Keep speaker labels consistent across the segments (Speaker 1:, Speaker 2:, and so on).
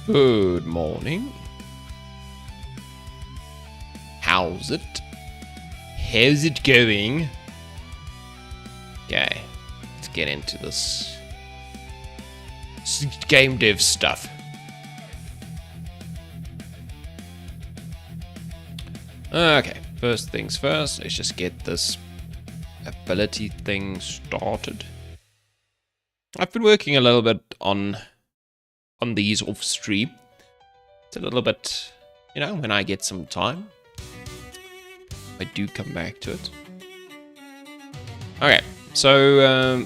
Speaker 1: Good morning. How's it? How's it going? Okay, let's get into this game dev stuff. Okay, first things first, let's just get this ability thing started. I've been working a little bit on these off stream. It's a little bit, when I get some time, I do come back to it. Okay, so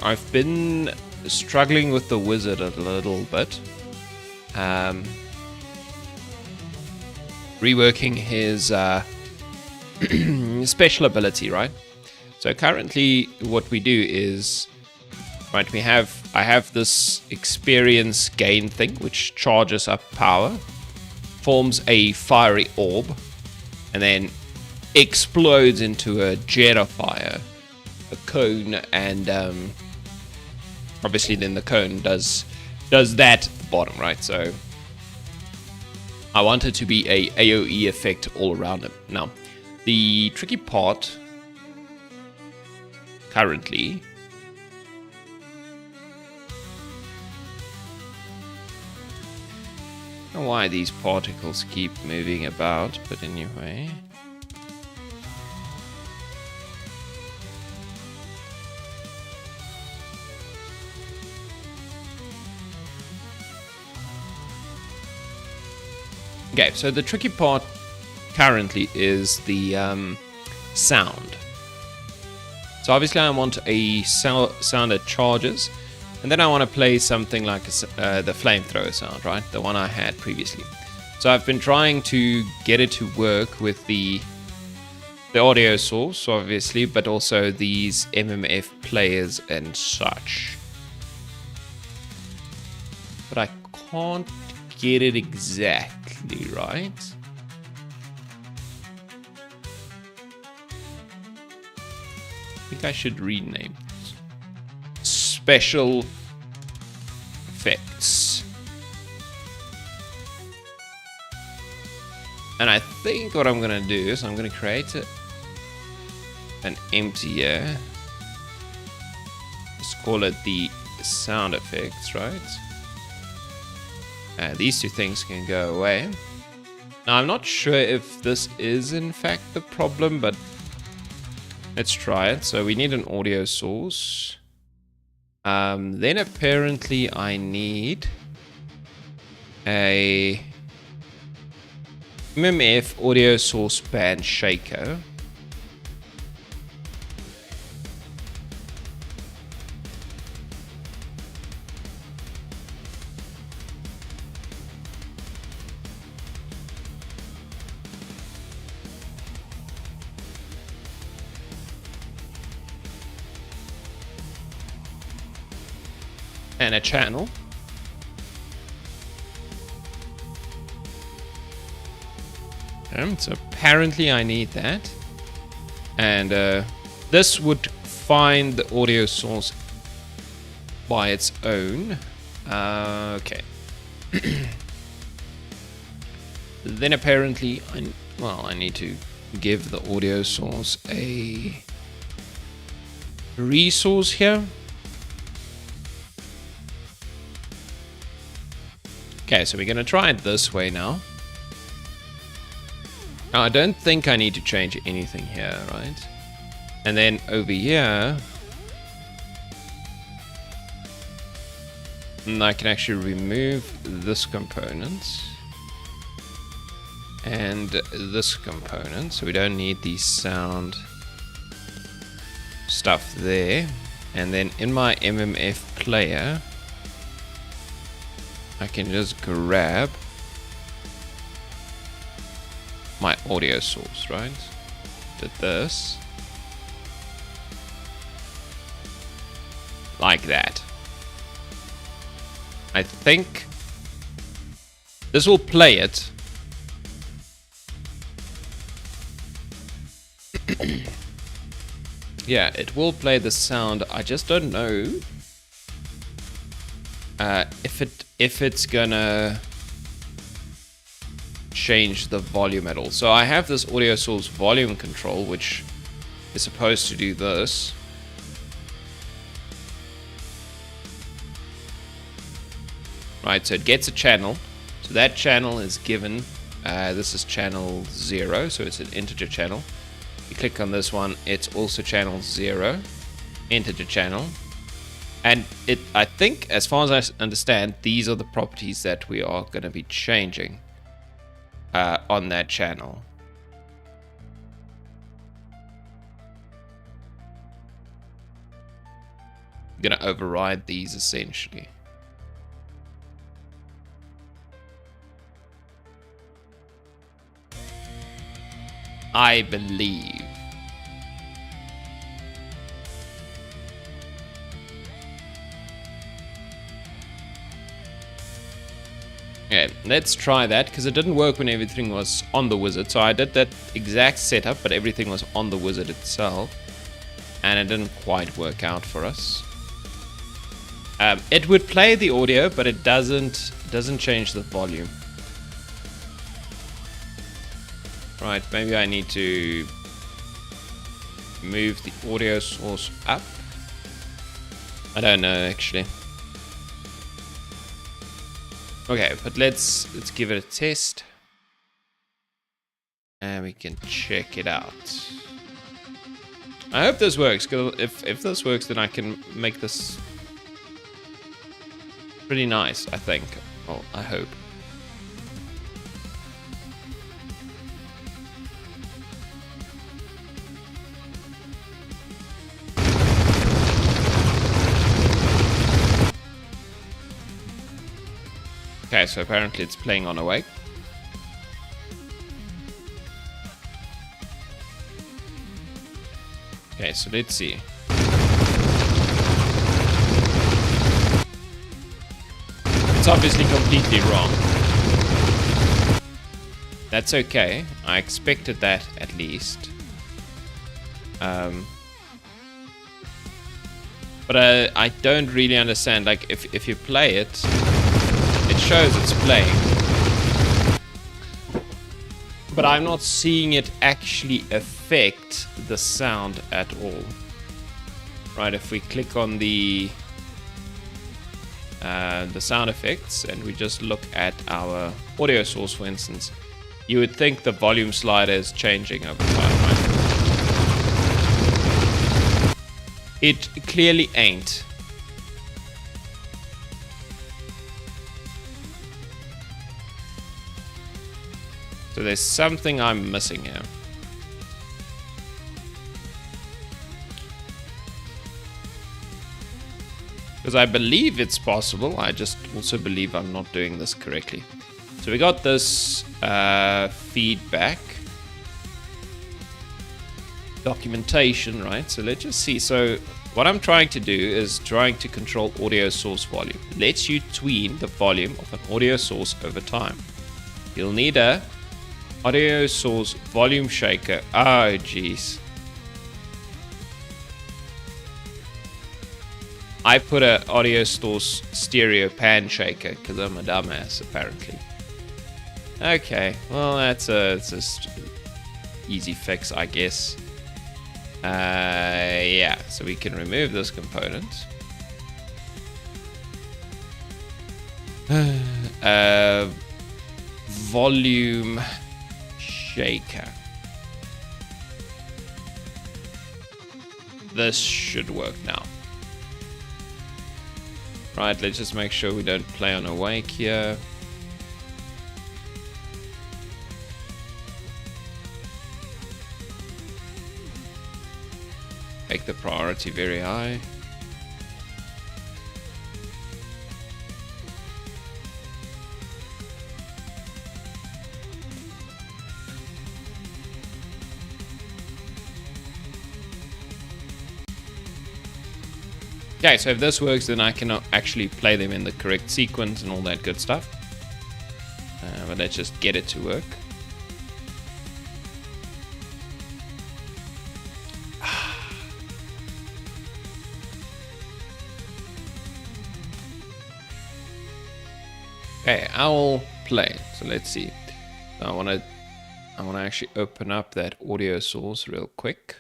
Speaker 1: I've been struggling with the wizard a little bit. Reworking his special ability, right? So currently what we do is, right, I have this experience gain thing which charges up power, forms a fiery orb, and then explodes into a jet of fire, a cone, and obviously then the cone does that at the bottom, right? So I want it to be a AoE effect all around him. Now, the tricky part currently I don't know why these particles keep moving about, but anyway. Okay, so the tricky part currently is the sound. So obviously I want a sound that charges, and then I want to play something like the flamethrower sound, right? The one I had previously. So I've been trying to get it to work with the audio source, obviously, but also these MMF players and such. But I can't get it exactly right. I think I should rename it. Special effects. And I think what I'm gonna do is I'm gonna create an empty here. Let's call it the sound effects, right? These two things can go away. Now, I'm not sure if this is in fact the problem, but let's try it. So we need an audio source. Then apparently I need a MMF audio source band shaker. And a channel. So apparently I need that. And this would find the audio source by its own. Okay. Then apparently, I need to give the audio source a resource here. Okay, so we're going to try it this way now. Now, I don't think I need to change anything here, right? And then over here, I can actually remove this component and this component, so we don't need the sound stuff there. And then in my MMF player, I can just grab my audio source, right? Did this. Like that. I think this will play it. Yeah, it will play the sound. I just don't know if it's gonna change the volume at all. So I have this audio source volume control, which is supposed to do this. Right, so it gets a channel. So that channel is given, this is channel 0, so it's an integer channel. You click on this one, it's also channel 0, integer channel. And I think, as far as I understand, these are the properties that we are going to be changing on that channel. I'm going to override these essentially. I believe. Okay, let's try that, because it didn't work when everything was on the wizard. So I did that exact setup, but everything was on the wizard itself, and it didn't quite work out for us. It would play the audio, but it doesn't change the volume. Right, maybe I need to move the audio source up. I don't know actually. Okay, but let's give it a test, and we can check it out. I hope this works, because if this works, then I can make this pretty nice, I think. Well, I hope. Okay, so apparently it's playing on awake. Okay, so let's see. It's obviously completely wrong. That's okay. I expected that at least. But I don't really understand. Like, if you play it, it shows it's playing, but I'm not seeing it actually affect the sound at all. Right, if we click on the sound effects and we just look at our audio source, for instance, you would think the volume slider is changing over time, right? It clearly ain't. So there's something I'm missing here. Because I believe it's possible, I just also believe I'm not doing this correctly. So we got this feedback documentation, right? So let's just see. So what I'm trying to do is trying to control audio source volume. Lets you tween the volume of an audio source over time. You'll need a audio source volume shaker. Oh, jeez. I put a audio source stereo pan shaker because I'm a dumbass, apparently. Okay, well, that's a easy fix, I guess. Yeah, so we can remove this component. Volume shaker. This should work now. Right, let's just make sure we don't play on awake here. Make the priority very high. Okay, so if this works, then I can actually play them in the correct sequence and all that good stuff. But let's just get it to work. Okay, I'll play. So let's see. I want to actually open up that audio source real quick.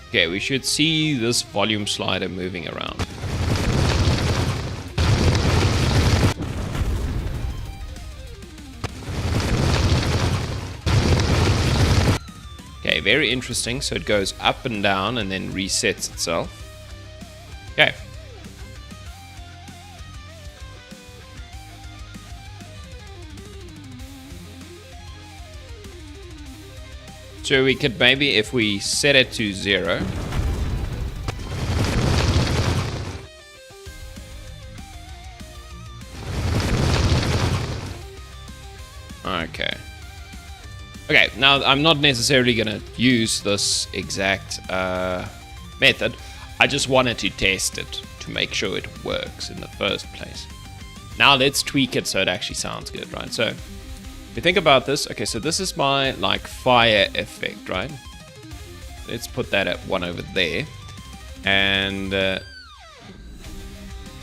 Speaker 1: Okay, we should see this volume slider moving around. Okay, very interesting. So it goes up and down and then resets itself. Okay. So we could maybe, if we set it to 0. Okay. Okay, now I'm not necessarily going to use this exact method. I just wanted to test it to make sure it works in the first place. Now let's tweak it so it actually sounds good, right? So if you think about this, okay, so this is my like fire effect, right? Let's put that at 1 over there. And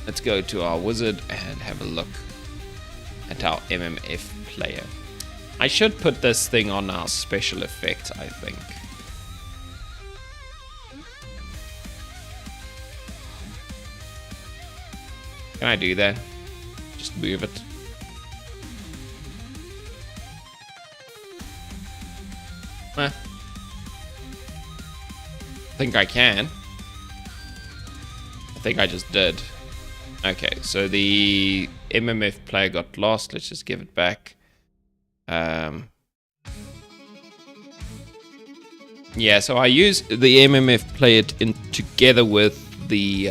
Speaker 1: let's go to our wizard and have a look at our MMF player. I should put this thing on our special effect, I think. Can I do that? Just move it. I think I can. I think I just did. Okay, so the MMF player got lost. Let's just give it back. Yeah, so I use the MMF player together with the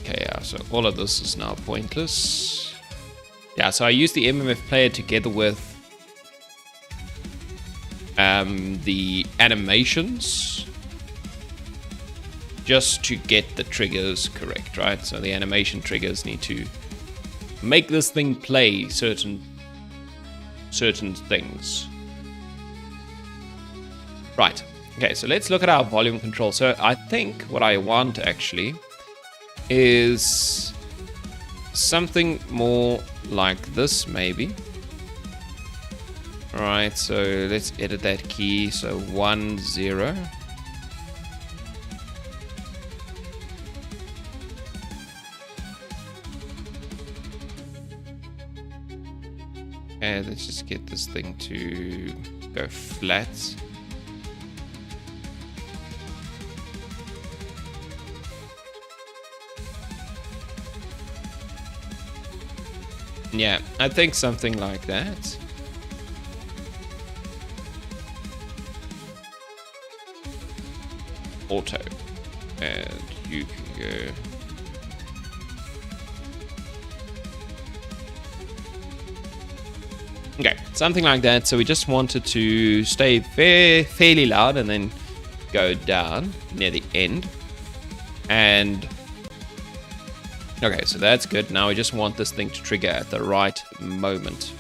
Speaker 1: okay, yeah, so all of this is now pointless. Yeah, so I use the MMF player together with the animations just to get the triggers correct, right? So the animation triggers need to make this thing play certain things. Right. Okay, so let's look at our volume control. So I think what I want actually is something more like this, maybe. All right, so let's edit that key. So 1 0. And let's just get this thing to go flat. Yeah, I think something like that. Auto. And you can go. Okay, something like that. So we just wanted to stay fairly loud and then go down near the end. And okay, so that's good. Now we just want this thing to trigger at the right moment.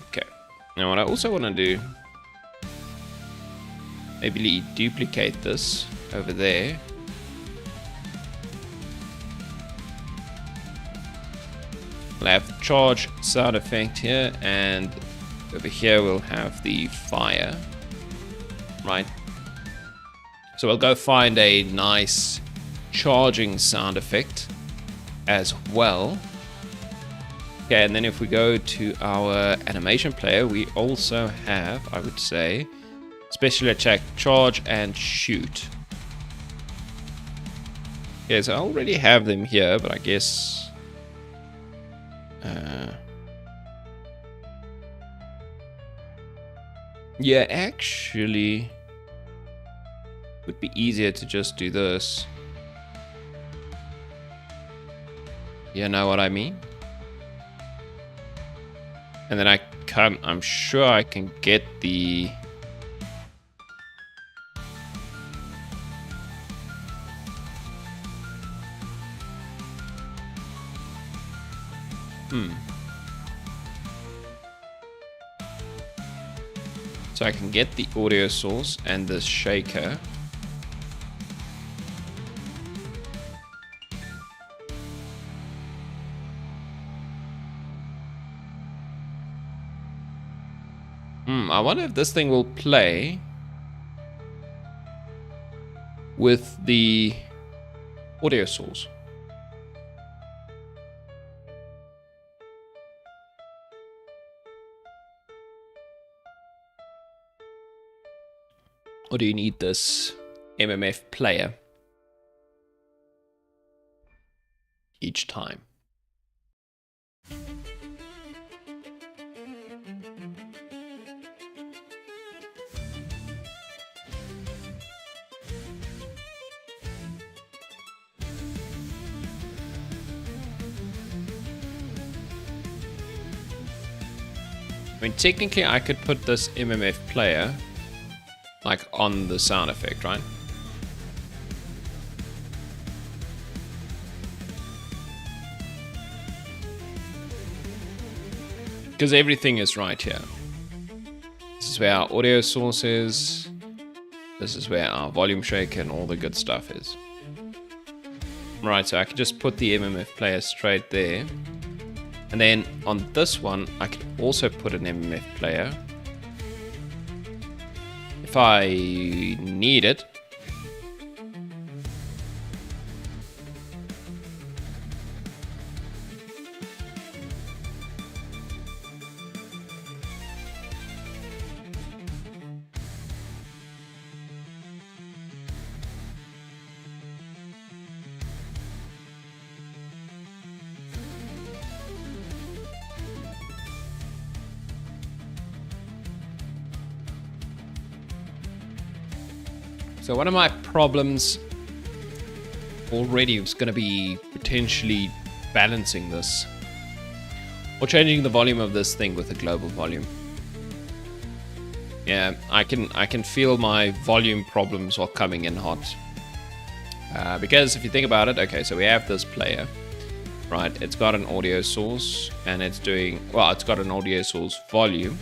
Speaker 1: Okay, now what I also want to do, maybe duplicate this over there. We'll have charge sound effect here, and over here we'll have the fire, right? So we'll go find a nice charging sound effect as well. Okay, and then if we go to our animation player, we also have, I would say, special attack, charge, and shoot. Okay, so I already have them here, but I guess yeah, actually would be easier to just do this. You know what I mean? And then I I'm sure I can get the... So I can get the audio source and the shaker. I wonder if this thing will play with the audio source. Or do you need this MMF player each time? I mean, technically I could put this MMF player like on the sound effect, right? Because everything is right here. This is where our audio source is. This is where our volume shaker and all the good stuff is. Right, so I can just put the MMF player straight there. And then on this one, I could also put an MMF player. If I need it. So one of my problems already is going to be potentially balancing this or changing the volume of this thing with a global volume. Yeah, I can feel my volume problems are coming in hot. Because if you think about it, okay, so we have this player, right? It's got an audio source and it's doing, well, it's got an audio source volume,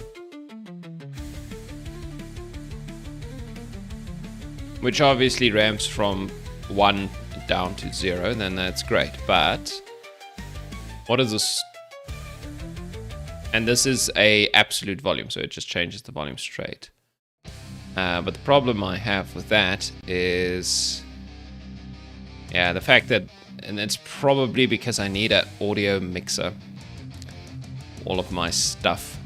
Speaker 1: which obviously ramps from 1 down to 0, then that's great. But what is this? And this is a absolute volume, so it just changes the volume straight. But the problem I have with that is, yeah, the fact that, and it's probably because I need an audio mixer. All of my stuff.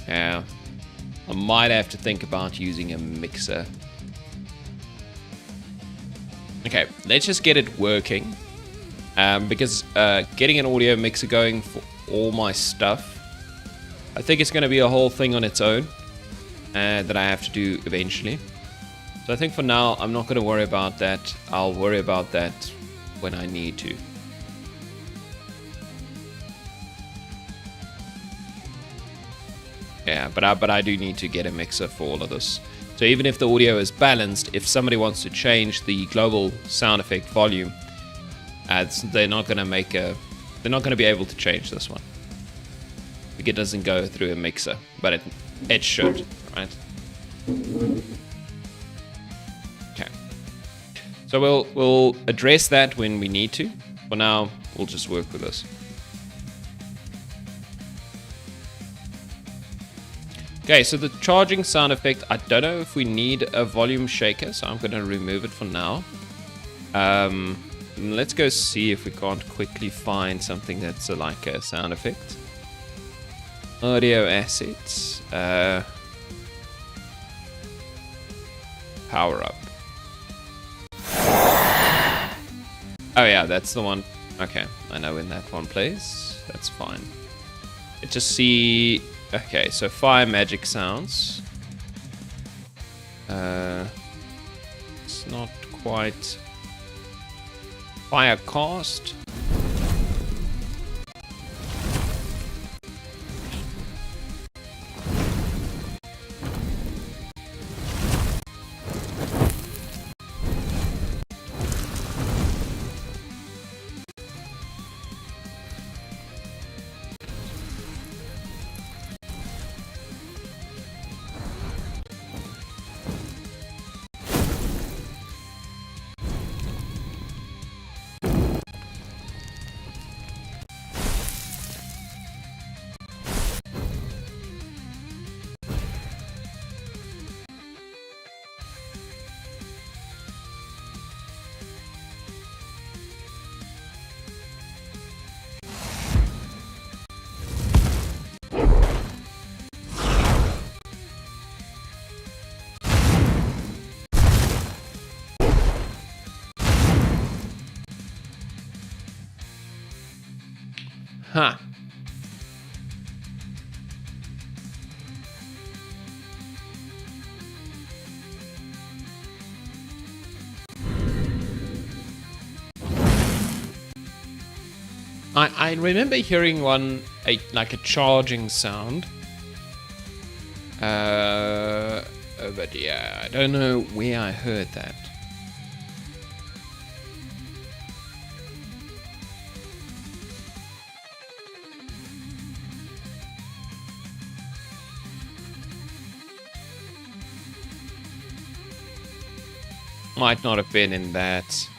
Speaker 1: Yeah, I might have to think about using a mixer. Okay, let's just get it working, because getting an audio mixer going for all my stuff, I think it's going to be a whole thing on its own that I have to do eventually. So I think for now, I'm not going to worry about that. I'll worry about that when I need to. Yeah, but I do need to get a mixer for all of this. So even if the audio is balanced, if somebody wants to change the global sound effect volume, they're not going to be able to change this one. Like, it doesn't go through a mixer, but it should, right? Okay. So we'll address that when we need to. For now, we'll just work with this. Okay, so the charging sound effect, I don't know if we need a volume shaker, so I'm going to remove it for now. Let's go see if we can't quickly find something that's like a sound effect. Audio assets. Power up. Oh yeah, that's the one. Okay, I know when that one plays. That's fine. Let's just see. Okay, so fire magic sounds. It's not quite fire cast. Huh. I remember hearing one, like a charging sound. But yeah, I don't know where I heard that. Might not have been in that.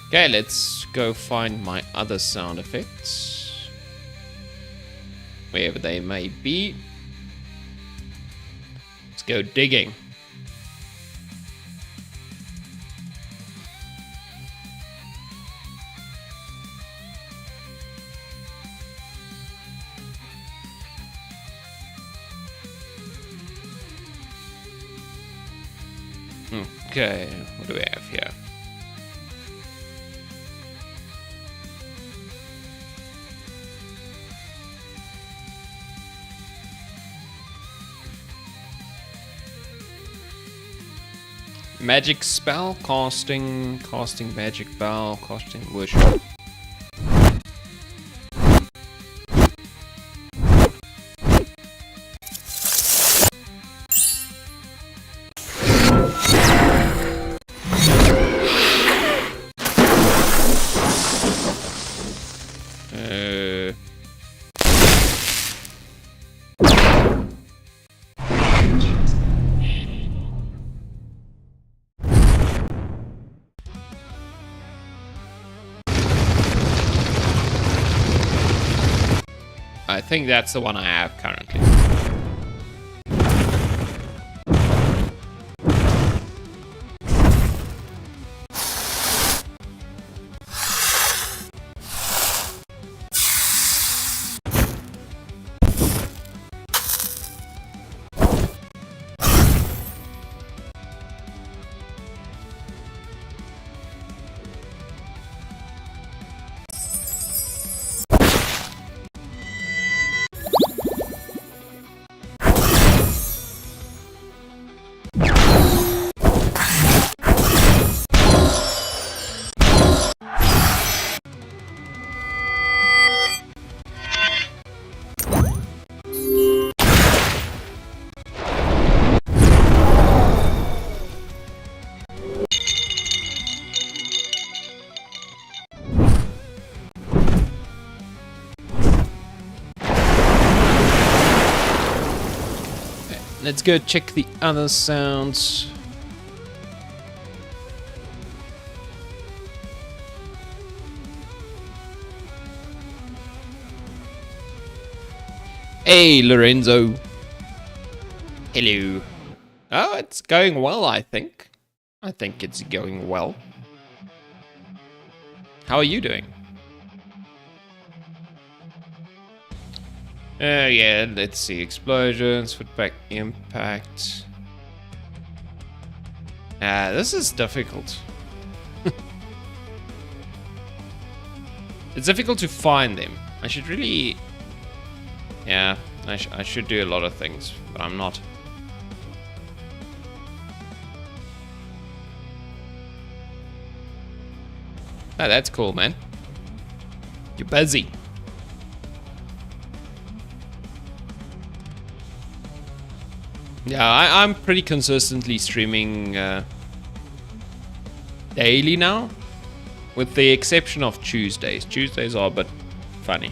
Speaker 1: Okay, let's go find my other sound effects. Wherever they may be. Let's go digging. Okay, what do we have here? Magic spell, casting magic spell, casting worship. I think that's the one I have currently. Let's go check the other sounds. Hey, Lorenzo. Hello. Oh, it's going well, I think. I think it's going well. How are you doing? Yeah, let's see. Explosions, footback impact. This is difficult. It's difficult to find them. I should really... Yeah, I should do a lot of things, but I'm not. Oh, that's cool, man. You're busy. Yeah, I'm pretty consistently streaming daily now, with the exception of Tuesdays. Tuesdays are a bit funny.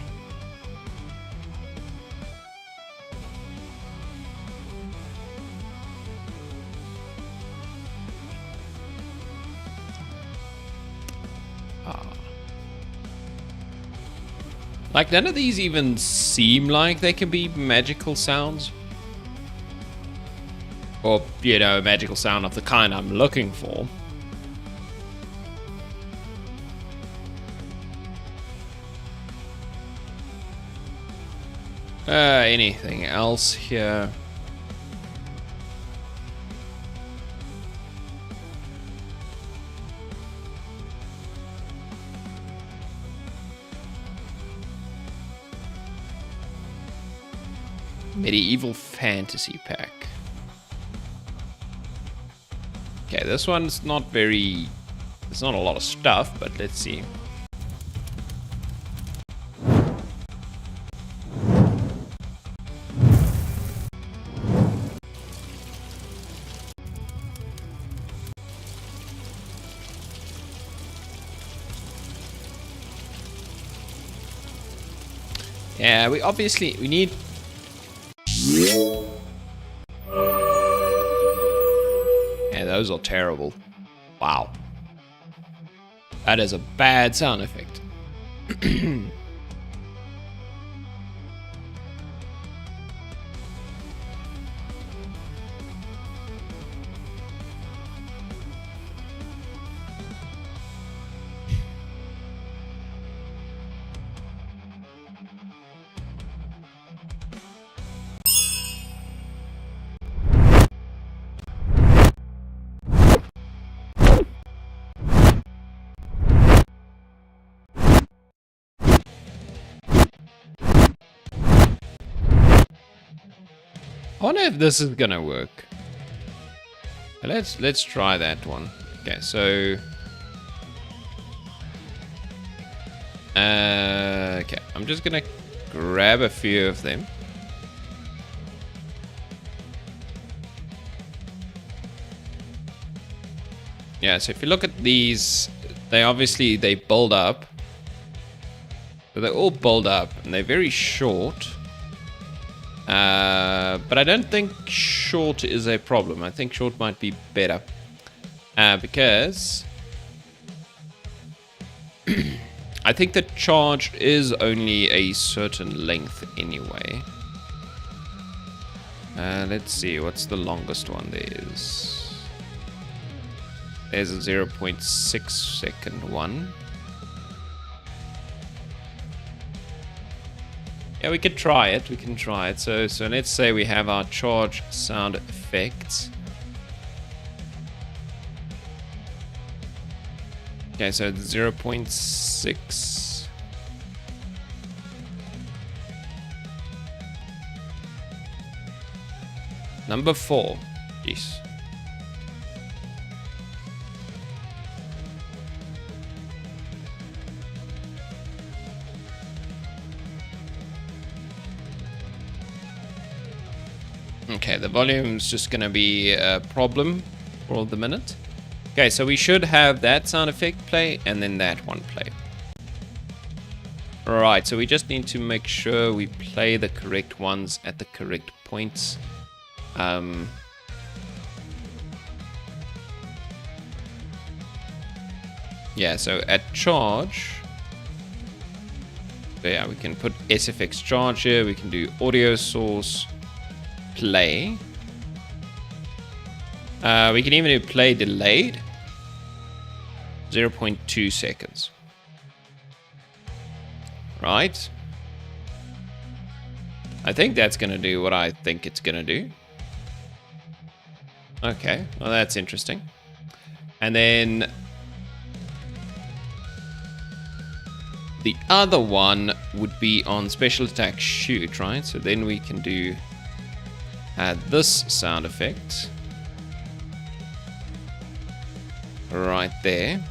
Speaker 1: Like, none of these even seem like they can be magical sounds. Or, you know, a magical sound of the kind I'm looking for. Anything else here? Medieval Fantasy Pack. Okay, this one's not very... There's not a lot of stuff, but let's see. Yeah, we need... Yeah, those are terrible. Wow. That is a bad sound effect. I wonder if this is gonna work. Let's try that one. Okay, so okay, I'm just gonna grab a few of them. Yeah, so if you look at these, they build up. So they all build up and they're very short. But I don't think short is a problem. I think short might be better. Because I think the charge is only a certain length anyway. Let's see, what's the longest one there is? There's a 0.6 second one. Yeah, we could try it. We can try it. So let's say we have our charge sound effects. Okay, so 0.6. Number 4. Yes. Okay, the volume's just going to be a problem for the minute. Okay, so we should have that sound effect play and then that one play. Alright, so we just need to make sure we play the correct ones at the correct points. Yeah, so at charge... So yeah, we can put SFX charge here. We can do audio source... play. We can even do play delayed. 0.2 seconds. Right. I think that's going to do what I think it's going to do. Okay, well that's interesting. And then the other one would be on special attack shoot, right? So then we can do add this sound effect right there,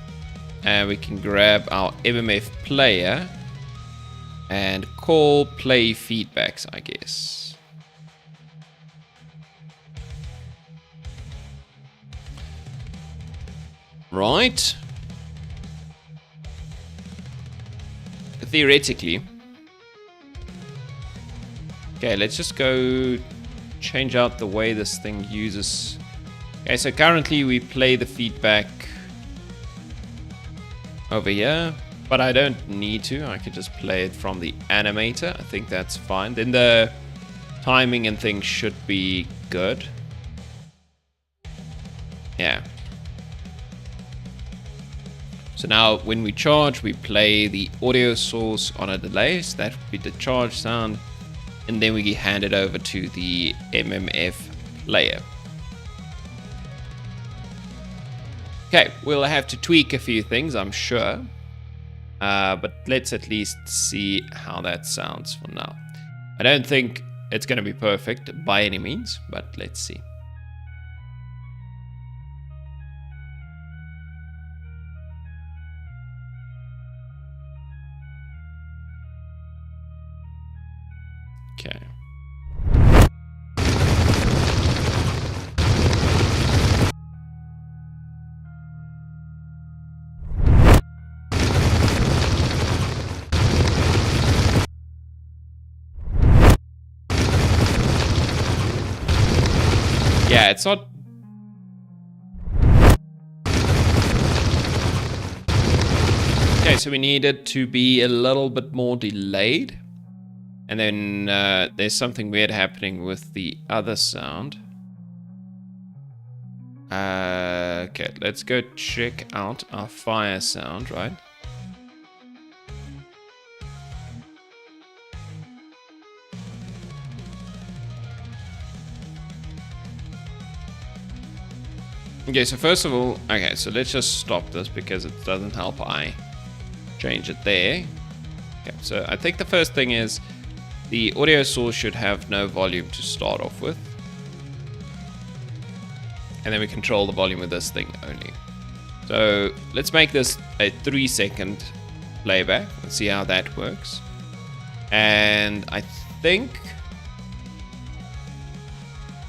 Speaker 1: and we can grab our MMF player and call play feedbacks, I guess. Right. Theoretically. Okay, let's just go change out the way this thing uses. Okay, so currently we play the feedback over here, but I don't need to. I could just play it from the animator. I think that's fine. Then the timing and things should be good. Yeah. So now when we charge, we play the audio source on a delay. So that would be the charge sound. and then we hand it over to the MMF layer. Okay, we'll have to tweak a few things, I'm sure. But let's at least see how that sounds for now. I don't think it's going to be perfect by any means, but let's see. Okay. Yeah, it's not... Okay, so we need it to be a little bit more delayed. And then there's something weird happening with the other sound. Okay, let's go check out our fire sound, right? Okay, so first of all, okay, so let's just stop this because it doesn't help I change it there. Okay, so I think the first thing is the audio source should have no volume to start off with. And then we control the volume of this thing only. So let's make this a 3-second playback and see how that works. And I think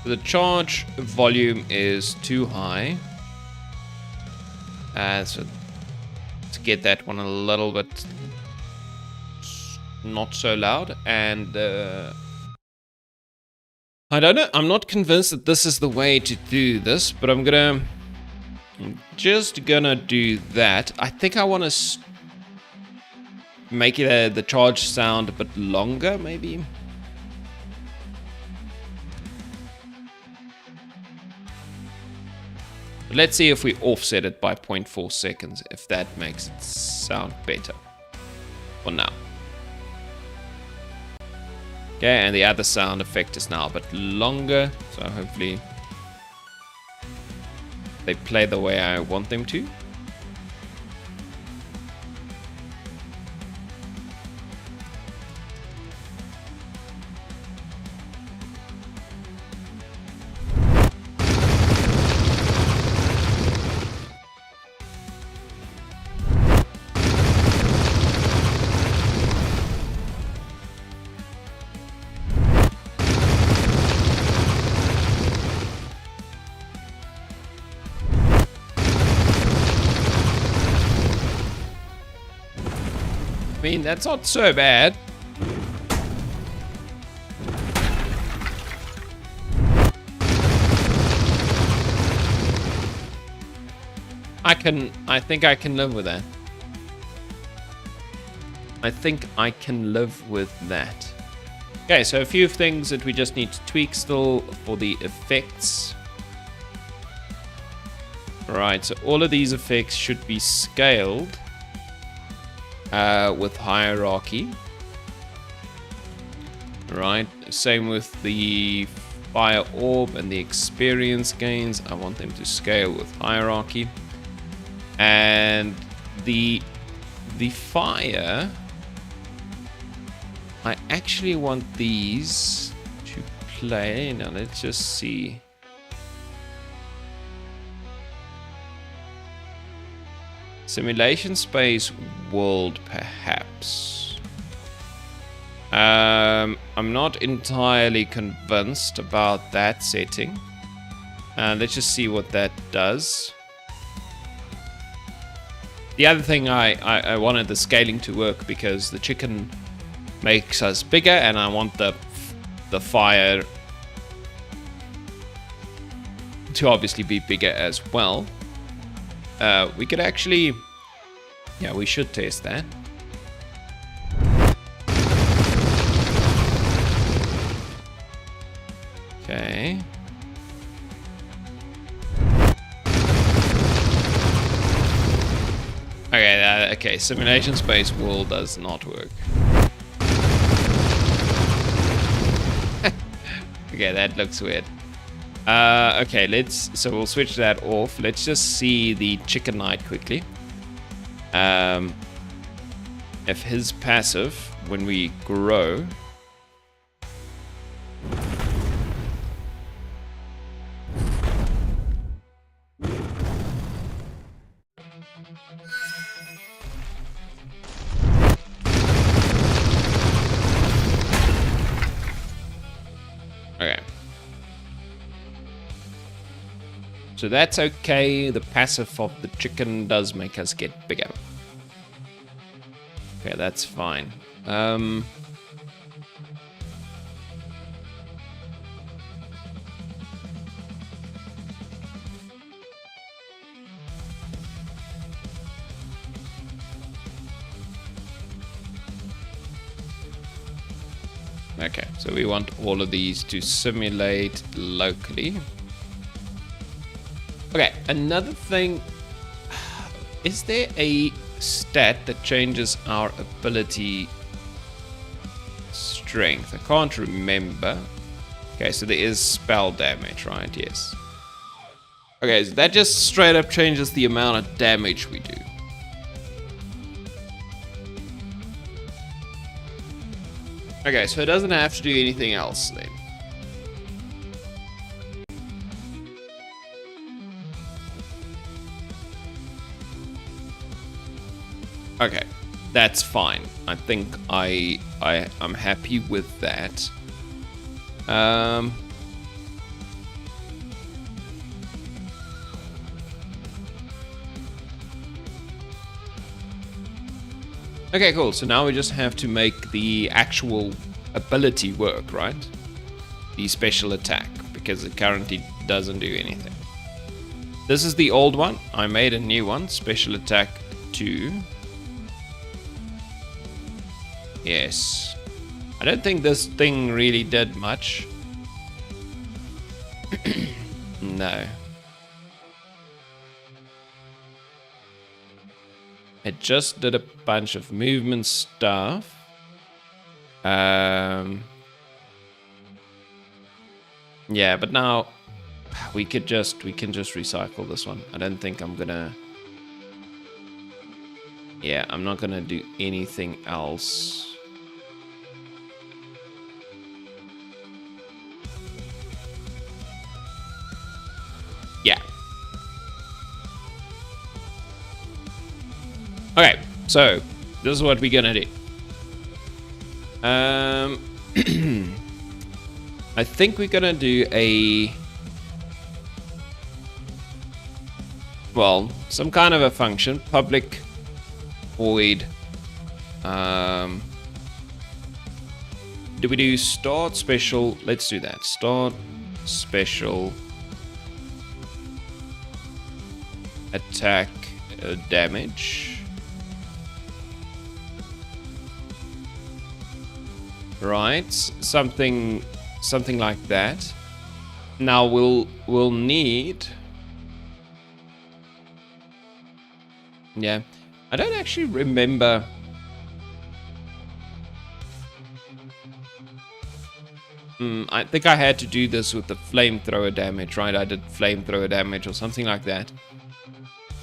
Speaker 1: the charge volume is too high. So to get that one a little bit not so loud. And I don't know, I'm not convinced that this is the way to do this, but I'm just gonna do that. I think I want to make it the charge sound a bit longer, maybe. Let's see if we offset it by 0.4 seconds, if that makes it sound better for now. Okay, and the other sound effect is now a bit longer, so hopefully they play the way I want them to. I mean, that's not so bad. I think I can live with that. I think I can live with that. Okay, so a few things that we just need to tweak still for the effects. Right, so all of these effects should be scaled with hierarchy. Right, same with the fire orb and the experience gains. I want them to scale with hierarchy. And the fire, I actually want these to play. Now let's just see. Simulation space world, perhaps. I'm not entirely convinced about that setting. Let's just see what that does. The other thing, I wanted the scaling to work because the chicken makes us bigger, and I want the fire to obviously be bigger as well. We could actually, yeah, we should test that. Okay. Okay, simulation space wall does not work. Okay, that looks weird. Okay, so we'll switch that off. Let's just see the Chicken Knight quickly. If his passive, when we grow... Okay. So that's okay. The passive of the chicken does make us get bigger. Okay, that's fine. Okay, so we want all of these to simulate locally. Okay, another thing. Is there a stat that changes our ability strength? I can't remember. Okay, so there is spell damage, right? Yes. Okay, so that just straight up changes the amount of damage we do. Okay, so it doesn't have to do anything else then. Okay, that's fine. I think I'm happy with that. Okay, cool. So now we just have to make the actual ability work, right? The special attack, because it currently doesn't do anything. This is the old one. I made a new one. Special attack 2. Yes. I don't think this thing really did much. No. It just did a bunch of movement stuff. Yeah, but now we can just recycle this one. I don't think I'm gonna. Yeah, I'm not gonna do anything else. Yeah. Okay, so this is what we're gonna do. I think we're gonna do some kind of a function, public void. Do we do start special? Let's do that. Start special attack damage. Right, something like that. Now we'll need. Yeah, I don't actually remember. I think I had to do this with the flamethrower damage, right? I did flamethrower damage or something like that.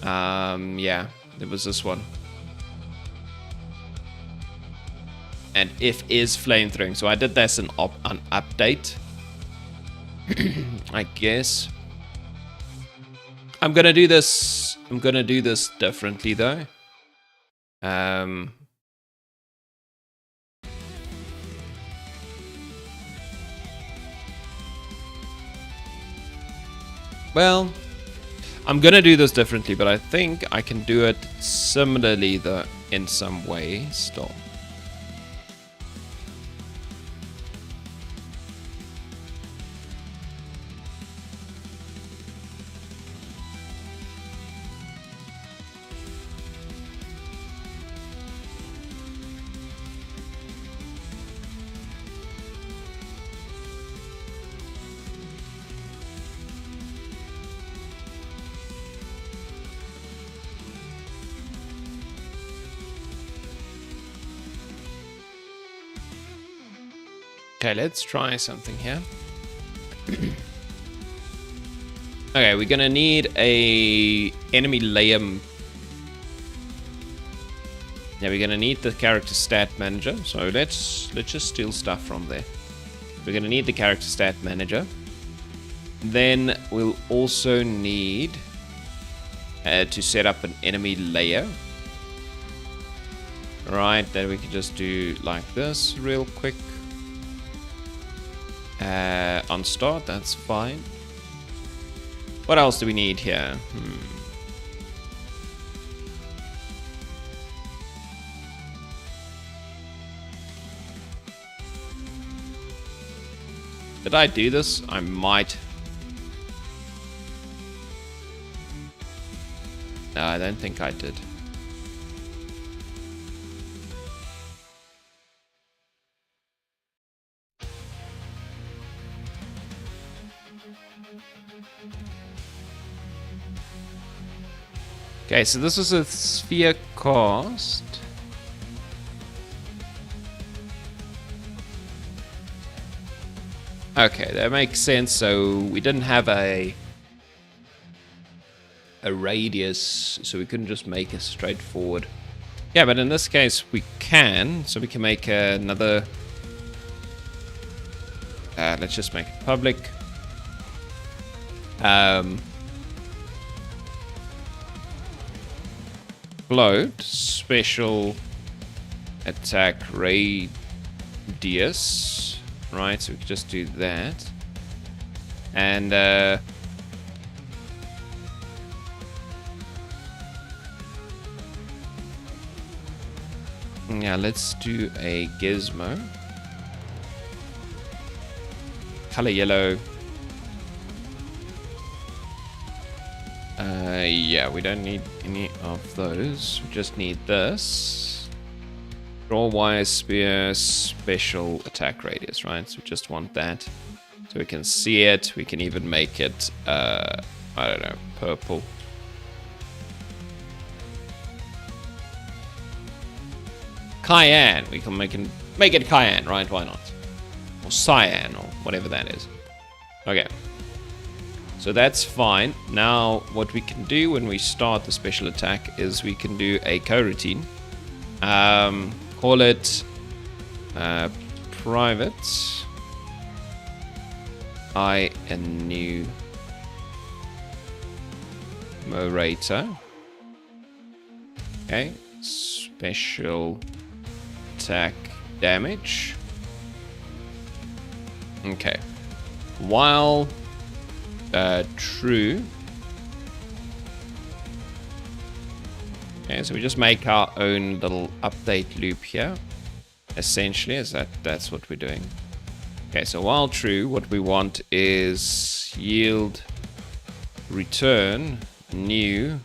Speaker 1: Yeah, there was this one. And if is flamethrowing, so I did this an update. I guess I'm gonna do this. I'm gonna do this differently though. Well, I'm gonna do this differently, but I think I can do it similarly though in some way still. Okay, let's try something here. Okay, we're gonna need a enemy layer. Yeah, we're gonna need the character stat manager. So let's just steal stuff from there. We're gonna need the character stat manager. Then we'll also need to set up an enemy layer. Right, then we can just do like this real quick. On start, that's fine. What else do we need here? Did I do this? I might. No, I don't think I did. Okay, so this was a sphere cost. Okay, that makes sense. So we didn't have a radius, so we couldn't just make a straightforward. Yeah, but in this case we can. So we can make another. Let's just make it public. Float special attack radius, right? So we can just do that, and yeah, let's do a gizmo, color yellow. Yeah, we don't need any of those. We just need this. Draw wire spear special attack radius, right? So we just want that. So we can see it. We can even make it, I don't know, purple. Cayenne. We can make it cayenne, right? Why not? Or cyan, or whatever that is. Okay. So that's fine. Now, what we can do when we start the special attack is we can do a coroutine. Call it private new moderator. Okay, special attack damage. Okay, while true. Okay, so we just make our own little update loop here. Essentially, is that's what we're doing. Okay, so while true, what we want is yield return new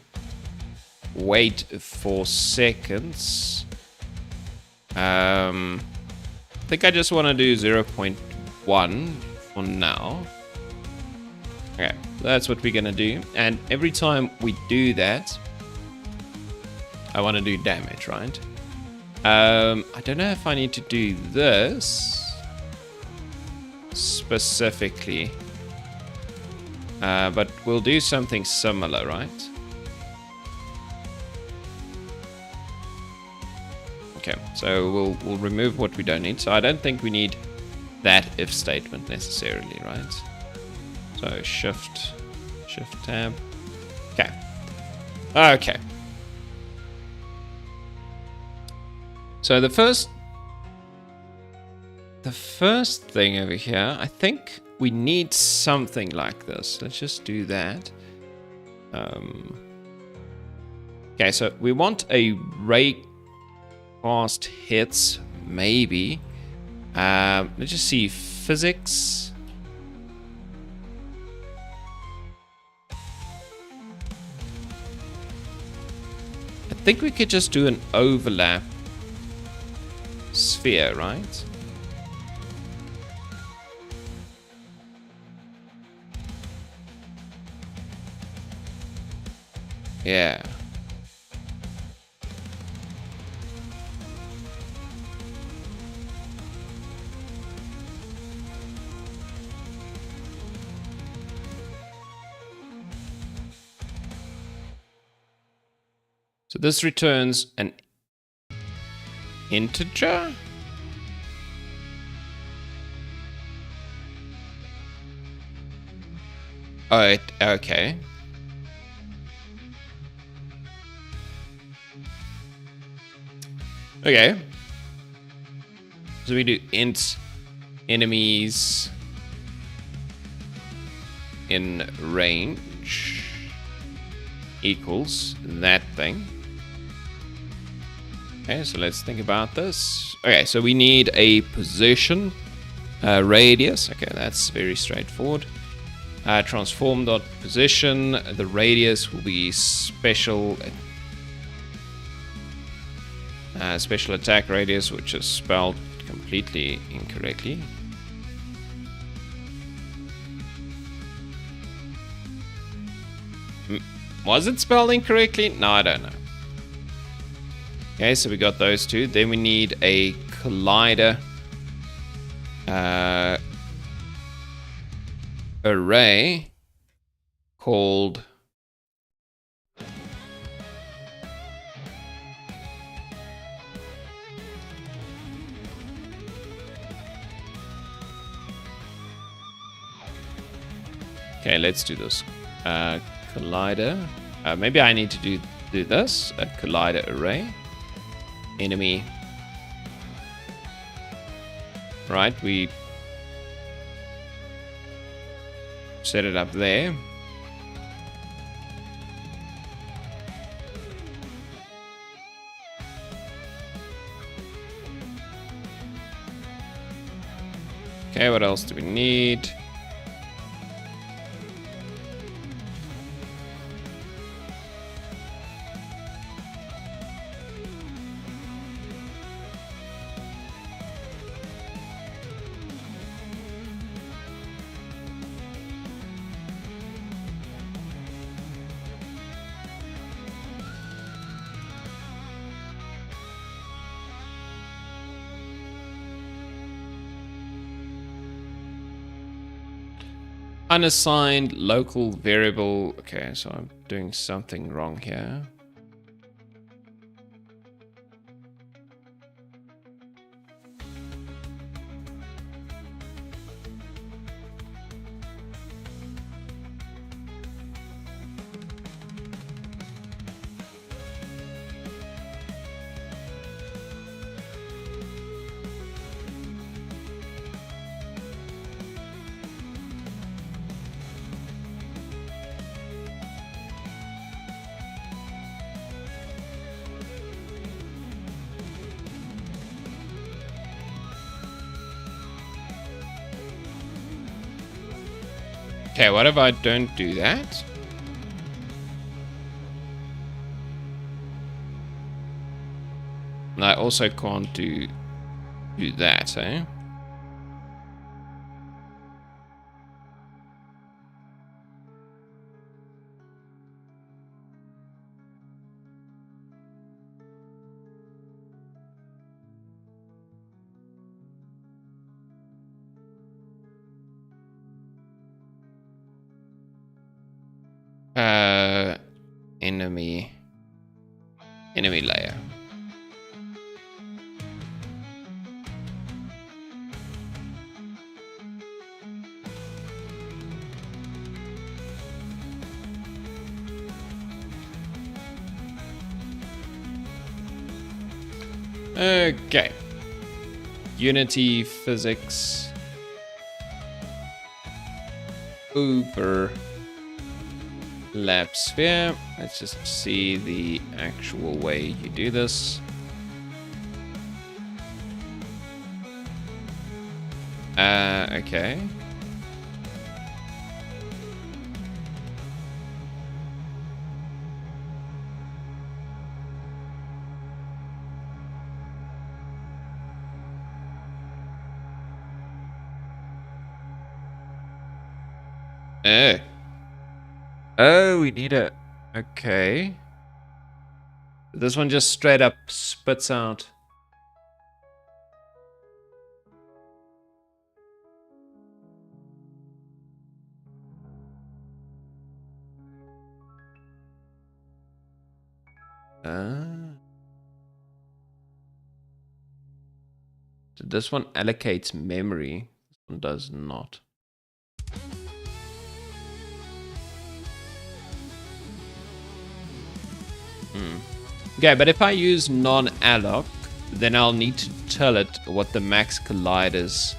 Speaker 1: wait for seconds. I think I just want to do 0.1 for now. Okay, that's what we're gonna do, and every time we do that, I want to do damage, right? I don't know if I need to do this specifically, but we'll do something similar, right? Okay, so we'll remove what we don't need. So I don't think we need that if statement necessarily, right? So shift tab. Okay. So the first thing over here, I think we need something like this. Let's just do that. Okay, so we want a ray fast hits, maybe. Let's just see physics. I think we could just do an overlap sphere, right? Yeah. So this returns an integer? Oh, okay. Okay. So we do int enemies in range equals that thing. Okay, so let's think about this. Okay, so we need a position radius. Okay, that's very straightforward. Transform.position. The radius will be special attack radius, which is spelled completely incorrectly. Was it spelled incorrectly? No, I don't know. Okay, so we got those two. Then we need a collider array called okay, let's do this. Collider. Maybe I need to do this. A collider array. Enemy. Right, we set it up there. Okay, what else do we need? Unassigned local variable. Okay, so I'm doing something wrong here. Okay, what if I don't do that? And I also can't do that, eh? Enemy layer. Okay. Unity physics over lab sphere. Let's just see the actual way you do this. Okay. Oh, we need a... Okay. This one just straight up spits out. So this one allocates memory. This one does not. Okay, but if I use non-alloc, then I'll need to tell it what the max colliders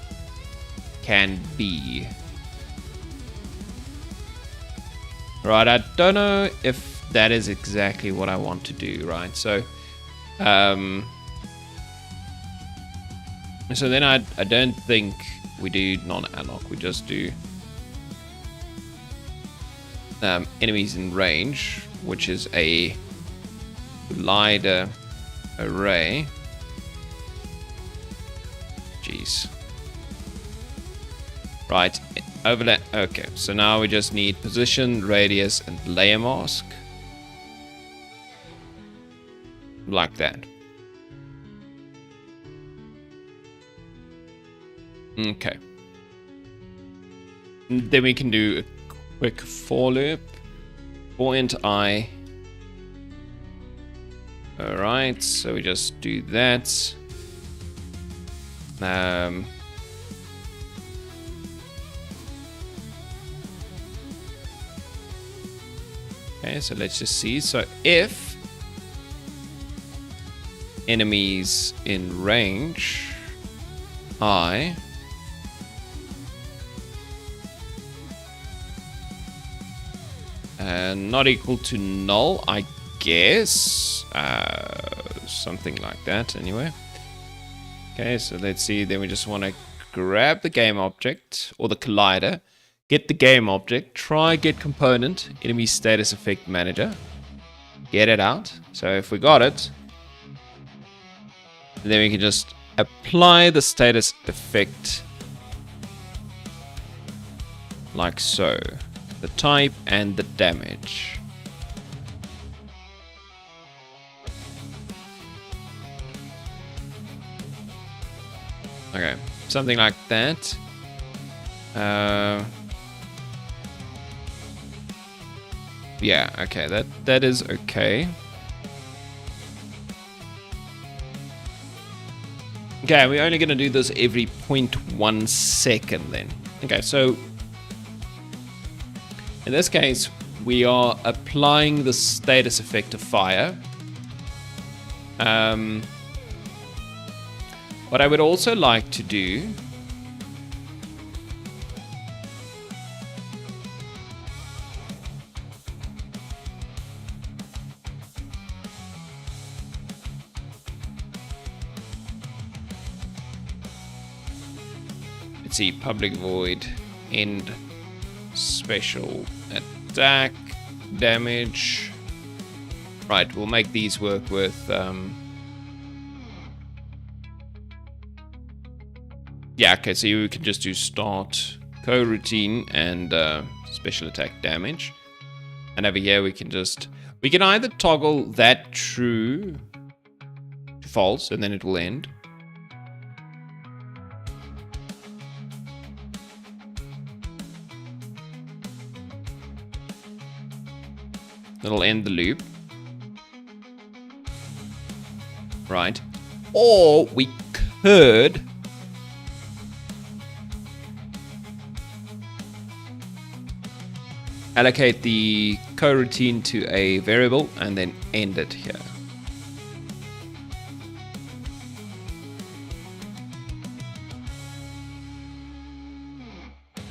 Speaker 1: can be. Right, I don't know if that is exactly what I want to do, right? So, so then I don't think we do non-alloc. We just do enemies in range, which is a collider array. Jeez. Right, overlay. Okay, so now we just need position, radius, and layer mask. Like that. Okay. Then we can do a quick for loop. Point I. Alright, so we just do that. Okay, so let's just see. So if enemies in range I not equal to null, I guess. Something like that anyway. Okay, so let's see. Then we just want to grab the game object or the collider, get the game object, try get component, enemy status effect manager, get it out. So if we got it, then we can just apply the status effect like so. The type and the damage. Okay, something like that. Yeah, okay, that is okay. Okay, we're only going to do this every 0.1 second then. Okay, so in this case, we are applying the status effect of fire. What I would also like to do let's see, public void end special attack damage. Right, we'll make these work with yeah, okay, so you can just do start coroutine and special attack damage. And over here we can either toggle that true to false and then it will end. It'll end the loop. Right. Or we could allocate the coroutine to a variable and then end it here.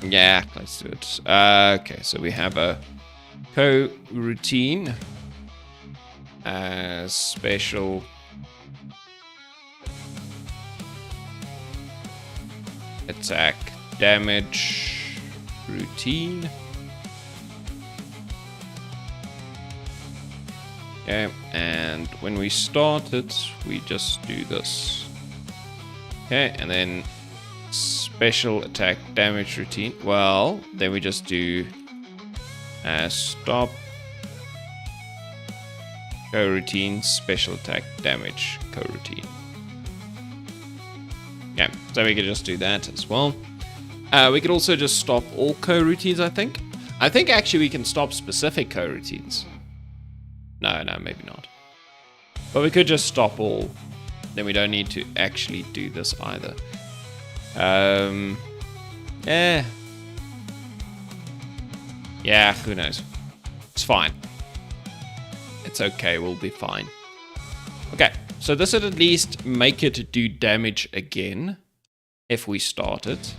Speaker 1: Yeah, let's do it. Okay, so we have a coroutine special attack damage routine. Okay, and when we start it, we just do this. Okay, and then special attack damage routine. Well, then we just do stop coroutine special attack damage coroutine. Yeah, so we could just do that as well. We could also just stop all coroutines, I think. I think actually we can stop specific coroutines. No, maybe not. But we could just stop all. Then we don't need to actually do this either. Yeah, who knows? It's fine. It's okay, we'll be fine. Okay, so this would at least make it do damage again if we start it.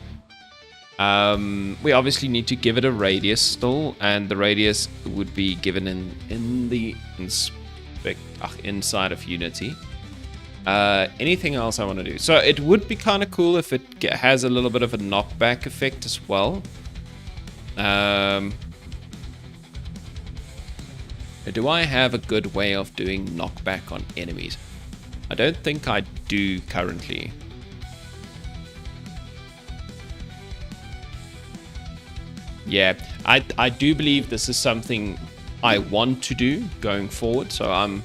Speaker 1: We obviously need to give it a radius still, and the radius would be given in the inside of Unity. Anything else I want to do? So it would be kind of cool if it has a little bit of a knockback effect as well. Do I have a good way of doing knockback on enemies? I don't think I do currently. Yeah, I do believe this is something I want to do going forward, so I'm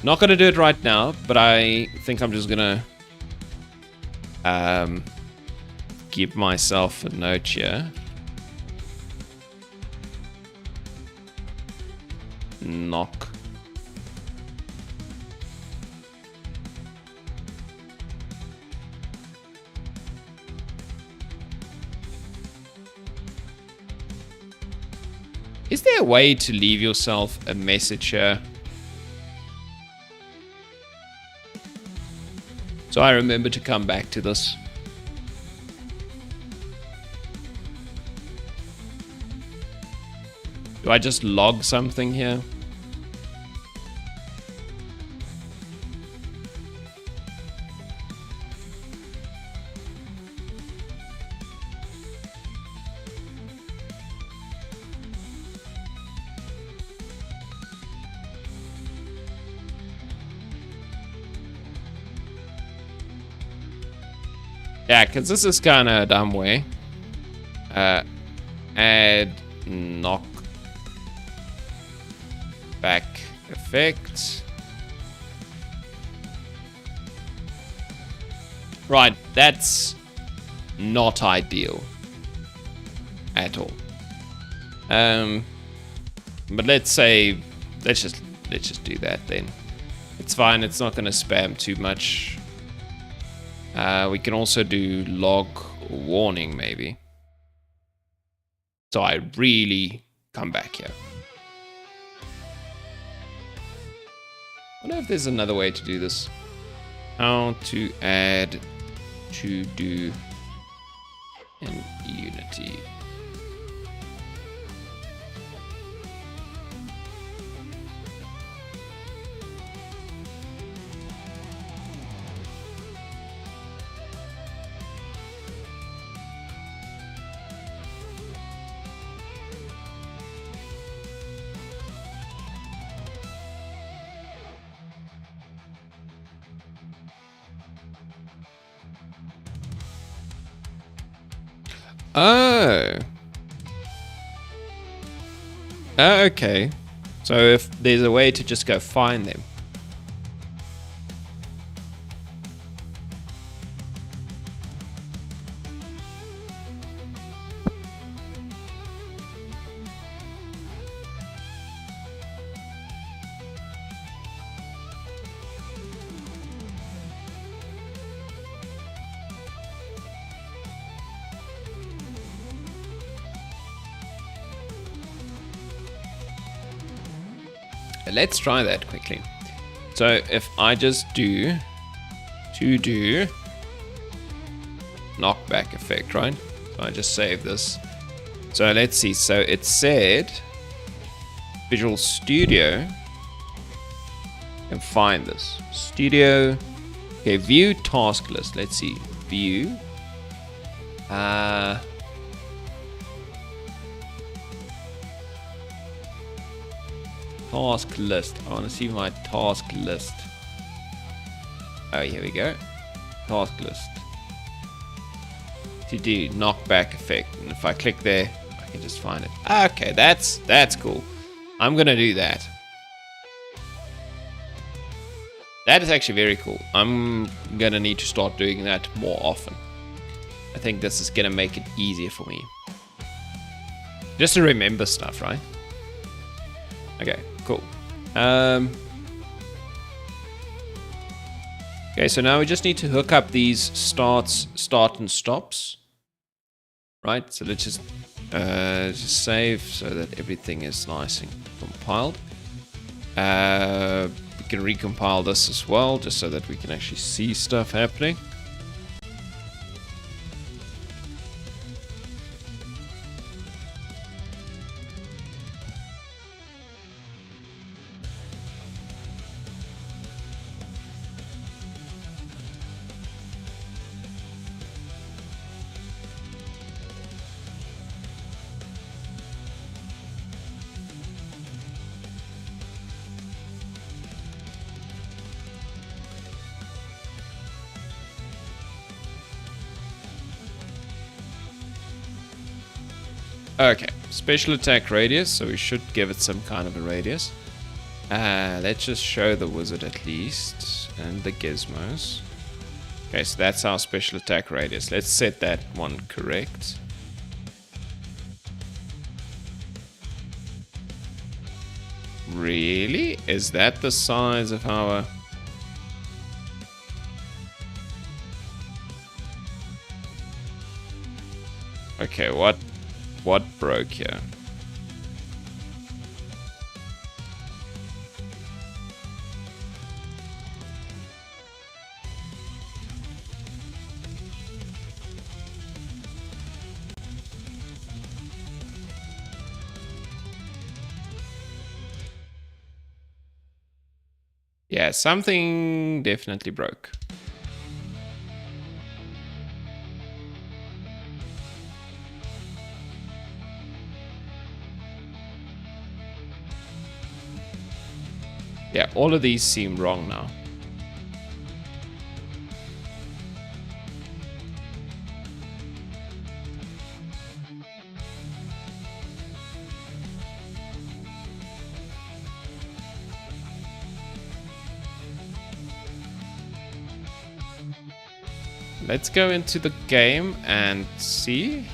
Speaker 1: not going to do it right now, but I think I'm just going to give myself a note here. Knock. Is there a way to leave yourself a message here? So I remember to come back to this. Do I just log something here? Yeah, because this is kind of a dumb way. Add knock back effect. Right, that's not ideal at all. But let's just do that then. It's fine. It's not going to spam too much. We can also do log warning maybe. So I really come back here. I wonder if there's another way to do this. How to add to do in Unity. Oh. Okay. So if there's a way to just go find them. Let's try that quickly. So if I just do to do knockback effect, right? So I just save this. So let's see. So it said Visual Studio and find this Studio. Okay, view task list. Let's see. View. Task list. I want to see my task list. Oh, here we go. Task list. To do knockback effect. And if I click there, I can just find it. Okay, that's cool. I'm gonna do that. That is actually very cool. I'm gonna need to start doing that more often. I think this is gonna make it easier for me. Just to remember stuff, right? Okay, cool. Okay, so now we just need to hook up these start and stops. Right, so let's just save so that everything is nice and compiled. We can recompile this as well, just so that we can actually see stuff happening. Okay, special attack radius, so we should give it some kind of a radius. Let's just show the wizard at least, and the gizmos. Okay, so that's our special attack radius. Let's set that one correct. Really? Is that the size of our... Okay, what broke here? Yeah, something definitely broke. Yeah, all of these seem wrong now. Let's go into the game and see.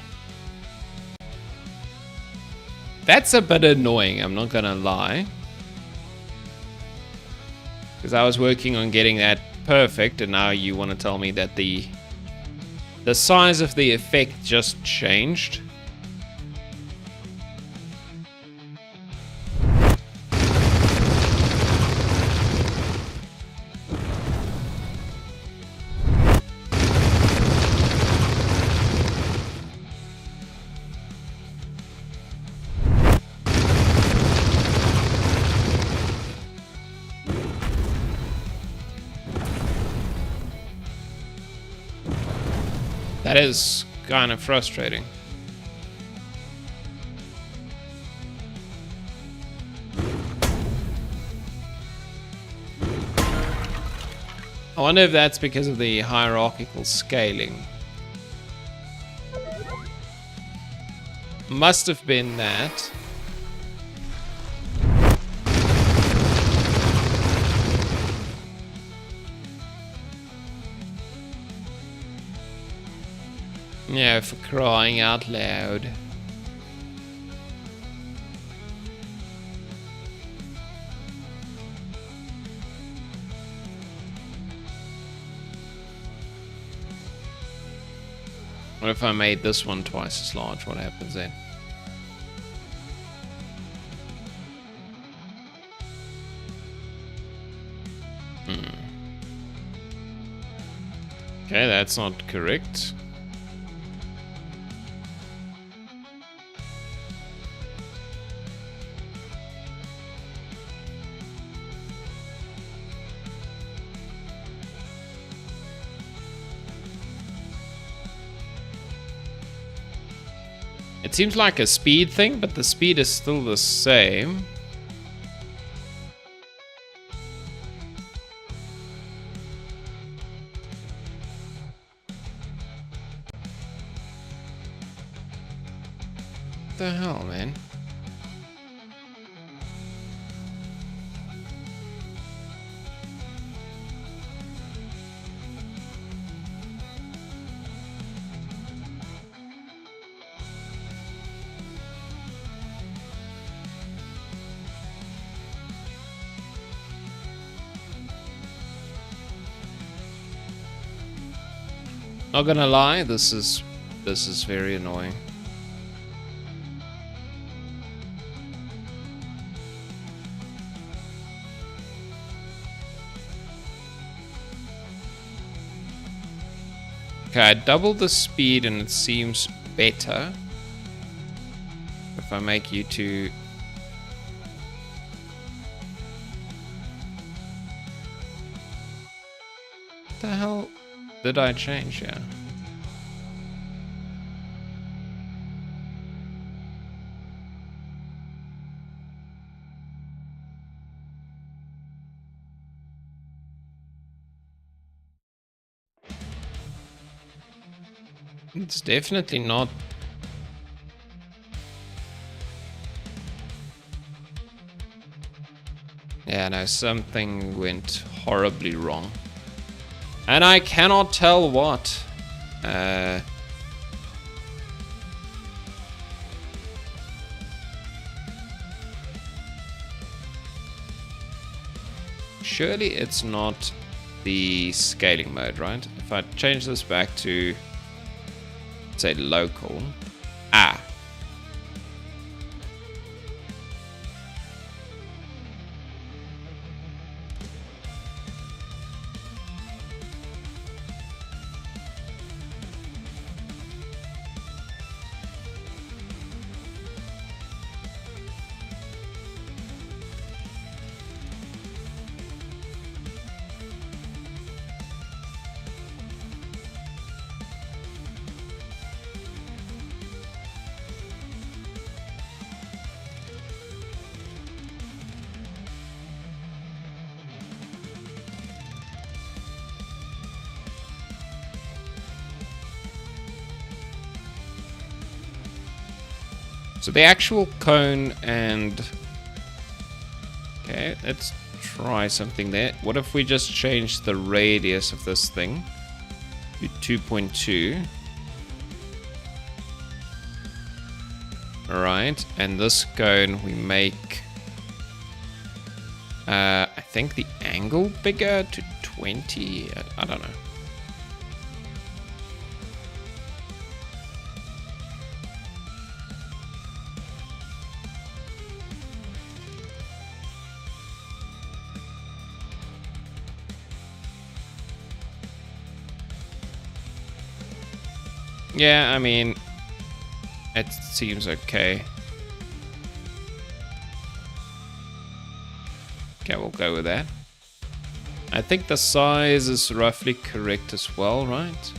Speaker 1: That's a bit annoying, I'm not gonna lie. Because I was working on getting that perfect, and now you want to tell me that the size of the effect just changed. That is kind of frustrating. I wonder if that's because of the hierarchical scaling. Must have been that. Yeah, for crying out loud. What if I made this one twice as large? What happens then? Okay, that's not correct. It seems like a speed thing, but the speed is still the same. What the hell, man? Not gonna lie, this is very annoying. Okay, I doubled the speed and it seems better. If I make you two... What the hell did I change here? It's definitely not. Yeah, no, something went horribly wrong. And I cannot tell what. Surely it's not the scaling mode, right? If I change this back to, say, local. Ah. So the actual cone and... Okay, let's try something there. What if we just change the radius of this thing to 2.2? Alright, and this cone we make... I think the angle bigger to 20? I don't know. Yeah, I mean, it seems okay. Okay, we'll go with that. I think the size is roughly correct as well, right?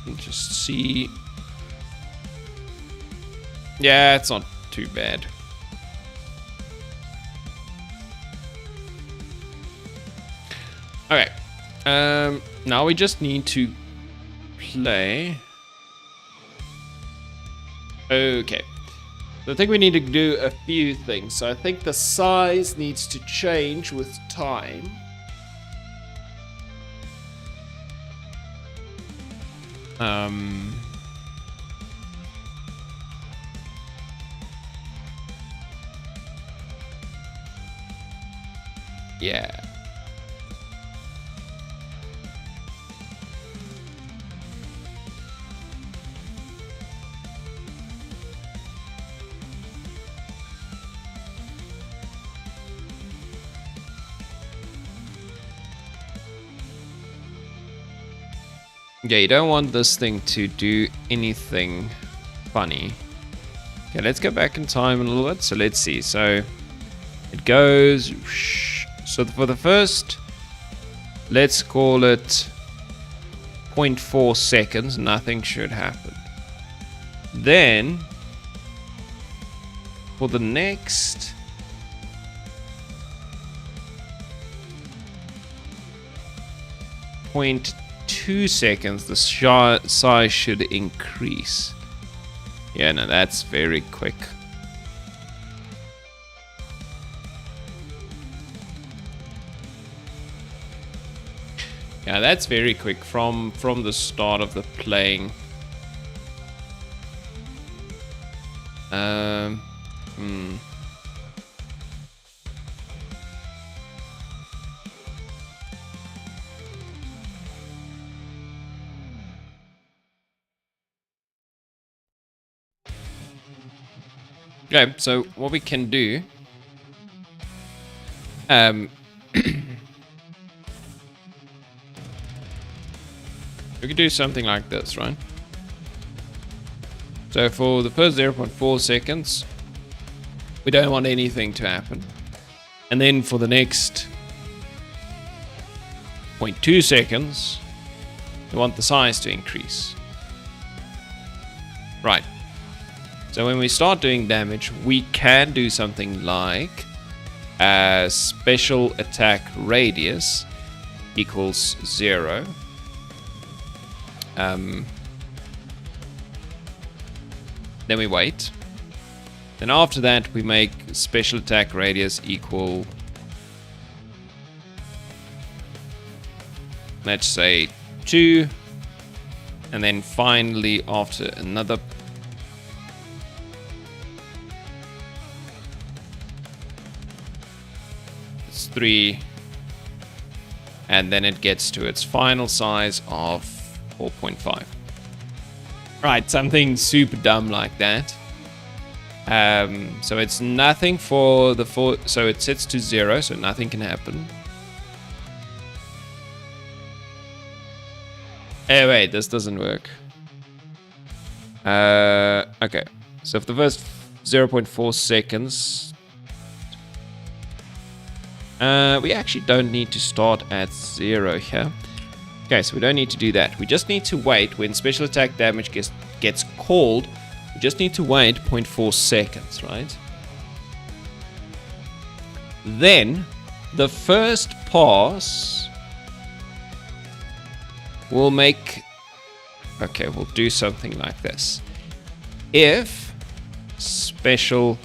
Speaker 1: We'll just see. Yeah, it's not too bad. Okay, now we just need to play. Okay, so I think we need to do a few things. So I think the size needs to change with time. Yeah. Yeah, you don't want this thing to do anything funny. Okay, let's go back in time a little bit. So let's see. So it goes. So for the first, let's call it 0.4 seconds. Nothing should happen. Then for the next, point 2 seconds, the size should increase. Yeah, no, that's very quick. Yeah, that's very quick from the start of the playing. Okay, so what we can do, we could do something like this, right? So for the first 0.4 seconds, we don't want anything to happen. And then for the next 0.2 seconds, we want the size to increase. Right. So when we start doing damage, we can do something like special attack radius equals 0. Then we wait. Then after that, we make special attack radius equal, let's say 2. And then finally, after another it's 3. And then it gets to its final size of 4.5. Right, something super dumb like that. So it's nothing for the so it sets to 0, so nothing can happen. Oh wait, this doesn't work. Okay, so for the first 0.4 seconds, we actually don't need to start at 0 here. Okay, so we don't need to do that. We just need to wait when special attack damage gets called. We just need to wait 0.4 seconds, right? Then the first pass will make... Okay, we'll do something like this. If special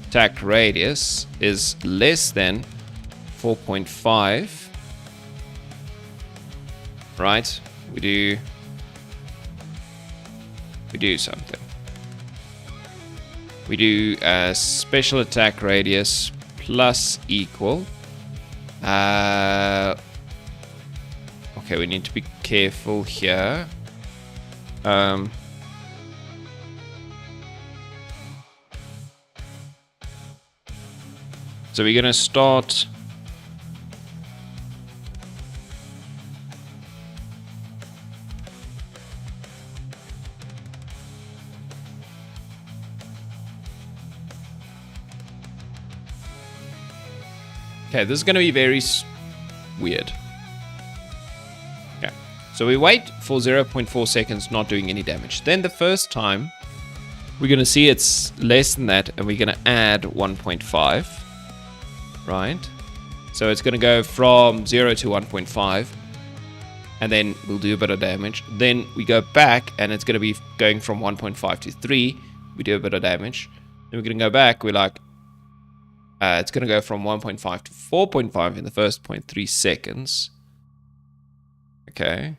Speaker 1: attack radius is less than 4.5, right, we do something. We do a special attack radius plus equal. Okay, we need to be careful here. So we're gonna start. Okay, this is going to be very weird. Okay, so we wait for 0.4 seconds, not doing any damage. Then the first time, we're going to see it's less than that, and we're going to add 1.5. Right? So it's going to go from 0 to 1.5, and then we'll do a bit of damage. Then we go back, and it's going to be going from 1.5 to 3. We do a bit of damage. Then we're going to go back, we're like, it's going to go from 1.5 to 4.5 in the first 0.3 seconds. Okay.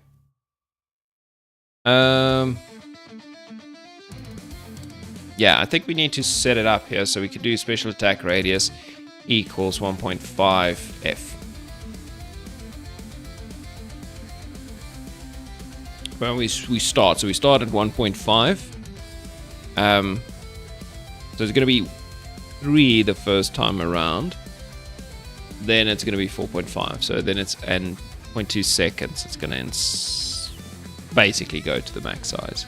Speaker 1: Yeah, I think we need to set it up here so we can do special attack radius equals 1.5 F. Well, we start. So we start at 1.5. So it's going to be 3 the first time around, then it's going to be 4.5. So then it's in 0.2 seconds. It's going to basically go to the max size.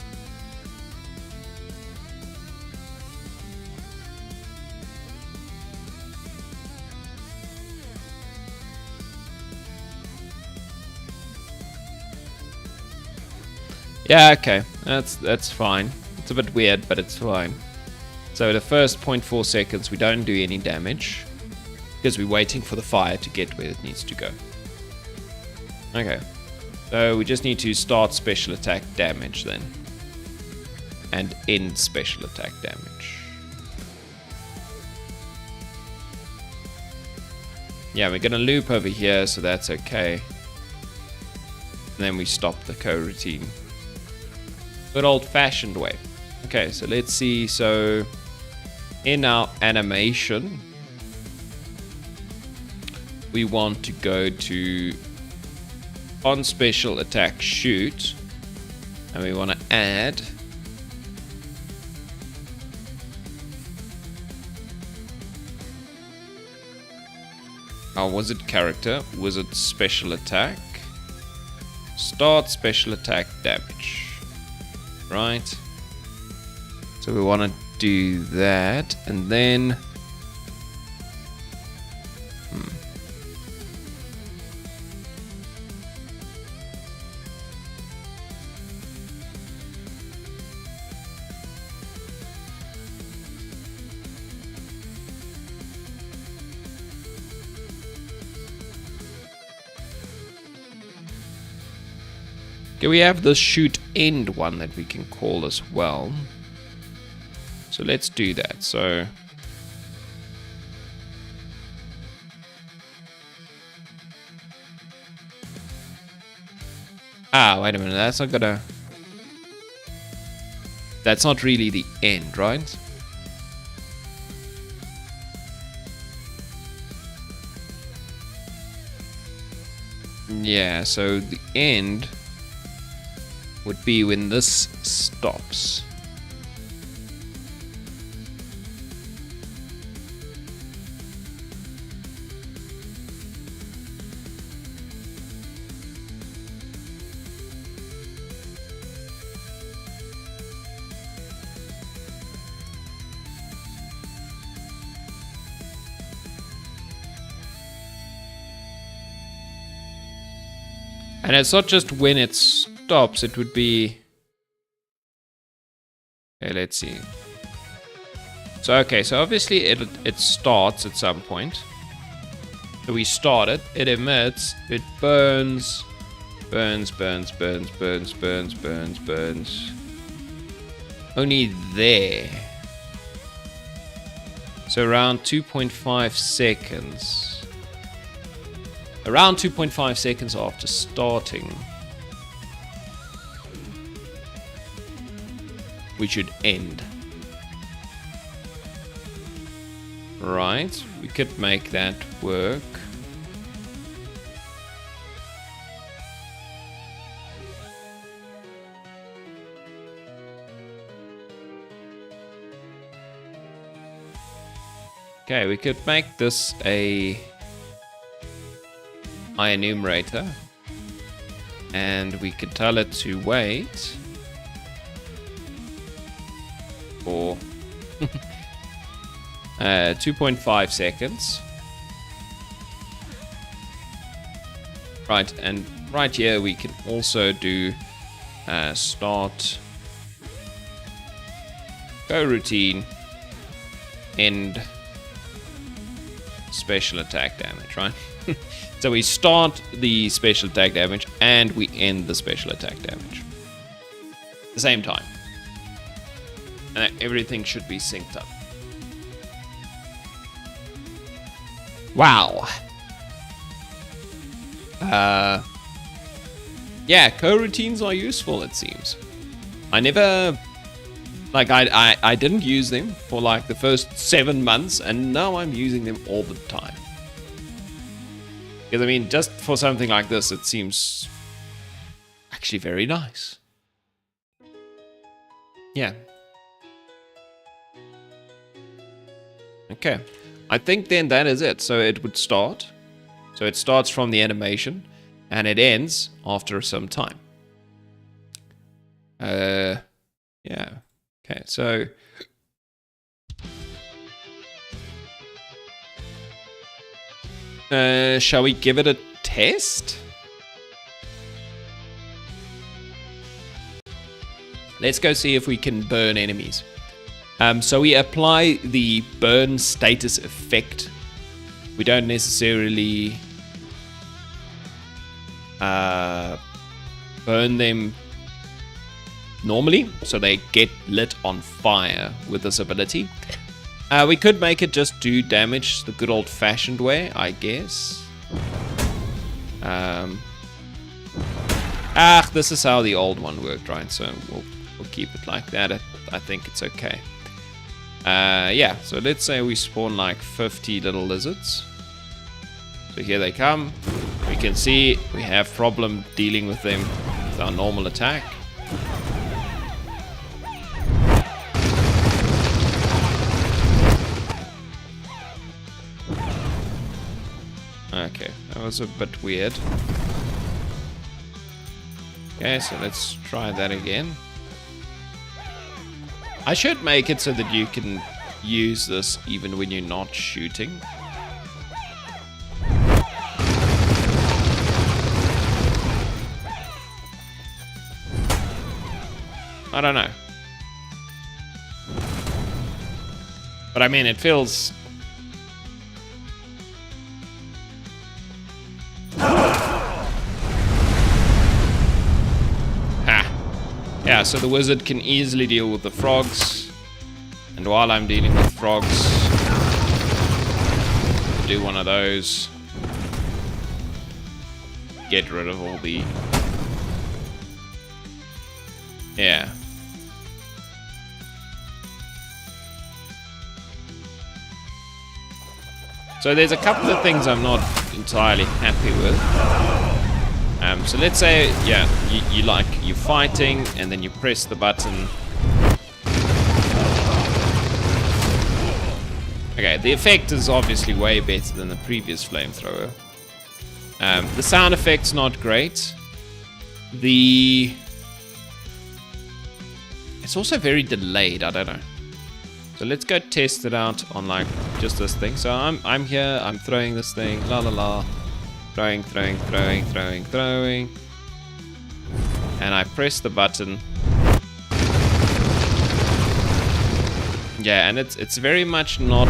Speaker 1: Yeah, okay, that's fine. It's a bit weird, but it's fine. So the first 0.4 seconds, we don't do any damage because we're waiting for the fire to get where it needs to go. Okay, so we just need to start special attack damage then, and end special attack damage. Yeah, we're gonna loop over here, so that's okay. And then we stop the coroutine. Good old-fashioned way. Okay, so let's see. So in our animation, we want to go to on special attack shoot, and we want to add our wizard character, wizard special attack. Start special attack damage. Right. So we want to do that, and then okay, we have the shoot end one that we can call as well. So let's do that. So wait a minute, that's not gonna, that's not really the end, right? Yeah, so the end would be when this stops. And it's not just when it stops, it would be... Okay, let's see. So, okay, so obviously it starts at some point. So we start it, it emits, it burns, burns. Only there. So around 2.5 seconds. Around 2.5 seconds after starting, we should end. Right, we could make that work. Okay, we could make this a enumerator, and we could tell it to wait for 2.5 seconds. Right, and right here we can also do start, go routine, end special attack damage, right? So we start the special attack damage and we end the special attack damage at the same time. And everything should be synced up. Wow. Yeah, coroutines are useful, it seems. I never... Like, I didn't use them for like the first 7 months, and now I'm using them all the time. Because, I mean, just for something like this, it seems actually very nice. Yeah. Okay. I think then that is it. So it would start. So it starts from the animation, and it ends after some time. Yeah. Okay, so... shall we give it a test? Let's go see if we can burn enemies. So we apply the burn status effect. We don't necessarily burn them normally, so they get lit on fire with this ability. We could make it just do damage the good old-fashioned way, I guess. This is how the old one worked, right? So we'll keep it like that. I think it's okay. Yeah, so let's say we spawn like 50 little lizards. So here they come. We can see we have problem dealing with them with our normal attack. Okay, that was a bit weird. Okay, so let's try that again. I should make it so that you can use this even when you're not shooting. I don't know. But I mean, it feels... Yeah, so the wizard can easily deal with the frogs. And while I'm dealing with frogs, I'll do one of those. Get rid of all the... Yeah. So there's a couple of things I'm not entirely happy with. So let's say, yeah, you're fighting, and then you press the button. Okay, the effect is obviously way better than the previous flamethrower. The sound effect's not great. It's also very delayed, I don't know. So let's go test it out on like just this thing. So I'm here, I'm throwing this thing, la la la. Throwing. And I press the button. Yeah, and it's very much not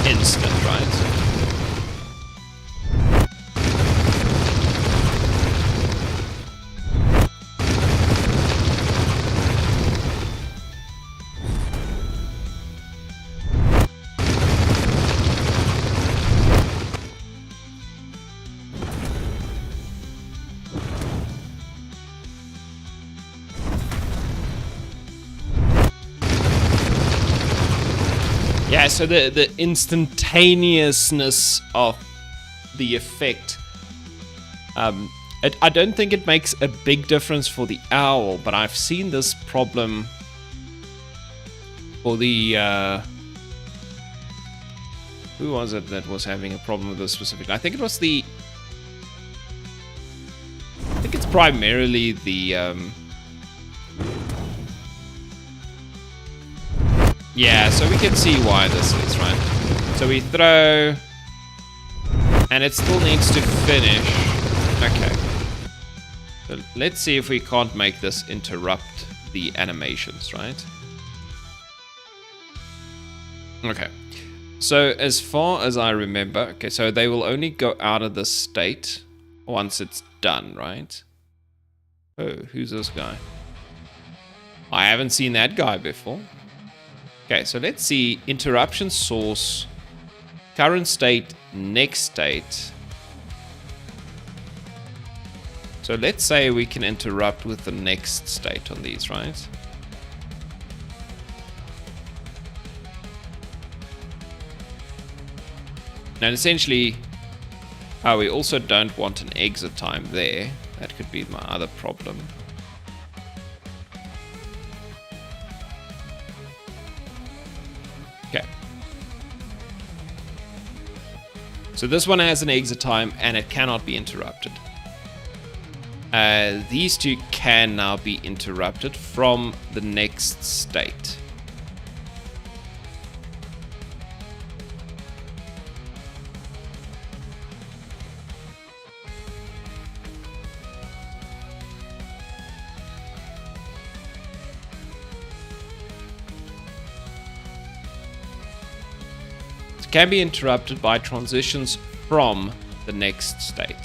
Speaker 1: instant, right? Yeah, so the instantaneousness of the effect, I don't think it makes a big difference for the owl, but I've seen this problem for the, who was it that was having a problem with this specifically? I think it was I think it's primarily the, yeah, so we can see why this is, right? So we throw, and it still needs to finish. Okay. So let's see if we can't make this interrupt the animations, right? Okay. So as far as I remember, okay, so they will only go out of this state once it's done, right? Oh, who's this guy? I haven't seen that guy before. Okay, so let's see. Interruption source, current state, next state. So let's say we can interrupt with the next state on these, right? Now essentially, we also don't want an exit time there. That could be my other problem. Okay. So this one has an exit time and it cannot be interrupted. These two can now be interrupted from the next state. Can be interrupted by transitions from the next state.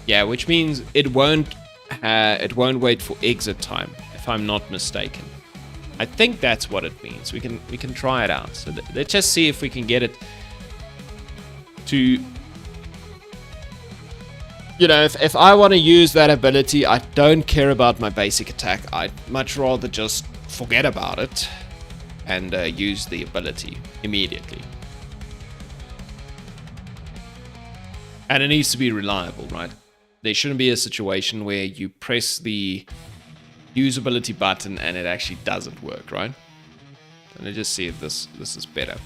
Speaker 1: Yeah, which means it won't wait for exit time, if I'm not mistaken. I think that's what it means. We can try it out. So let's just see if we can get it to. You know, if I want to use that ability, I don't care about my basic attack. I'd much rather just forget about it and use the ability immediately. And it needs to be reliable, right? there shouldn't be a situation where you press the usability button and it actually doesn't work, right? Let me just see if this is better.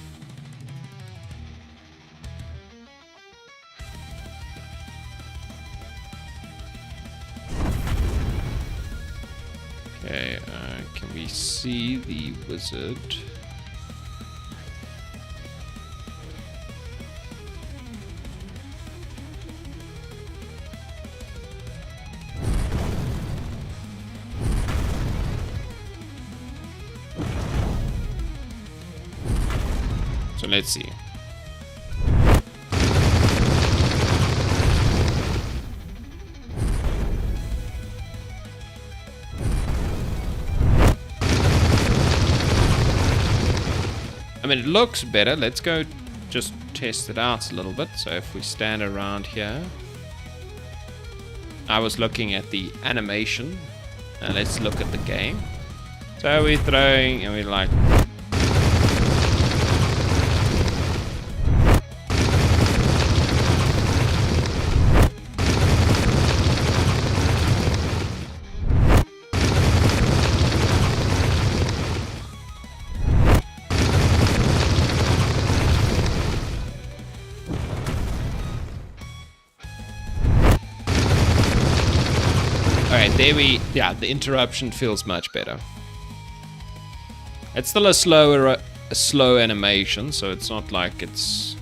Speaker 1: Okay, can we see the wizard? So let's see. I mean, it looks better. Let's go just test it out a little bit. So if we stand around here, I was looking at the animation. Let's look at the game. So we're throwing and we're like, alright, there yeah, the interruption feels much better. It's still a slow animation, so it's not like it's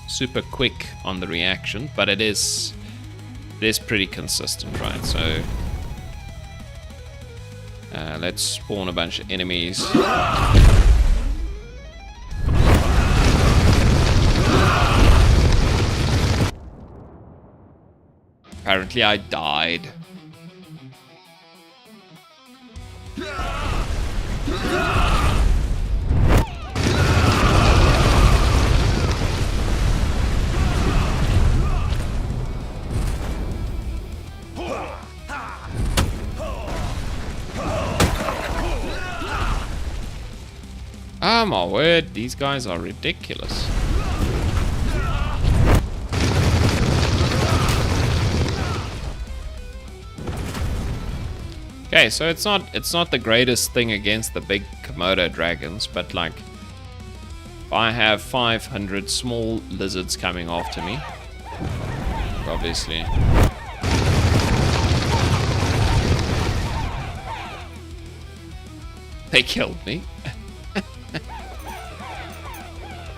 Speaker 1: super quick on the reaction, but it is pretty consistent, right? So let's spawn a bunch of enemies. Apparently I died. Oh my word, these guys are ridiculous. Okay, so it's not the greatest thing against the big Komodo dragons, but like if I have 500 small lizards coming after me, obviously they killed me.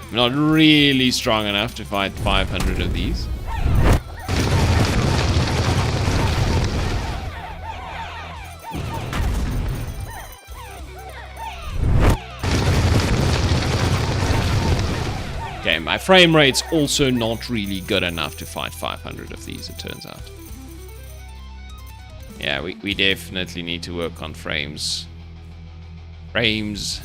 Speaker 1: I'm not really strong enough to fight 500 of these. Okay, my frame rate's also not really good enough to fight 500 of these, it turns out. Yeah, we definitely need to work on frames. Frames.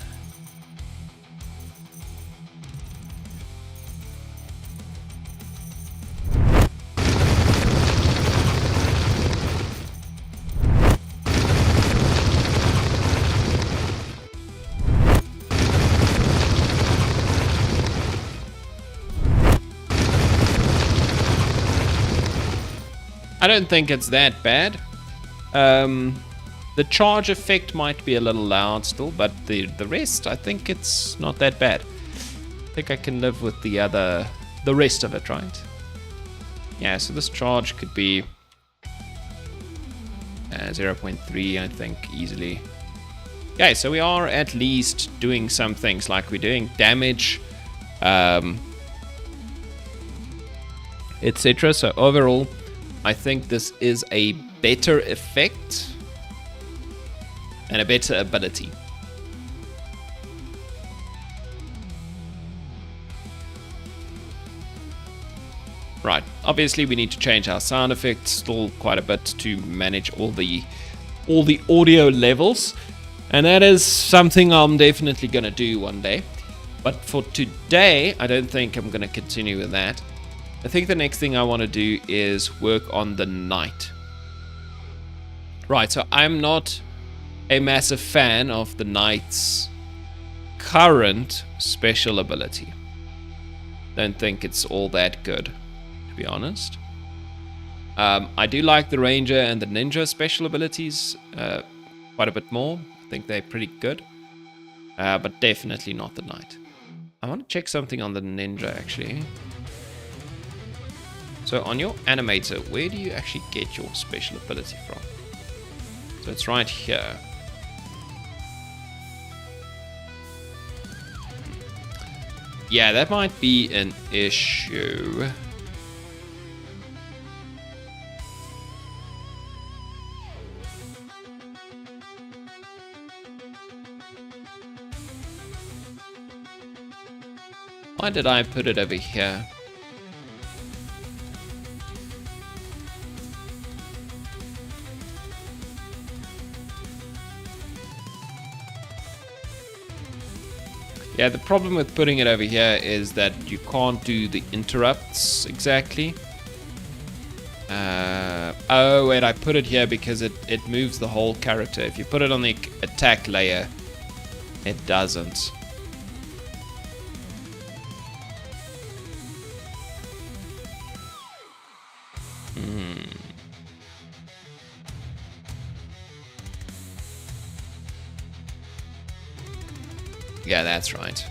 Speaker 1: I don't think it's that bad. The charge effect might be a little loud still, but the rest, I think it's not that bad. I think I can live with the rest of it, right? Yeah, so this charge could be 0.3, I think, easily. Okay, so we are at least doing some things, like we're doing damage, etc. So overall, I think this is a better effect and a better ability. Right, obviously we need to change our sound effects still quite a bit to manage all the audio levels, and that is something I'm definitely going to do one day. But for today, I don't think I'm going to continue with that. I think the next thing I want to do is work on the knight. Right, so I'm not a massive fan of the knight's current special ability. Don't think it's all that good, to be honest. I do like the Ranger and the Ninja special abilities quite a bit more. I think they're pretty good. But definitely not the Knight. I want to check something on the Ninja, actually. So on your animator, where do you actually get your special ability from? So it's right here. Yeah, that might be an issue. Why did I put it over here? Yeah, the problem with putting it over here is that you can't do the interrupts exactly. Oh, wait, I put it here because it moves the whole character. If you put it on the attack layer, it doesn't. Yeah, that's right.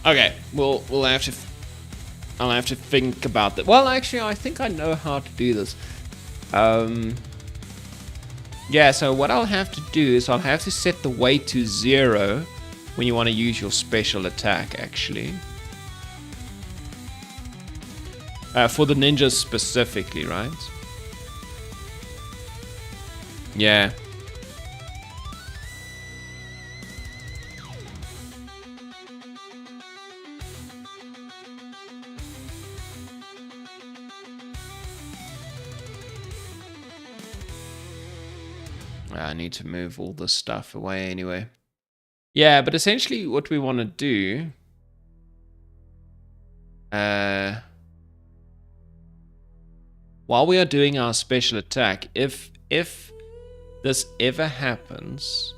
Speaker 1: Okay, we'll have to. I'll have to think about that. Well, actually, I think I know how to do this. Yeah, so what I'll have to do is I'll have to set the weight to 0 when you want to use your special attack, actually. For the ninjas specifically, right? Yeah. I need to move all this stuff away anyway. Yeah, but essentially what we want to do... while we are doing our special attack, if this ever happens...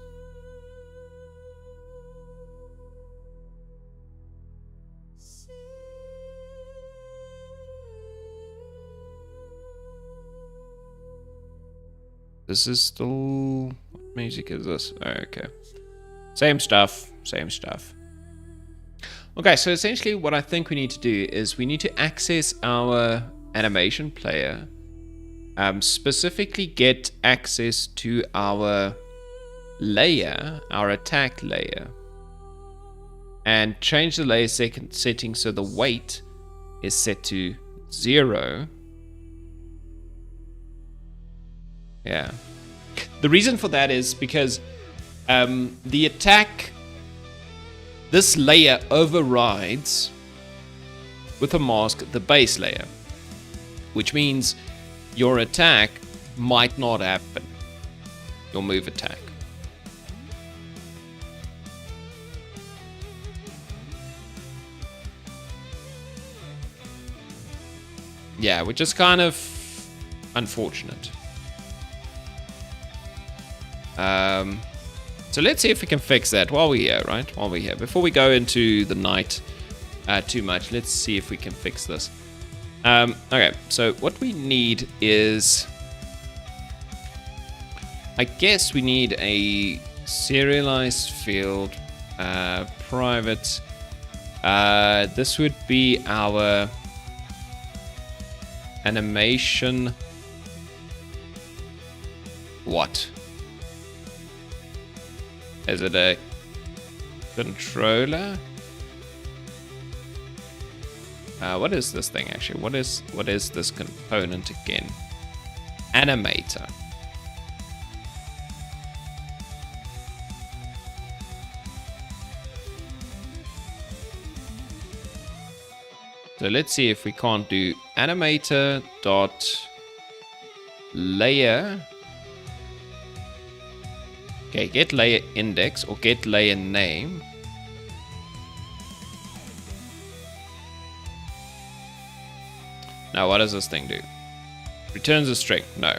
Speaker 1: This is still... What music is this? Oh, okay. Same stuff. Same stuff. Okay, so essentially what I think we need to do is we need to access our animation player. Specifically get access to our layer, our attack layer. And change the layer setting so the weight is set to 0. Yeah. The reason for that is because the attack, this layer overrides with a mask the base layer, which means your attack might not happen, your move attack. Yeah, which is kind of unfortunate. So let's see if we can fix that while we're here, right? While we're here. Before we go into the night too much, let's see if we can fix this. Okay, so what we need is... I guess we need a serialized field, private. This would be our animation... What? Is it a controller? What is this thing actually? What is this component again? Animator. So let's see if we can't do animator dot layer. Okay, get layer index or get layer name. Now, what does this thing do? Returns a string. No.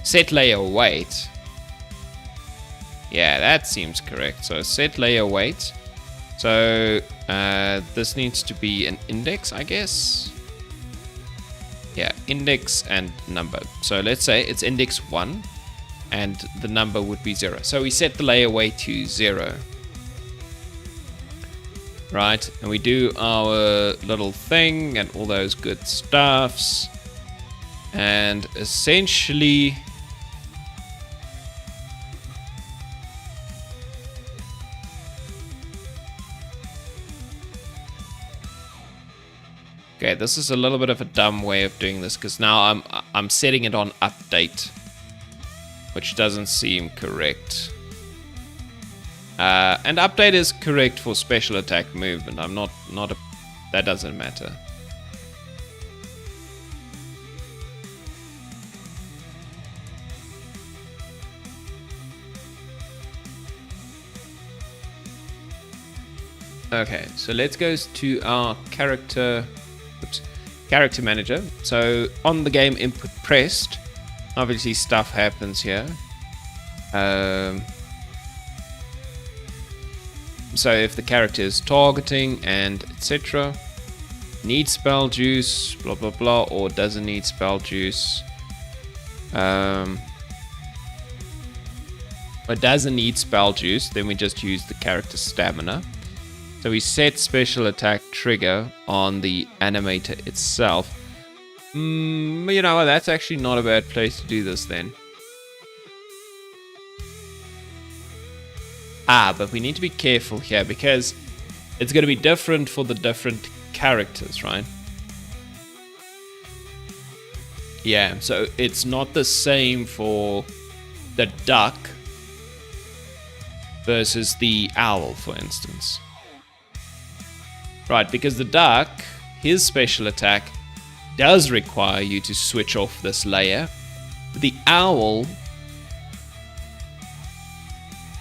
Speaker 1: Set layer weight. Yeah, that seems correct. So set layer weight. So this needs to be an index, I guess. Yeah, index and number. So let's say it's index 1 and the number would be 0. So we set the layer weight to 0. Right, and we do our little thing and all those good stuffs. And essentially... Okay, this is a little bit of a dumb way of doing this because now I'm setting it on update, which doesn't seem correct. And update is correct for special attack movement. I'm not a... That doesn't matter. Okay, so let's go to our character manager. So on the game input pressed, obviously stuff happens here. So if the character is targeting and etc. needs spell juice, blah blah blah, or doesn't need spell juice, or doesn't need spell juice, then we just use the character stamina. So we set special attack trigger on the animator itself. You know, that's actually not a bad place to do this then. But we need to be careful here because it's going to be different for the different characters, right? Yeah, so it's not the same for the duck versus the owl, for instance. Right, because the duck, his special attack does require you to switch off this layer. The owl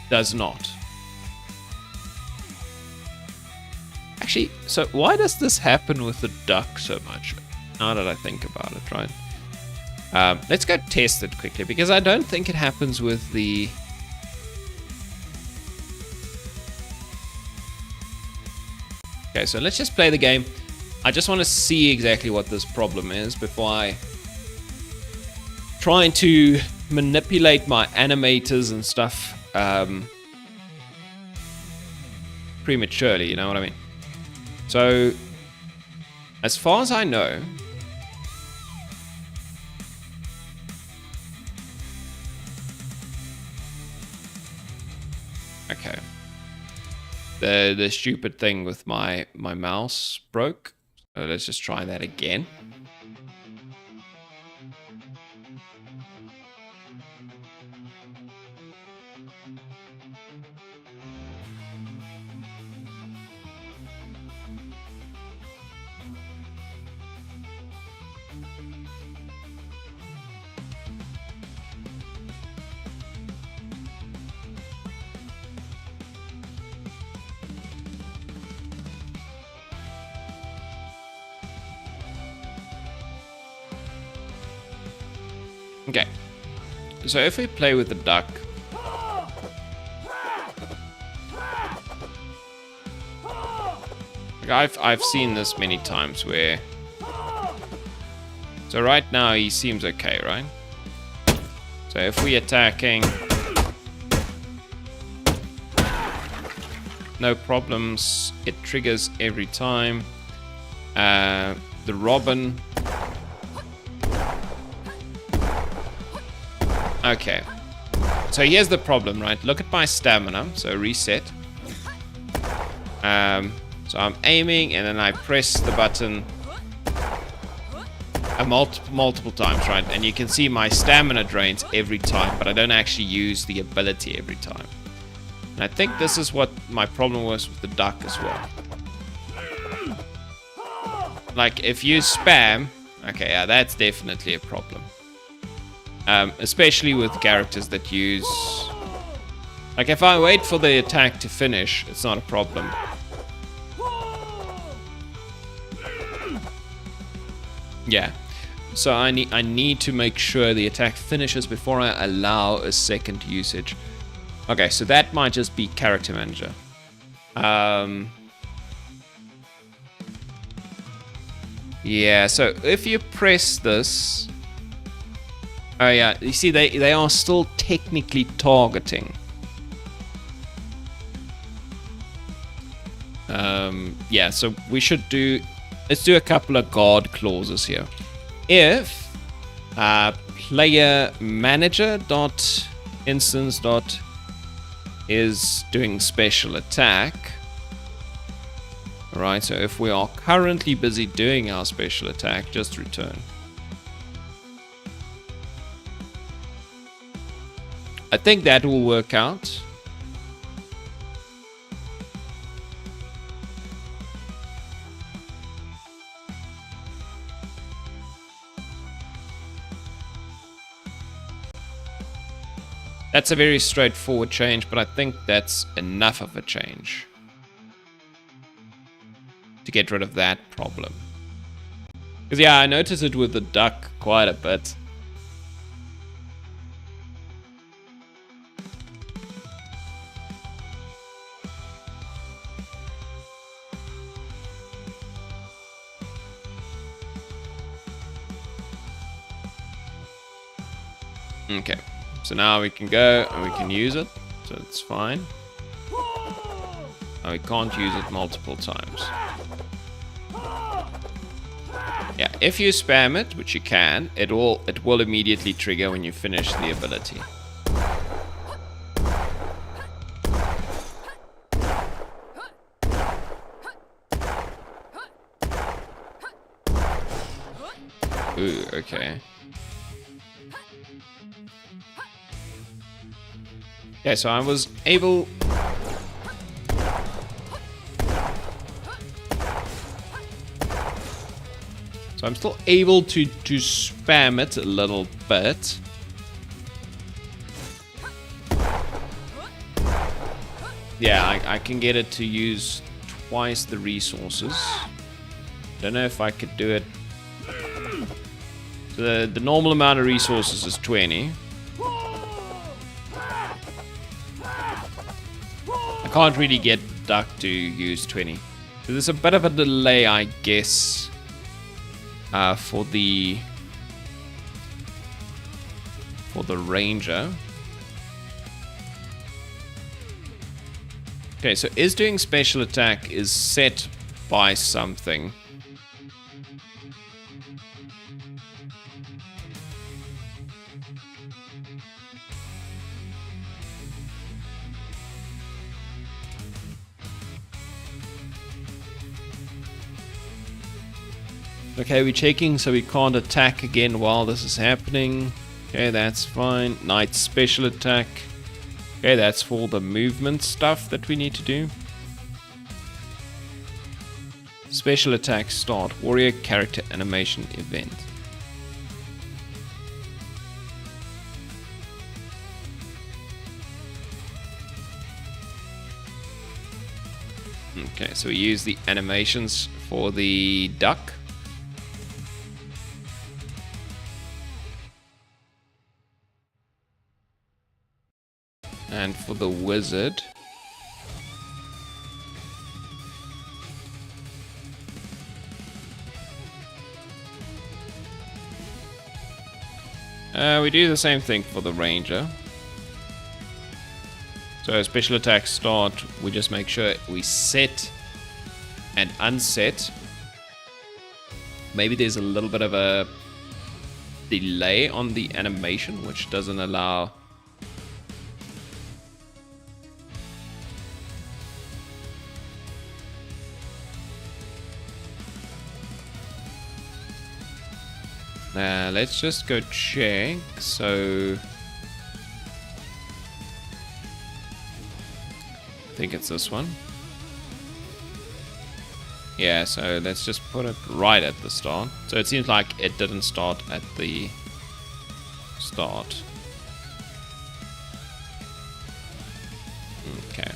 Speaker 1: does not. Actually, so why does this happen with the duck so much? Now that I think about it, right? Let's go test it quickly, because I don't think it happens with the... Okay, so let's just play the game. I just want to see exactly what this problem is before I try to manipulate my animators and stuff prematurely, you know what I mean? So, as far as I know, okay. The stupid thing with my mouse broke. So let's just try that again. Okay, so if we play with the duck, like I've seen this many times where, so right now he seems okay, right? So if we attacking, no problems, it triggers every time. The robin. Okay, so here's the problem, right? Look at my stamina. So reset. So I'm aiming and then I press the button multiple times, right? And you can see my stamina drains every time, but I don't actually use the ability every time. And I think this is what my problem was with the duck as well. Like if you spam, okay, yeah, that's definitely a problem. Especially with characters that use... Like, if I wait for the attack to finish, it's not a problem. Yeah. So I need to make sure the attack finishes before I allow a second usage. Okay, so that might just be character manager. Yeah, so if you press this... Oh yeah, you see they are still technically targeting. Yeah, so we should do... Let's do a couple of guard clauses here. If player manager dot instance dot is doing special attack. Alright, so if we are currently busy doing our special attack, just return. I think that will work out. That's a very straightforward change, but I think that's enough of a change to get rid of that problem. Because yeah, I noticed it with the duck quite a bit. Okay, so now we can go and we can use it, so it's fine. And we can't use it multiple times. Yeah, if you spam it, which you can, it will immediately trigger when you finish the ability. Ooh, okay. Yeah, so I was able... So I'm still able to spam it a little bit. Yeah, I can get it to use twice the resources. Don't know if I could do it. So the normal amount of resources is 20. I can't really get Duck to use 20. So there's a bit of a delay, I guess, for the Ranger. Okay, so is doing special attack is set by something. Okay, we're checking so we can't attack again while this is happening. Okay, that's fine. Night special attack. Okay, that's for the movement stuff that we need to do. Special attack start. Warrior character animation event. Okay, so we use the animations for the duck. And for the wizard, we do the same thing for the ranger. So special attack start, we just make sure we set and unset. Maybe there's a little bit of a delay on the animation, which doesn't allow... let's just go check. So I think it's this one. Yeah, so let's just put it right at the start. So it seems like it didn't start at the start. Okay.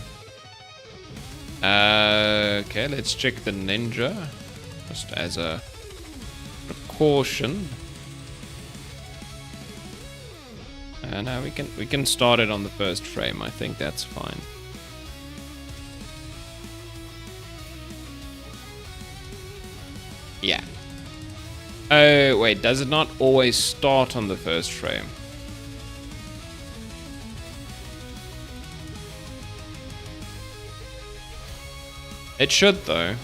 Speaker 1: Okay, let's check the ninja just as a precaution. No, we can start it on the first frame. I think that's fine. Yeah. Oh, wait, does it not always start on the first frame? It should, though.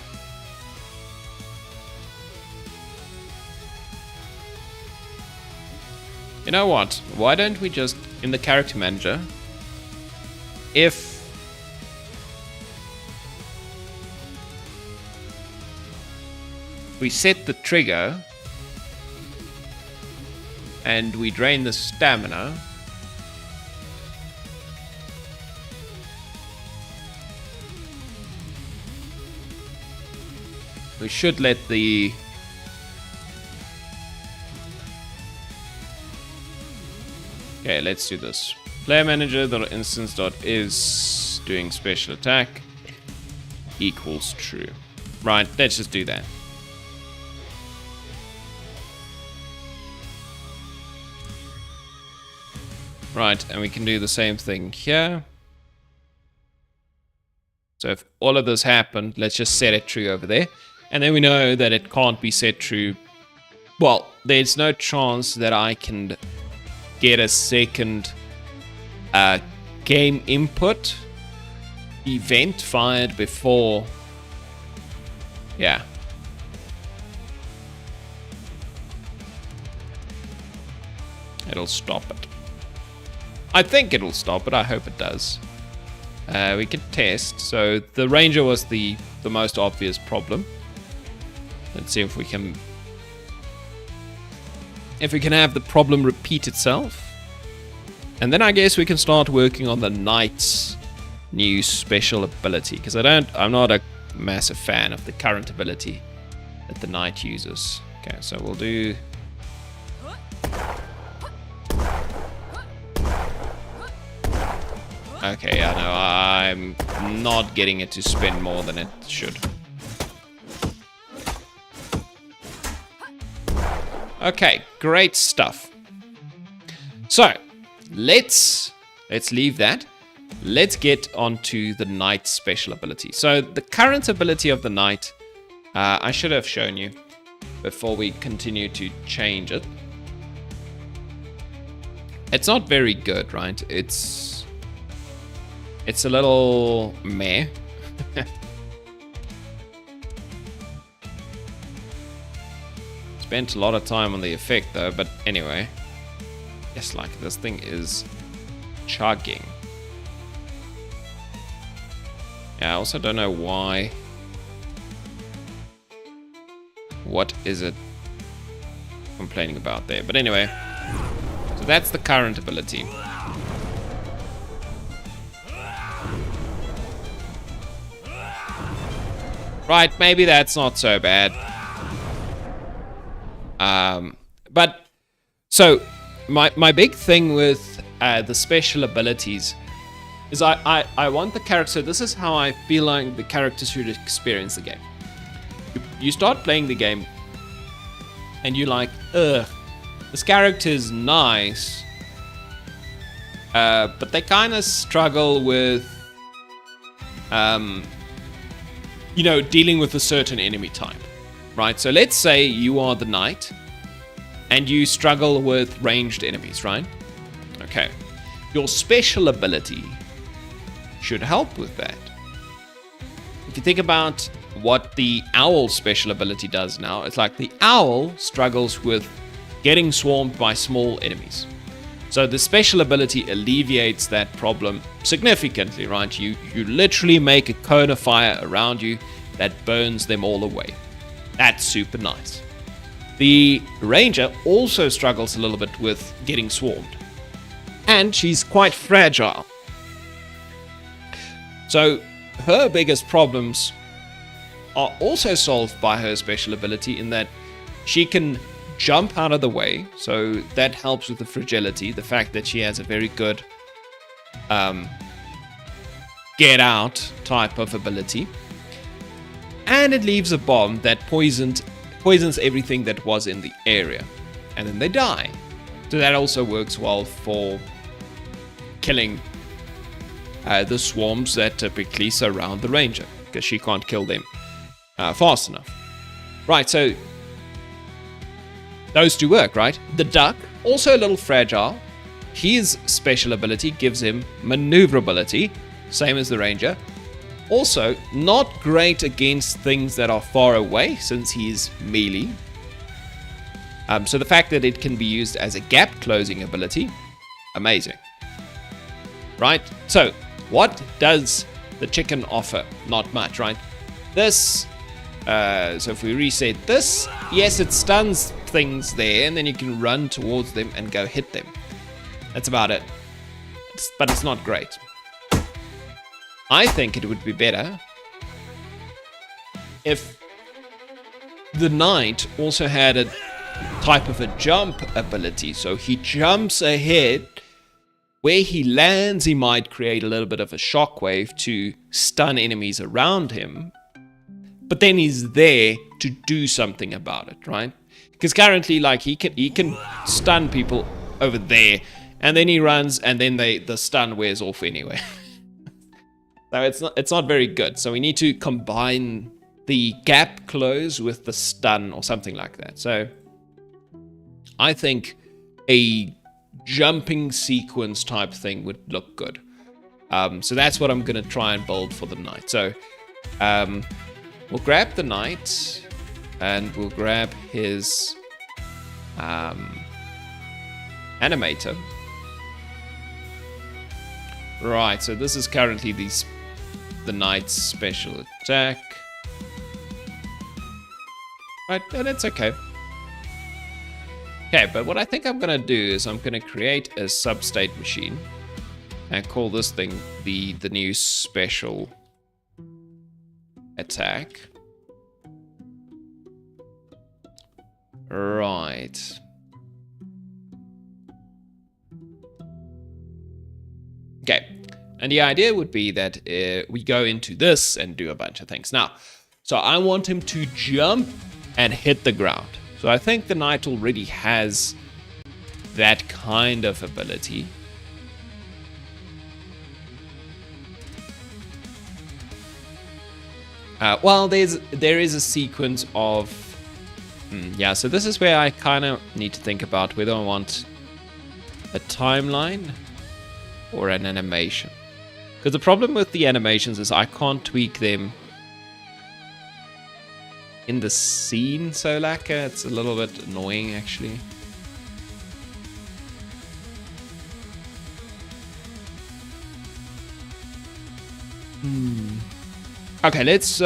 Speaker 1: You know what? Why don't we just, in the character manager, if we set the trigger and we drain the stamina, we should let the okay, let's do this. Player manager.instance.is doing special attack equals true. Right, let's just do that. Right, and we can do the same thing here. So if all of this happened, let's just set it true over there. And then we know that it can't be set true. Well, there's no chance that I can get a second game input event fired before. Yeah. It'll stop it. I think it'll stop it. I hope it does. We can test. So the Ranger was the most obvious problem. Let's see if we can have the problem repeat itself. And then I guess we can start working on the Knight's new special ability, because I'm not a massive fan of the current ability that the Knight uses. Okay, so we'll do okay, I know I'm not getting it to spin more than it should. Okay, great stuff. So, let's leave that. Let's get onto the Knight's special ability. So, the current ability of the Knight, I should have shown you before we continue to change it. It's not very good, right? It's a little meh. Spent a lot of time on the effect though, but anyway. Yes, like this thing is chugging. Yeah, I also don't know why. What is it complaining about there? But anyway, so that's the current ability. Right, maybe that's not so bad. But so my big thing with the special abilities is I want the character. So this is how I feel like the character should experience the game. You start playing the game and you're like, ugh, this character is nice, but they kind of struggle with dealing with a certain enemy type, right? So let's say you are the Knight and you struggle with ranged enemies, right? Okay. Your special ability should help with that. If you think about what the Owl special ability does now, it's like the Owl struggles with getting swarmed by small enemies. So the special ability alleviates that problem significantly, right? You literally make a cone of fire around you that burns them all away. That's super nice. The Ranger also struggles a little bit with getting swarmed. And she's quite fragile. So her biggest problems are also solved by her special ability in that she can jump out of the way. So that helps with the fragility, the fact that she has a very good get out type of ability. And it leaves a bomb that poisons everything that was in the area. And then they die. So that also works well for killing the swarms that typically surround the ranger, because she can't kill them fast enough. Right, so those two work, right? The duck, also a little fragile. His special ability gives him maneuverability, same as the ranger. Also, not great against things that are far away, since he's melee. So the fact that it can be used as a gap closing ability, amazing. Right, so what does the chicken offer? Not much, right? This, so if we reset this, yes, it stuns things there, and then you can run towards them and go hit them. That's about it. But it's not great. I think it would be better if the knight also had a type of a jump ability. So he jumps ahead. Where he lands, he might create a little bit of a shockwave to stun enemies around him. But then he's there to do something about it, right? Because currently, like, he can stun people over there, and then he runs, and then the stun wears off anyway. So it's not very good. So we need to combine the gap close with the stun or something like that. So I think a jumping sequence type thing would look good. So that's what I'm going to try and build for the knight. So we'll grab the knight and we'll grab his animator. Right, so this is currently the knight's special attack. Right, and it's okay. Okay, but what I think I'm going to do is I'm going to create a substate machine and call this thing the new special attack. Right. Okay, and the idea would be that we go into this and do a bunch of things. Now, so I want him to jump and hit the ground. So I think the knight already has that kind of ability. Well, there is a sequence of... yeah, so this is where I kind of need to think about whether I want a timeline or an animation. Because the problem with the animations is I can't tweak them in the scene, so lacquer. It's a little bit annoying, actually. Okay, let's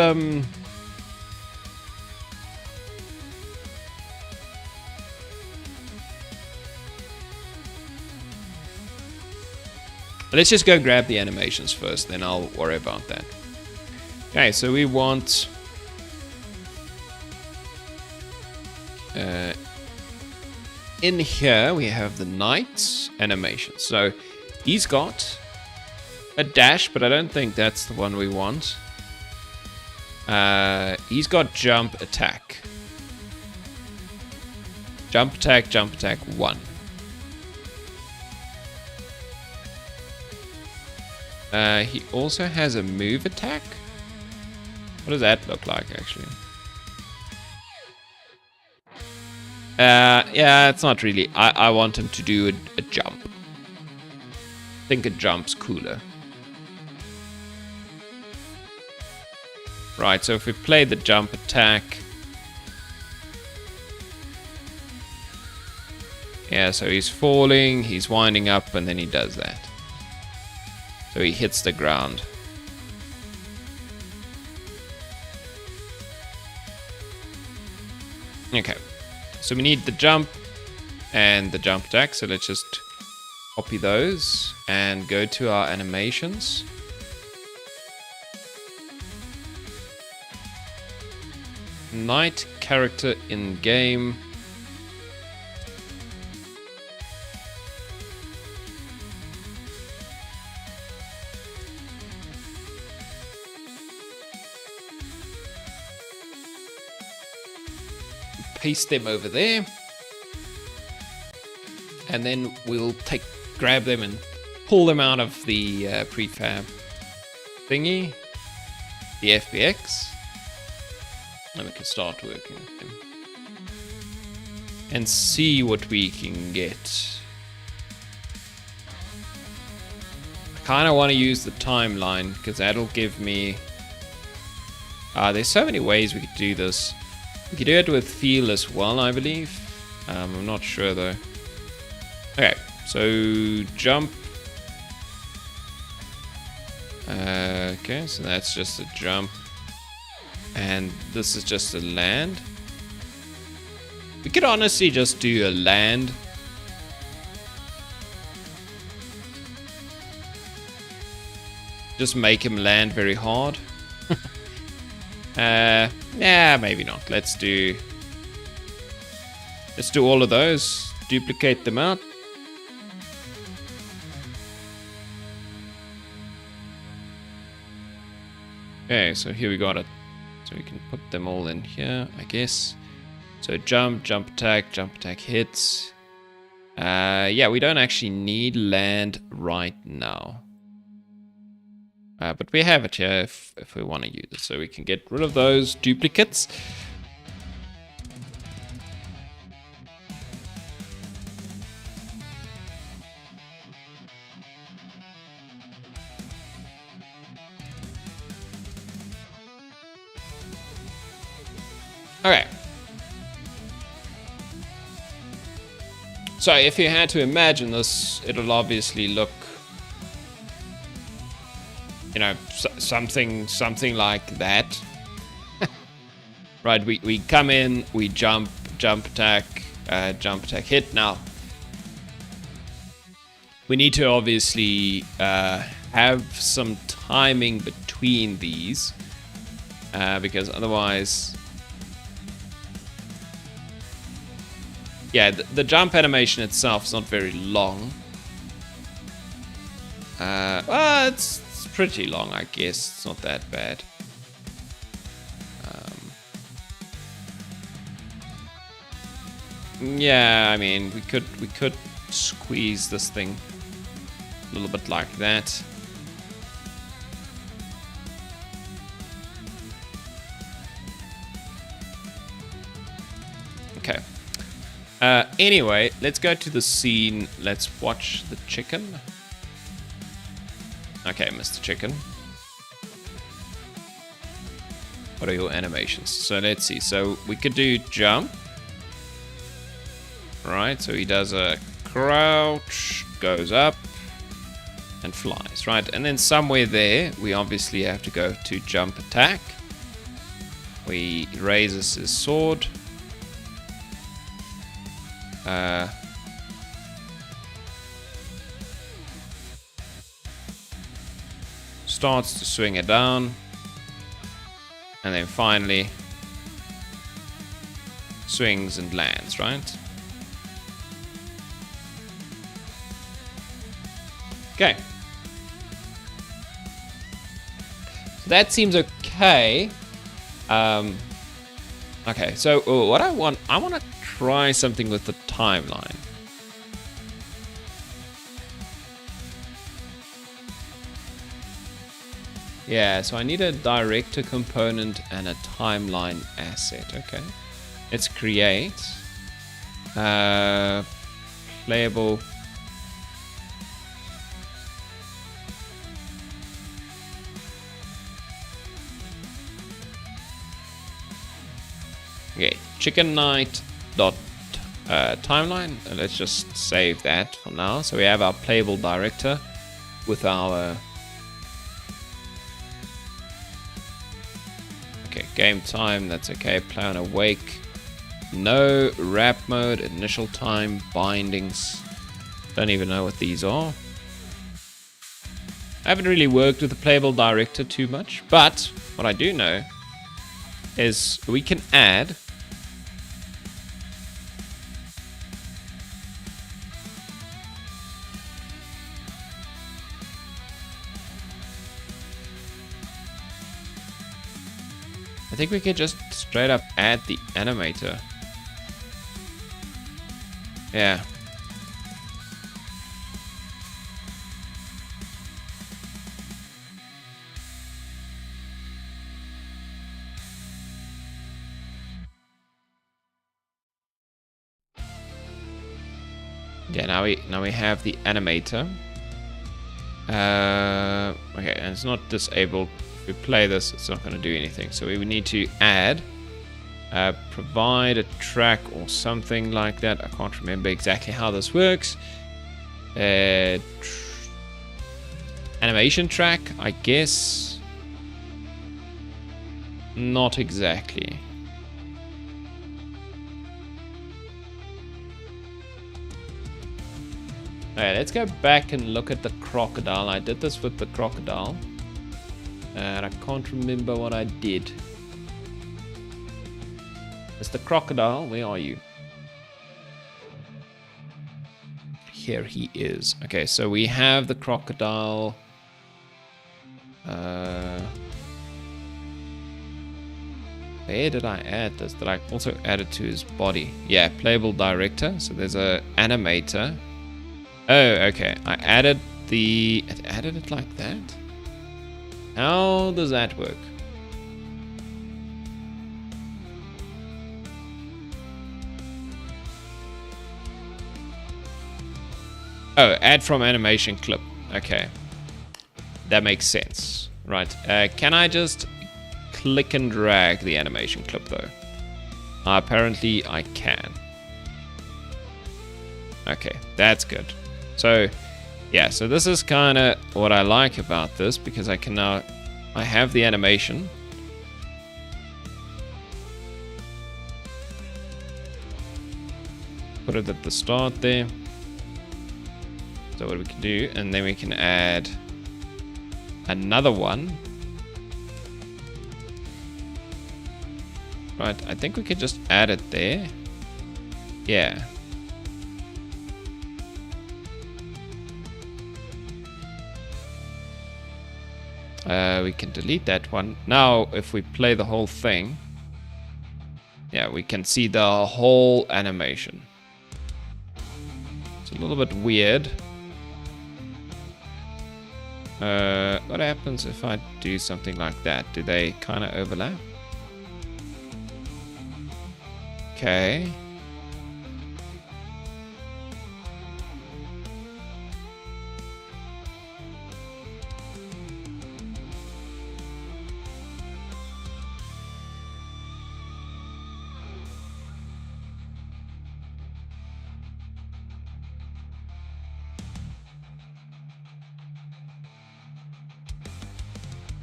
Speaker 1: let's just go grab the animations first, then I'll worry about that. Okay, so we want in here we have the knight animation. So he's got a dash, but I don't think that's the one we want. He's got jump attack. Jump attack 1. He also has a move attack. What does that look like, actually? Yeah, it's not really. I want him to do a jump. I think a jump's cooler. Right, so if we play the jump attack... Yeah, so he's falling, he's winding up, and then he does that. So he hits the ground. Okay, so we need the jump and the jump attack, so let's just copy those and go to our animations. Knight character in game. Paste them over there, and then we'll grab them and pull them out of the prefab thingy, the FBX, and we can start working with them and see what we can get. I kind of want to use the timeline because that'll give me... there's so many ways we could do this. We could do it with feel as well, I believe. I'm not sure though. Okay, so jump. Okay, so that's just a jump. And this is just a land. We could honestly just do a land. Just make him land very hard. Yeah, maybe not. Let's do all of those. Duplicate them out. Okay, so here we got it. So we can put them all in here, I guess. So jump attack hits. Yeah, we don't actually need land right now. But we have it here if we want to use it. So we can get rid of those duplicates. Okay. So if you had to imagine this, it'll obviously look, you know, something like that. Right, we come in, we jump attack, hit. Now, we need to obviously have some timing between these, because otherwise... Yeah, the jump animation itself is not very long. Well, it's pretty long, I guess. It's not that bad. Yeah, I mean, we could squeeze this thing a little bit like that. Okay. Anyway, let's go to the scene. Let's watch the chicken. Okay, Mr. Chicken. What are your animations? So let's see. So we could do jump. Right, so he does a crouch, goes up, and flies, right? And then somewhere there, we obviously have to go to jump attack. He raises his sword. Starts to swing it down, and then finally swings and lands, right? Okay. So that seems okay. Okay, so what I want to try something with the timeline. Yeah, so I need a director component and a timeline asset. Okay, let's create playable. Okay, chicken night dot timeline. Let's just save that for now. So we have our playable director with our game time. That's okay. Play on awake. No wrap mode. Initial time. Bindings. Don't even know what these are. I haven't really worked with the playable director too much, but what I do know is we can add I think we could just straight up add the animator. Yeah. Yeah, now we have the animator. Okay, and it's not disabled. If we play this, it's not going to do anything. So we would need to add, provide a track or something like that. I can't remember exactly how this works. Animation track, I guess. Not exactly. Alright, let's go back and look at the crocodile. I did this with the crocodile. And I can't remember what I did. Mr. Crocodile, where are you? Here he is. Okay, so we have the crocodile. Where did I add this? Did I also add it to his body? Yeah, playable director. So there's a animator. Oh, okay. I added it like that. How does that work? Oh, add from animation clip. Okay. That makes sense. Right. Can I just click and drag the animation clip though? Apparently I can. Okay, that's good. So, yeah, so this is kind of what I like about this, because I can now, I have the animation. Put it at the start there. So what we can do, and then we can add another one. Right, I think we could just add it there. Yeah. We can delete that one. Now, if we play the whole thing, yeah, we can see the whole animation. It's a little bit weird. What happens if I do something like that? Do they kind of overlap? Okay.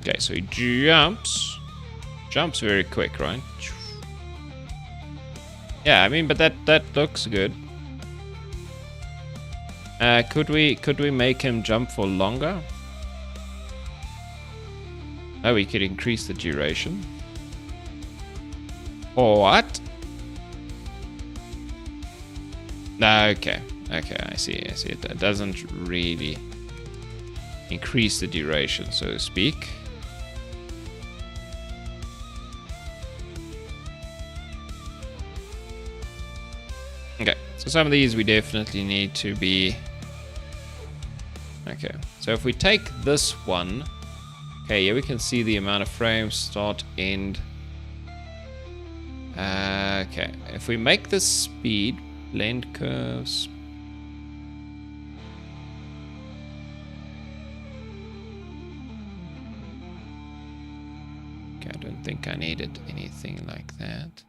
Speaker 1: Okay, so he jumps very quick, right? Yeah, I mean, but that looks good. Could we make him jump for longer? Oh, we could increase the duration. Or what? Okay, I see. It doesn't really increase the duration, so to speak. Okay, so some of these we definitely need to be... Okay, so if we take this one... Okay, here we can see the amount of frames, start, end. Okay, if we make the speed, blend curves... Okay, I don't think I needed anything like that.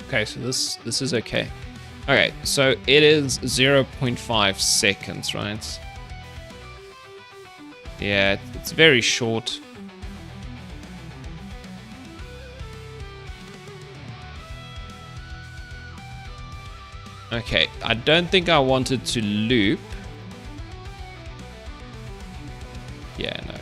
Speaker 1: Okay, so this is okay. Okay, so it is 0.5 seconds, right? Yeah, it's very short. Okay, I don't think I wanted to loop. Yeah, no.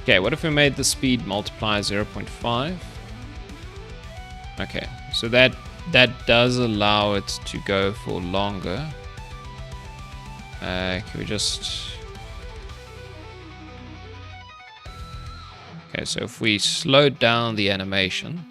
Speaker 1: Okay, what if we made the speed multiplier 0.5? Okay, so that does allow it to go for longer. Can we just... Okay, so if we slow down the animation...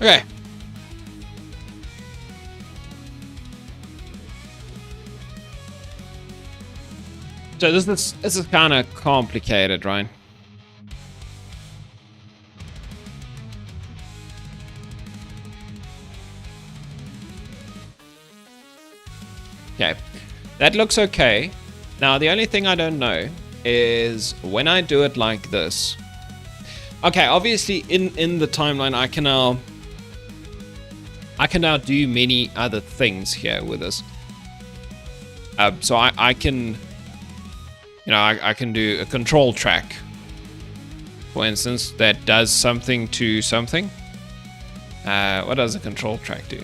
Speaker 1: Okay. So this is kind of complicated, right? Okay, that looks okay. Now the only thing I don't know is when I do it like this. Okay, obviously in the timeline I can now do many other things here with this. So I can, I can do a control track, for instance, that does something to something. What does a control track do?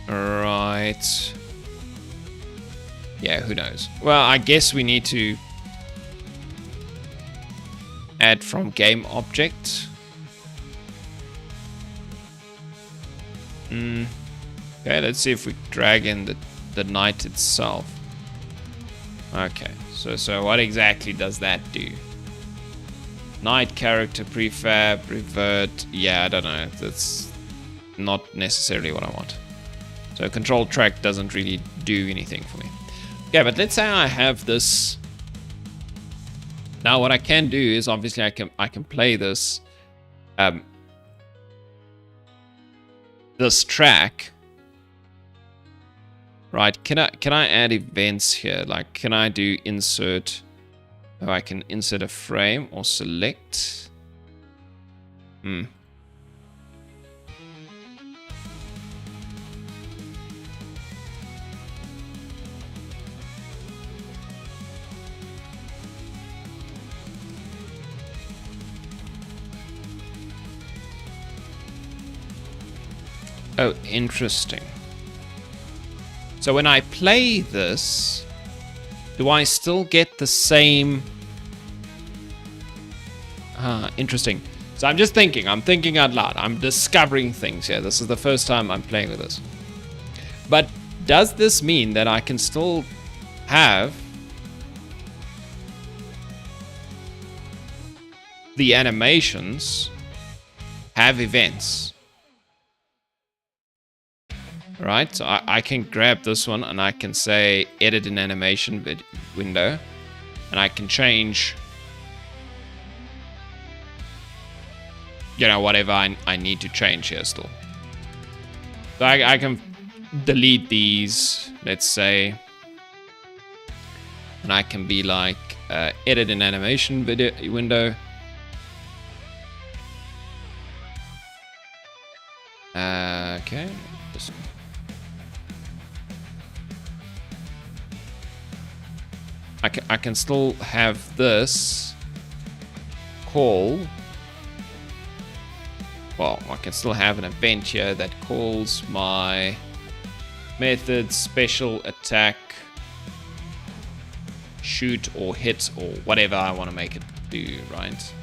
Speaker 1: Right. Yeah, who knows? Well, I guess we need to add from game object. Okay, let's see if we drag in the knight itself. Okay, so what exactly does that do? Knight character prefab, revert. Yeah, I don't know. That's not necessarily what I want. So control track doesn't really do anything for me. Okay, but let's say I have this. Now what I can do is obviously I can play this this track. Right, can I add events here? Like, can I do insert? Oh, I can insert a frame or select. Oh, interesting. So when I play this, do I still get the same? Interesting. So I'm just thinking. I'm thinking out loud. I'm discovering things here. This is the first time I'm playing with this. But does this mean that I can still have the animations have events? Right, so I can grab this one and I can say edit an animation window, and I can change, whatever I need to change here still. So I can delete these, let's say, and I can be like edit an animation window. Okay. I can still have this call. Well, I can still have an event here that calls my method special attack, shoot or hit or whatever I want to make it do, right?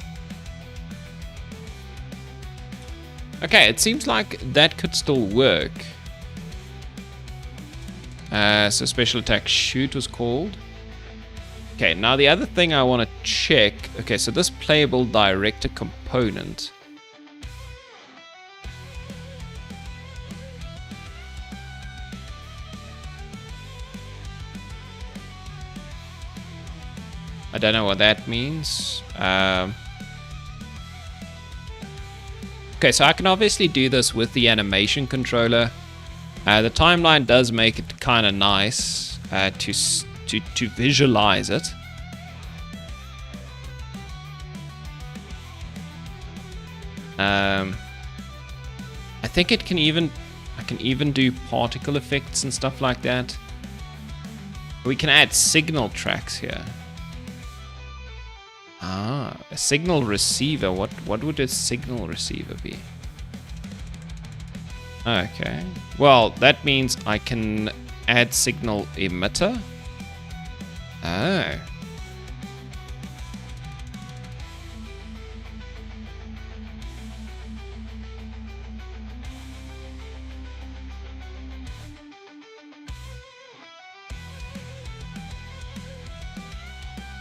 Speaker 1: Okay, it seems like that could still work. So special attack shoot was called. Okay, now the other thing I want to check. Okay, so this playable director component. I don't know what that means. Okay, so I can obviously do this with the animation controller. The timeline does make it kind of nice to visualize it. I think I can even do particle effects and stuff like that. We can add signal tracks here. A signal receiver. What would a signal receiver be? Okay. Well, that means I can add signal emitter. Oh.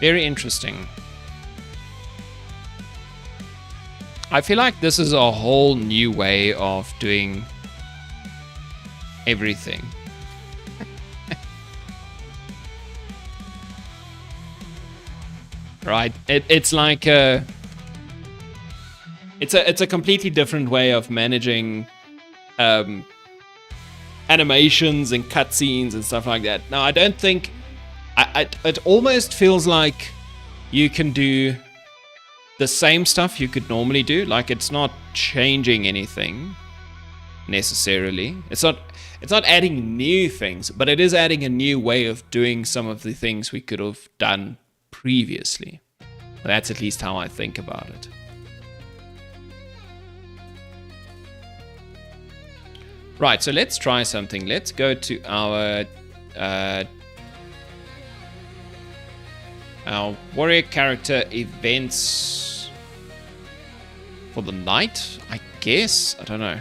Speaker 1: Very interesting. I feel like this is a whole new way of doing everything. Right? It's like it's a completely different way of managing animations and cutscenes and stuff like that. Now, I don't think it almost feels like you can do the same stuff you could normally do. Like, it's not changing anything necessarily. It's not adding new things, but it is adding a new way of doing some of the things we could have done previously. That's at least how I think about it. Right, so let's try something. Let's go to our warrior character events for the night, I guess. I don't know.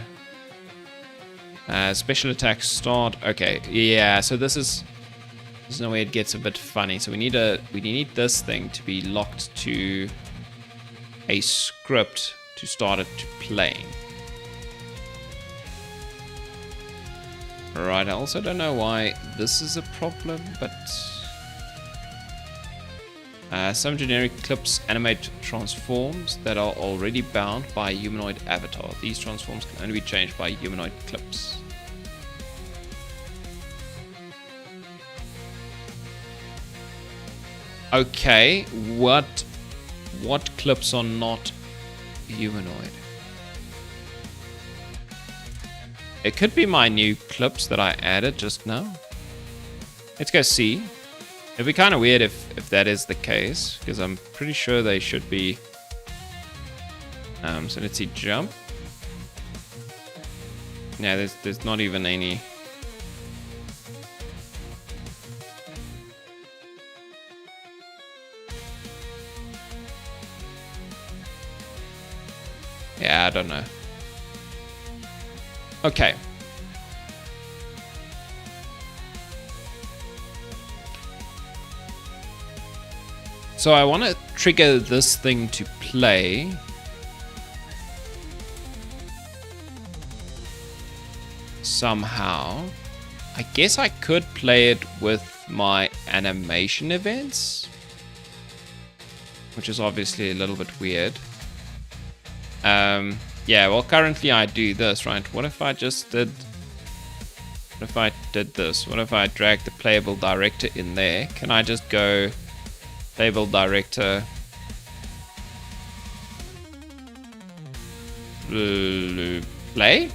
Speaker 1: Special attack start. Okay, yeah. So this is no way it gets a bit funny. So we need this thing to be locked to a script to start it to playing. Right. I also don't know why this is a problem, but. Some generic clips animate transforms that are already bound by a humanoid avatar. These transforms can only be changed by humanoid clips. Okay, what clips are not humanoid? It could be my new clips that I added just now. Let's go see. It'd be kind of weird if that is the case, because I'm pretty sure they should be. So let's see, jump. Yeah, there's not even any. Yeah, I don't know. Okay. So I want to trigger this thing to play. Somehow. I guess I could play it with my animation events, which is obviously a little bit weird. Yeah, well, currently I do this, right? What if I just did... What if I did this? What if I dragged the playable director in there? Can I just go... Playable director... Play?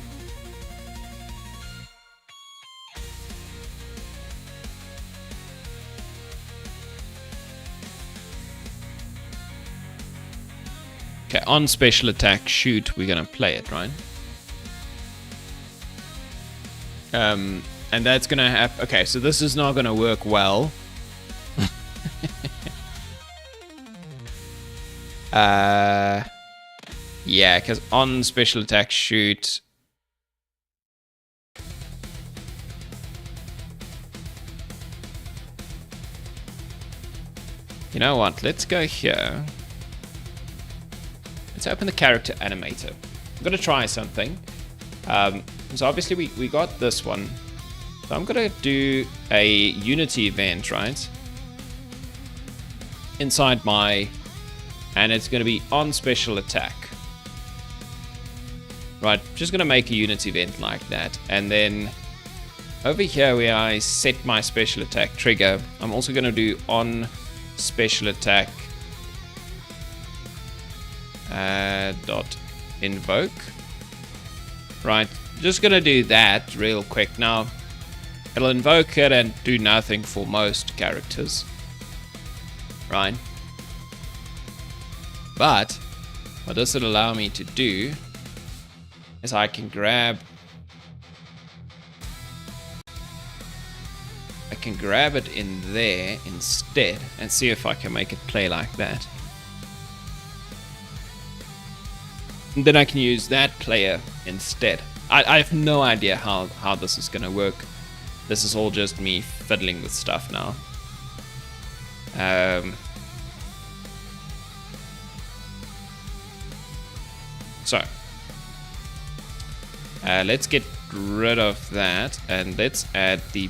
Speaker 1: Okay, on special attack, shoot, we're gonna play it, right? And that's gonna have... Okay, so this is not gonna work well. Yeah, because on special attack, shoot... You know what, let's go here. Let's open the character animator. I'm gonna try something. So obviously we got this one. So I'm gonna do a Unity event, right? Inside my... And it's gonna be on special attack. Right, just gonna make a Unity event like that. And then over here where I set my special attack trigger, I'm also gonna do on special attack dot invoke. Right, just gonna do that real quick. Now it'll invoke it and do nothing for most characters, right? But what this will allow me to do is I can grab it in there instead and see if I can make it play like that. And then I can use that player instead. I have no idea how this is going to work. This is all just me fiddling with stuff now. So let's get rid of that, and let's add the.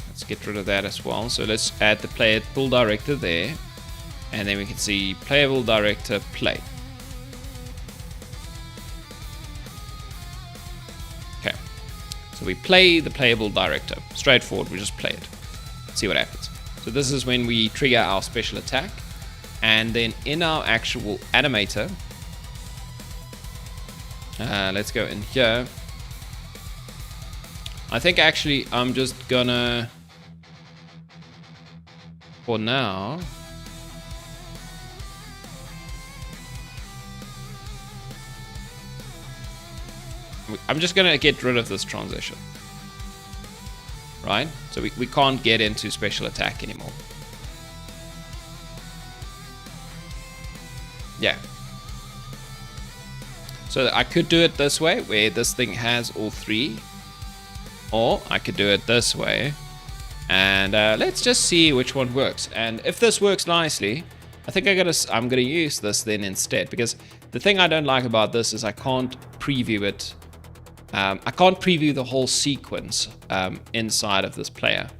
Speaker 1: Let's get rid of that as well. So let's add the playable director there, and then we can see playable director play. Okay, so we play the playable director. Straightforward, we just play it. See what happens. So this is when we trigger our special attack, and then in our actual animator, let's go in here. I think actually I'm just gonna, for now, I'm just gonna get rid of this transition. Right? So we can't get into special attack anymore. Yeah. So I could do it this way, where this thing has all three. Or I could do it this way. And let's just see which one works. And if this works nicely, I think I'm gonna use this then instead. Because the thing I don't like about this is I can't preview it. I can't preview the whole sequence inside of this player.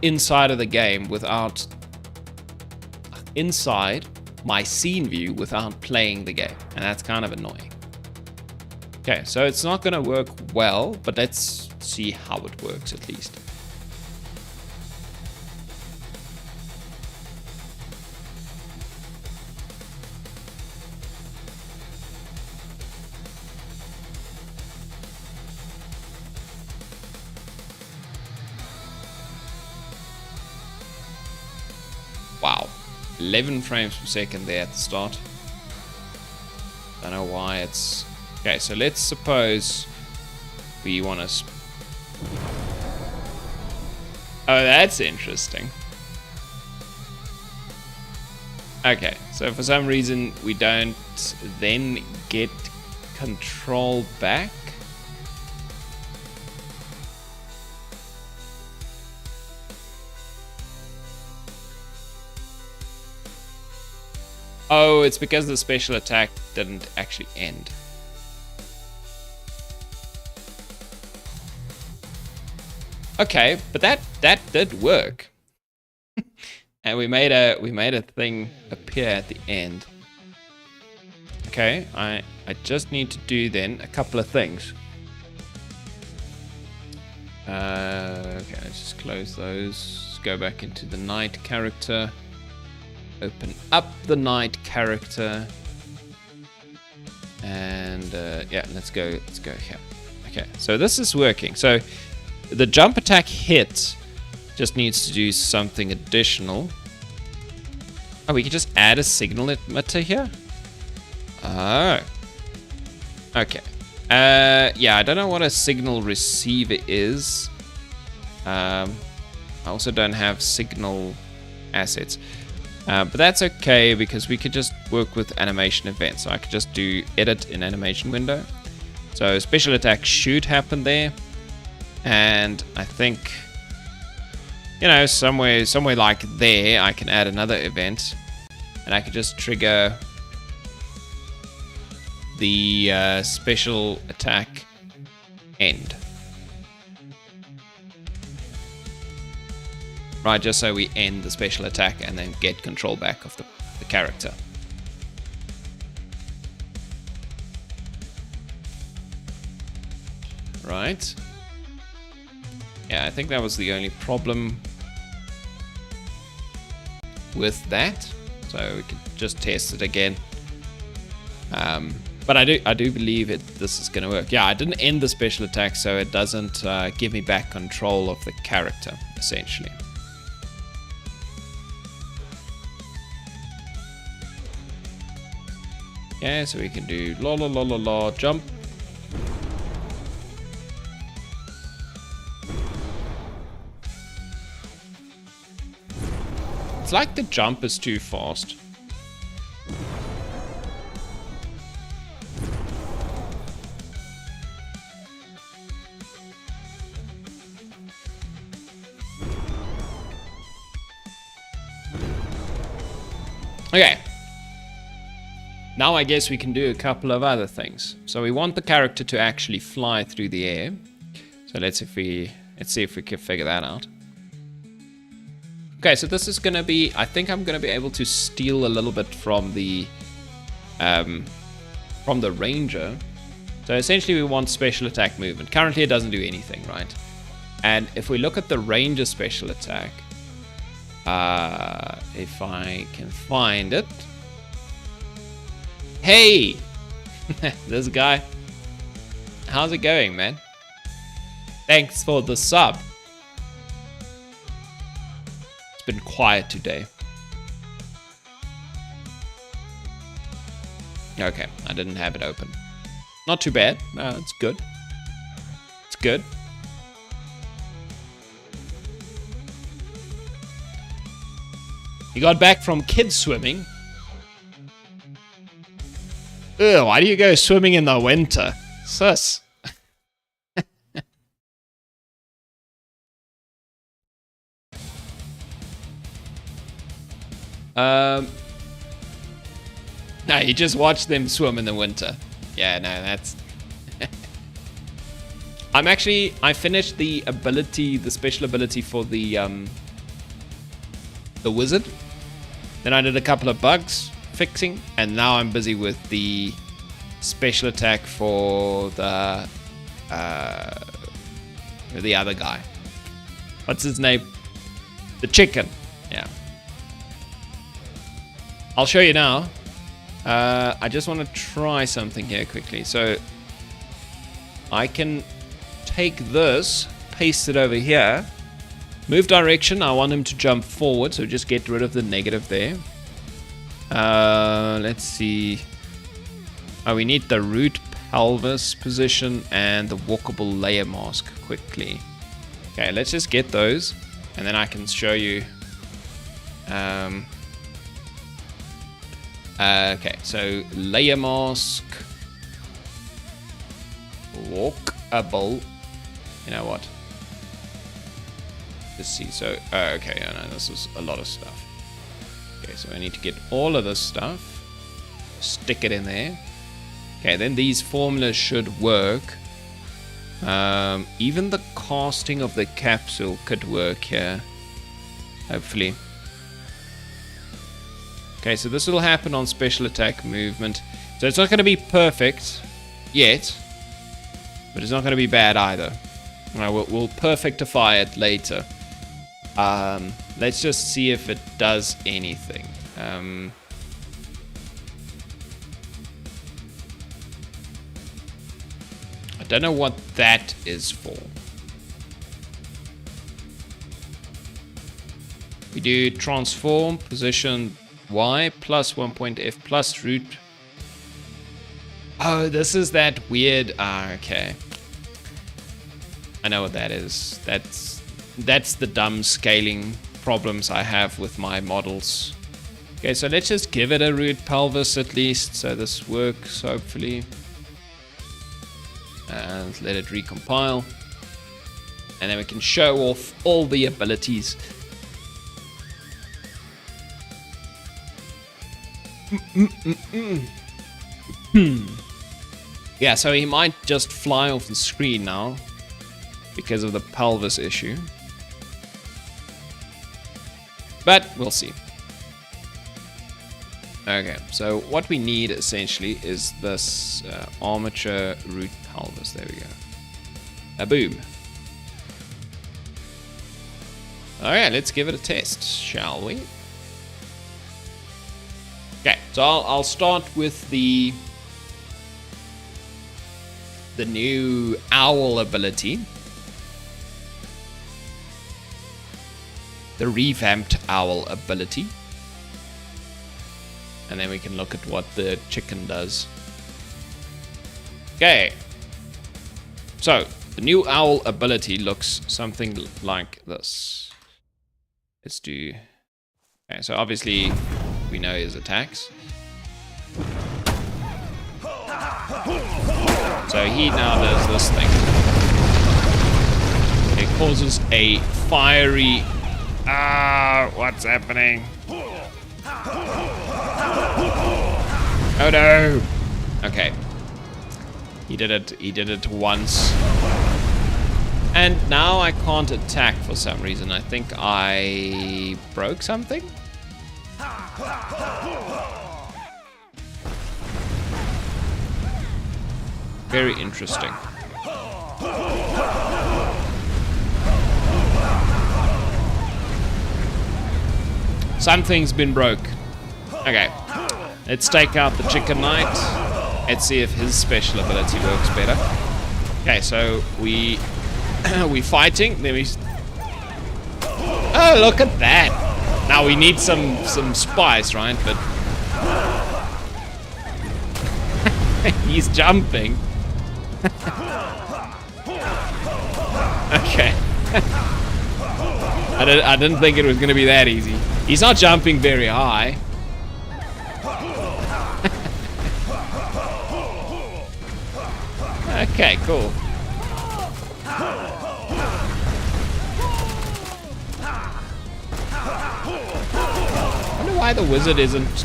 Speaker 1: Inside of the game without... Inside my scene view without playing the game. And that's kind of annoying. Okay, so it's not going to work well, but let's see how it works at least. Wow, 11 frames per second there at the start. Don't know why it's... Okay, so let's suppose we want to... Oh, that's interesting. Okay, so for some reason we don't then get control back. Oh, it's because the special attack didn't actually end. Okay, but that did work. And we made a thing appear at the end. Okay, I just need to do then a couple of things. Okay, let's just close those. Go back into the night character. Open up the night character, and yeah, let's go here. Okay, so this is working. So the jump attack hit just needs to do something additional. Oh, we can just add a signal emitter here. Oh, okay. Yeah, I don't know what a signal receiver is. I also don't have signal assets. But that's okay because we could just work with animation events. So I could just do edit in animation window. So special attack should happen there. And I think, you know, somewhere like there, I can add another event. And I could just trigger the special attack end. Right, just so we end the special attack and then get control back of the character. Right. Yeah, I think that was the only problem with that. So we could just test it again. But I do believe this is going to work. Yeah, I didn't end the special attack, so it doesn't give me back control of the character, essentially. Yeah, so we can do la la la la la jump. It's like the jump is too fast. Okay. Now I guess we can do a couple of other things. So we want the character to actually fly through the air. So let's see if we can figure that out. Okay, so this is gonna be, I think I'm gonna be able to steal a little bit from the ranger. So essentially we want special attack movement. Currently it doesn't do anything, right? And if we look at the ranger special attack, if I can find it. Hey! This guy. How's it going, man? Thanks for the sub. It's been quiet today. Okay, I didn't have it open. Not too bad. No, it's good. It's good. You got back from kids swimming? Ugh, why do you go swimming in the winter? Sus. No, you just watch them swim in the winter. Yeah, no, that's... I finished the ability, the special ability for the wizard. Then I did a couple of bugs fixing, and now I'm busy with the special attack for the other guy. What's his name? The chicken. Yeah. I'll show you now. I just want to try something here quickly. So I can take this, paste it over here, move direction. I want him to jump forward, so just get rid of the negative there. Let's see. Oh, we need the root pelvis position and the walkable layer mask quickly. Okay, let's just get those, and then I can show you. Okay, so layer mask, walkable. You know what? Let's see. So, okay, I know this is a lot of stuff. Okay, so I need to get all of this stuff, stick it in there. Okay, then these formulas should work. Even the casting of the capsule could work here, hopefully. Okay, so this will happen on special attack movement. So it's not going to be perfect yet, but it's not going to be bad either. We'll perfectify it later. Let's just see if it does anything. I don't know what that is for. We do transform, position Y, plus 1 point F, plus root. Oh, this is that weird... okay. I know what that is. That's the dumb scaling problems I have with my models. Okay, so let's just give it a root pelvis at least, so this works, hopefully. And let it recompile. And then we can show off all the abilities. Yeah, so he might just fly off the screen now because of the pelvis issue. But we'll see. Okay, so what we need essentially is this armature root pelvis. There we go. Boom. Alright, let's give it a test, shall we? Okay, so I'll start with the new owl ability. The revamped owl ability. And then we can look at what the chicken does. Okay. So, the new owl ability looks something like this. Let's do... Okay, so obviously we know his attacks. So he now does this thing. It causes a fiery... what's happening? Oh no! Okay. He did it once. And now I can't attack for some reason. I think I broke something? Very interesting. Something's been broke. Okay. Let's take out the Chicken Knight. Let's see if his special ability works better. Okay, so we fighting. Then we. Oh, look at that! Now we need some spice, right? But he's jumping. Okay. I didn't think it was going to be that easy. He's not jumping very high. Okay, cool. I wonder why the wizard isn't.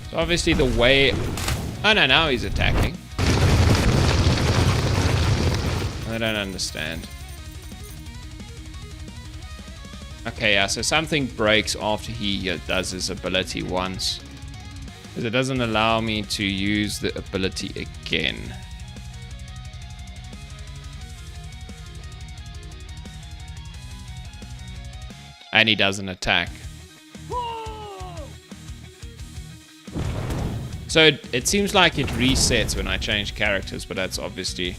Speaker 1: So obviously the way. Oh no, now he's attacking. I don't understand. Okay, yeah, so something breaks after he does his ability once. Because it doesn't allow me to use the ability again. And he doesn't attack. So it seems like it resets when I change characters, but that's obviously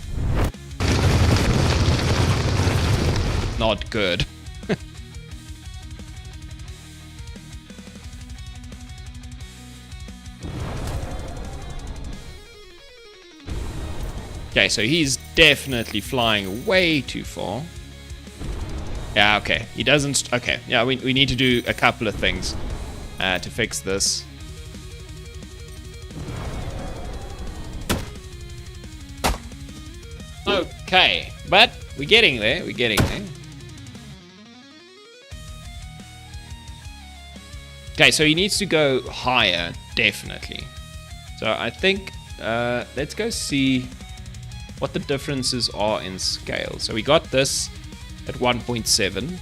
Speaker 1: not good. Okay, so he's definitely flying way too far. Yeah, okay. He doesn't. Okay, yeah, we need to do a couple of things to fix this. Okay, but we're getting there. We're getting there. Okay, so he needs to go higher, definitely. So I think let's go see what the differences are in scale. So we got this at 1.7.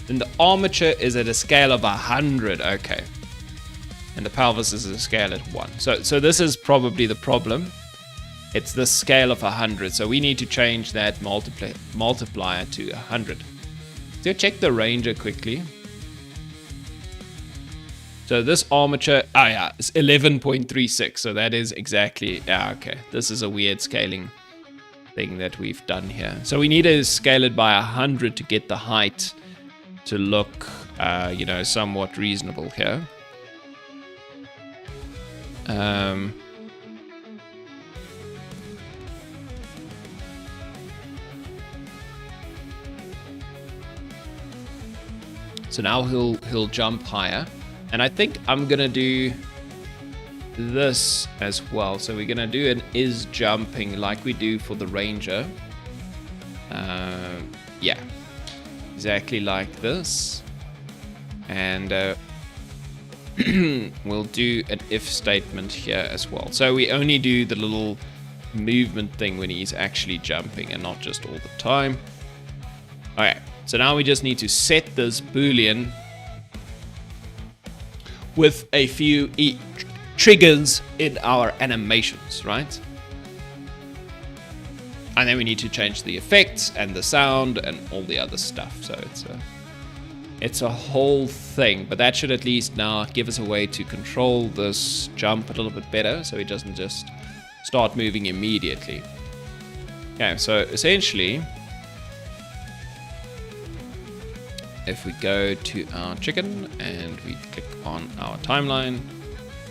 Speaker 1: Then the armature is at a scale of 100. Okay. And the pelvis is at a scale at 1. So this is probably the problem. It's the scale of 100. So we need to change that multiplier to 100. So check the ranger quickly. So this armature, it's 11.36. So that is exactly, okay. This is a weird scaling thing that we've done here. So we need to scale it by 100 to get the height to look, somewhat reasonable here. So now he'll jump higher, and I think I'm gonna do this as well. So we're gonna do an is jumping like we do for the ranger. Yeah, exactly like this, and we'll do an if statement here as well. So we only do the little movement thing when he's actually jumping and not just all the time. Okay. So now we just need to set this boolean with a few triggers in our animations, right? And then we need to change the effects and the sound and all the other stuff. So it's a whole thing, but that should at least now give us a way to control this jump a little bit better, so it doesn't just start moving immediately. Okay, so essentially, if we go to our chicken and we click on our timeline.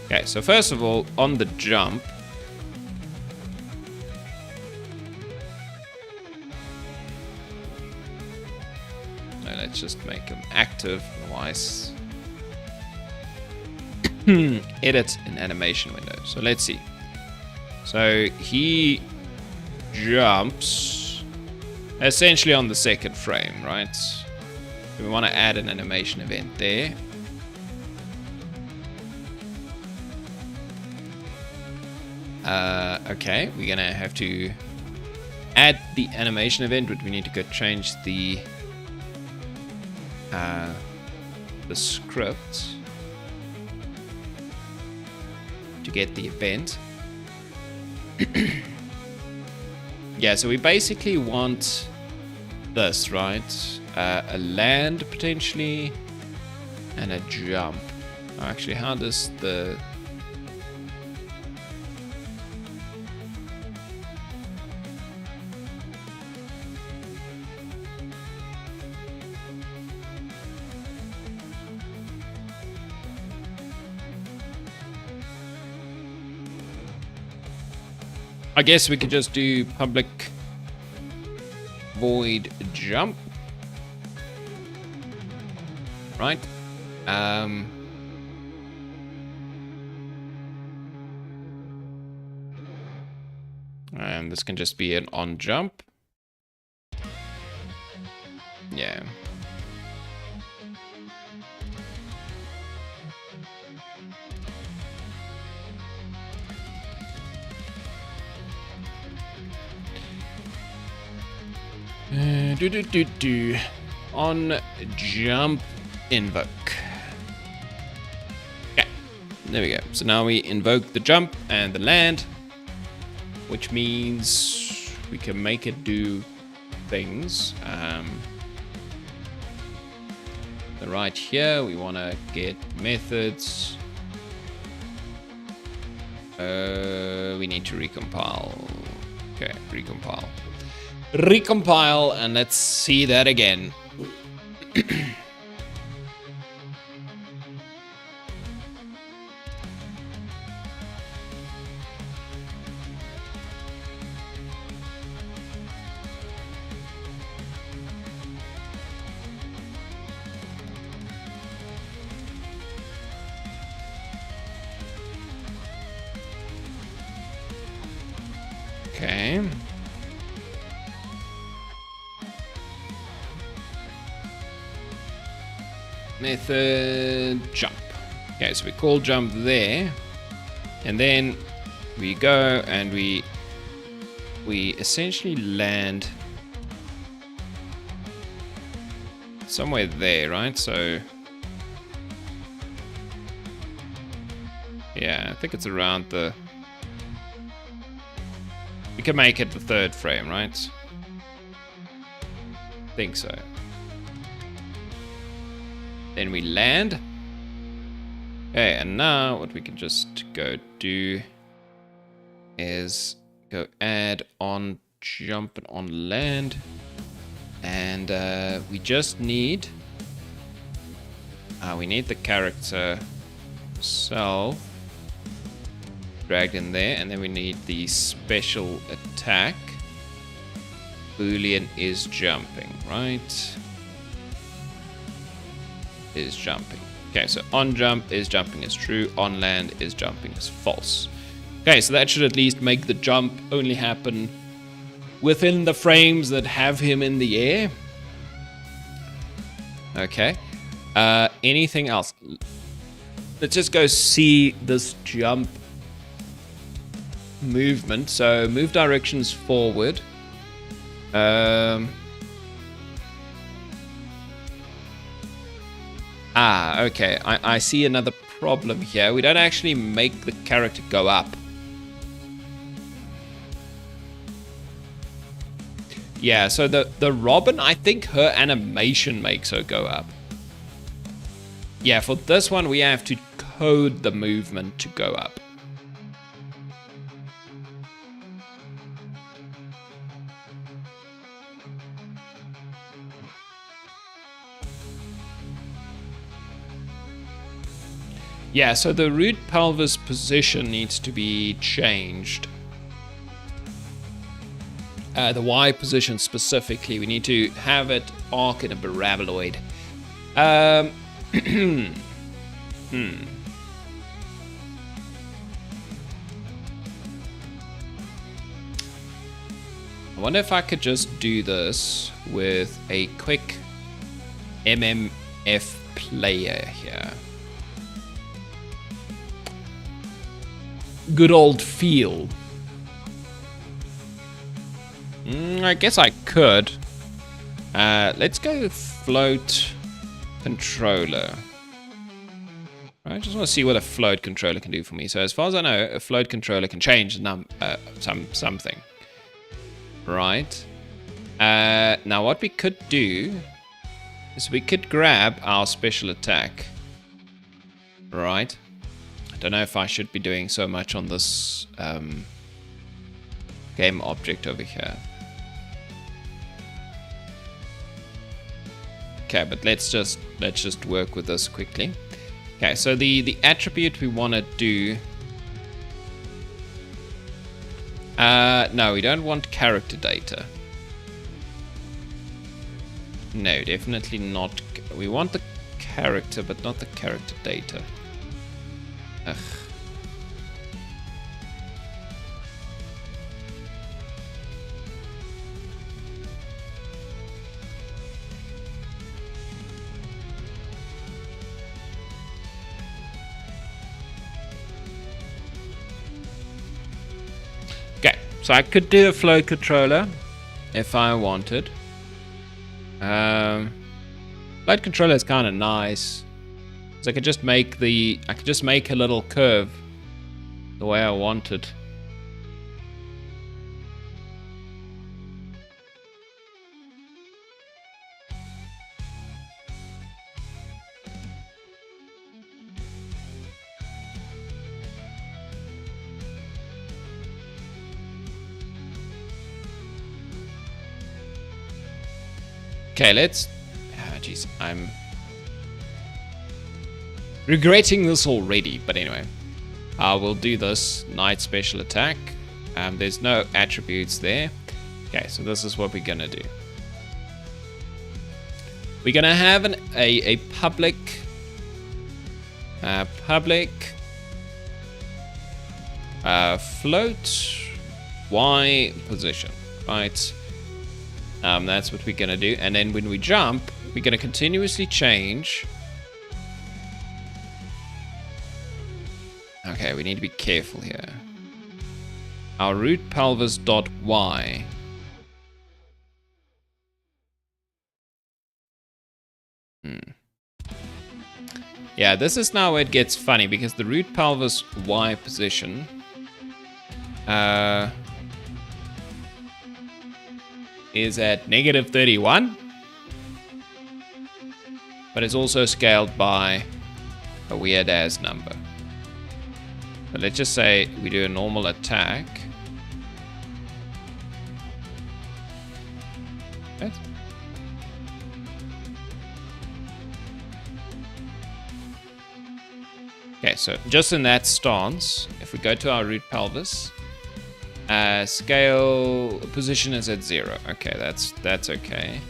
Speaker 1: Okay, so first of all, on the jump, let's just make him active, otherwise edit an animation window. So let's see. So he jumps essentially on the second frame, right? We want to add an animation event there. Okay, we're gonna have to add the animation event, but we need to go change the script to get the event. Yeah, so we basically want this, right? A land potentially and a jump. Actually, how does the I guess we could just do public void jump, right? And this can just be an on jump. Yeah. On jump invoke. Okay, there we go. So now we invoke the jump and the land, which means we can make it do things. Right here, we want to get methods. We need to recompile. Okay, recompile. Recompile, and let's see that again. Okay. Method jump. Okay, so we call jump there, and then we go and we essentially land somewhere there, right? So yeah, I think it's around the. We can make it the third frame, right? Think so. Then we land. Okay, and now what we can just go do is go add on jump and on land. And we just need... we need the character self dragged in there. And then we need the special attack. Boolean is jumping, right? Is jumping. Okay, so on jump is jumping is true, on land is jumping is false. Okay, so that should at least make the jump only happen within the frames that have him in the air. Okay. Anything else? Let's just go see this jump movement. So move directions forward. Okay. I see another problem here. We don't actually make the character go up. Yeah, so the Robin, I think her animation makes her go up. Yeah, for this one, we have to code the movement to go up. Yeah, so the root pelvis position needs to be changed. The Y position specifically, we need to have it arc in a paraboloid. I wonder if I could just do this with a quick MMF player here. Good old feel. I guess I could. Let's go float controller. I just want to see what a float controller can do for me. So as far as I know, a float controller can change something. Right. Now what we could do is we could grab our special attack. Right. I don't know if I should be doing so much on this game object over here. Okay, but let's just work with this quickly. Okay, so the attribute we want to do. No, we don't want character data. No, definitely not. We want the character, but not the character data. Ugh. Okay, so I could do a float controller if I wanted. Float controller is kind of nice. So I could just make a little curve the way I wanted. Okay, let's... Jeez, I'm regretting this already, but anyway. We'll do this Knight special attack. There's no attributes there. Okay, so this is what we're gonna do. We're gonna have a public float Y position, right? That's what we're gonna do, and then when we jump, we're gonna continuously change. Okay, we need to be careful here. Our root pelvis dot Y. Yeah, this is now where it gets funny, because the root pelvis Y position is at -31, but it's also scaled by a weird ass number. But let's just say we do a normal attack. Right. Okay, so just in that stance, if we go to our root pelvis, scale position is at 0. Okay, that's okay.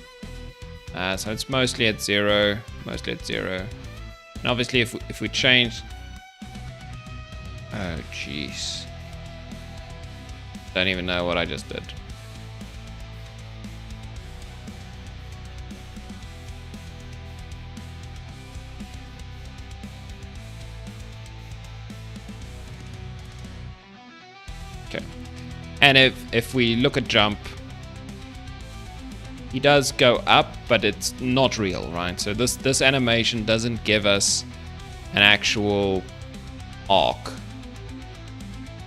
Speaker 1: So it's mostly at 0, And obviously, if we change, oh jeez, don't even know what I just did. Okay. And if we look at jump, he does go up, but it's not real, right? So this animation doesn't give us an actual arc,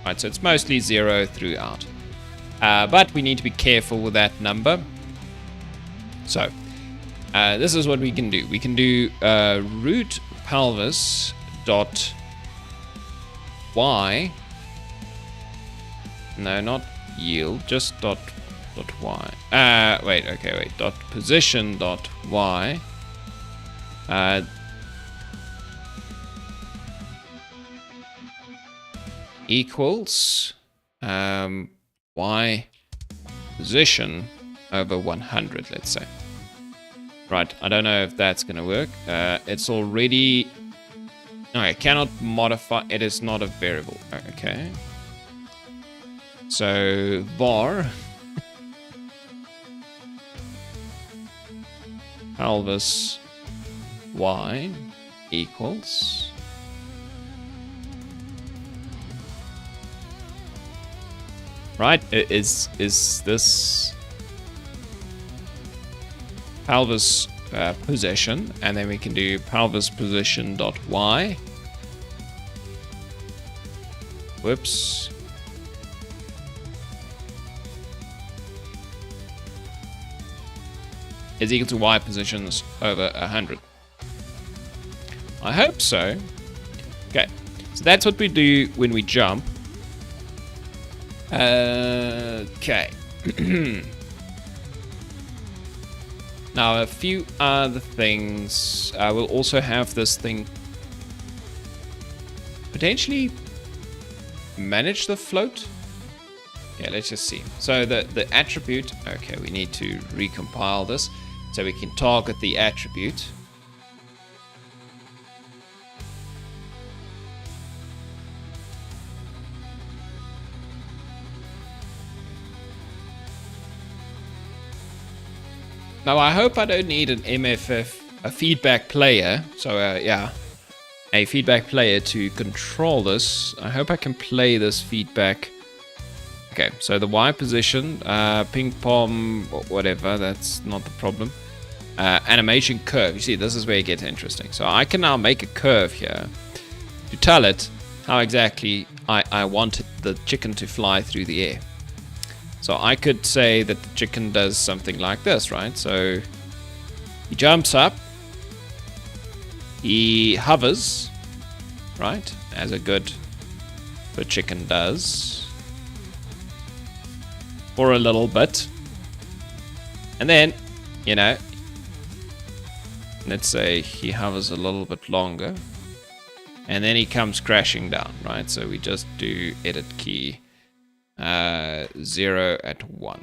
Speaker 1: right? So it's mostly 0 throughout. But we need to be careful with that number. So this is what we can do. We can do root pelvis dot Y. No, not yield, just dot Y. Wait. Dot position dot Y. Equals Y position over 100, let's say. Right, I don't know if that's gonna work. It's already... No, I cannot modify. It is not a variable. Okay. So var pelvis y equals right. Is this pelvis position, and then we can do pelvis position dot y. Whoops. Is equal to y positions over 100. I hope so. Okay, so that's what we do when we jump. Okay. Now a few other things. We'll also have this thing potentially manage the float. Yeah, let's just see. So the attribute, okay, we need to recompile this so we can target the attribute. Now I hope I don't need an MFF, a feedback player. So yeah, a feedback player to control this. I hope I can play this feedback. Okay, so the Y position, ping pong, whatever, that's not the problem. Animation curve, you see, this is where it gets interesting. So I can now make a curve here to tell it how exactly I want the chicken to fly through the air. So I could say that the chicken does something like this, right? So he jumps up, he hovers, right, as a good chicken does, for a little bit, and then, you know, let's say he hovers a little bit longer, and then he comes crashing down, right? So we just do edit key 0 at 1.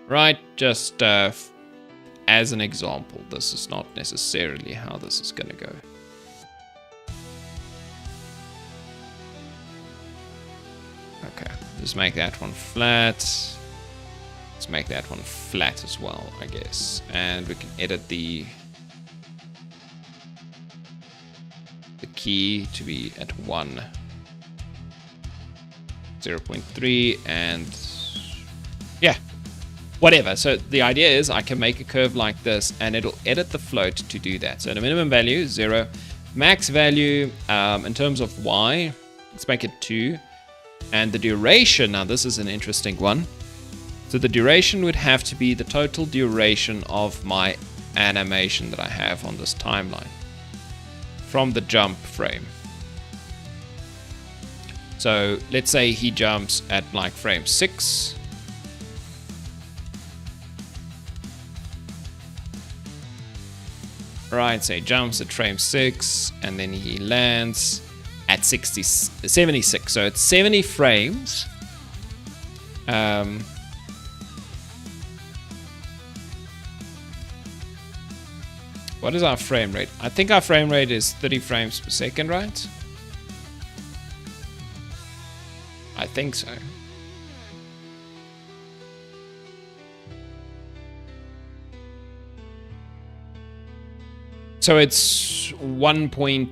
Speaker 1: Right, just as an example, this is not necessarily how this is going to go. Okay, just make that one flat. Let's make that one flat as well, I guess. And we can edit the key to be at 1. 0.3 and yeah, whatever. So the idea is I can make a curve like this and it'll edit the float to do that. So the minimum value is 0, max value in terms of y, let's make it 2, and the duration, now this is an interesting one. So the duration would have to be the total duration of my animation that I have on this timeline from the jump frame. So let's say he jumps at like frame 6. Right, so he jumps at frame 6 and then he lands at 76. So it's 70 frames. What is our frame rate? I think our frame rate is 30 frames per second, right? I think so. So it's 70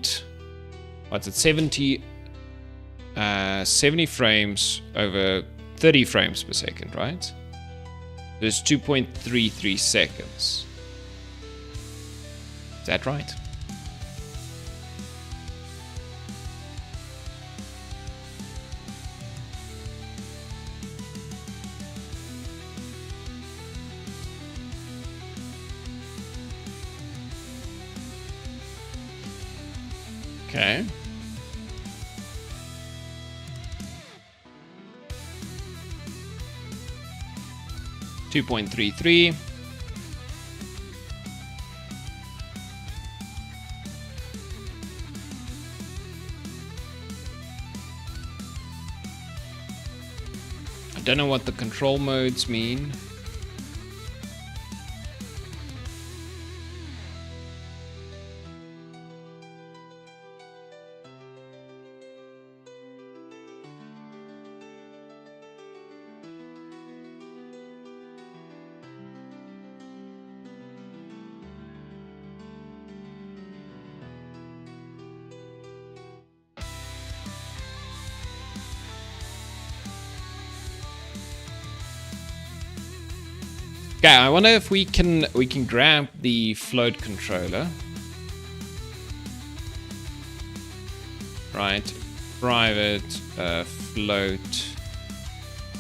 Speaker 1: frames over 30 frames per second, right? There's 2.33 seconds. Is that right? Okay. .33. I don't know what the control modes mean. Okay, I wonder if we can grab the float controller. Right, private float.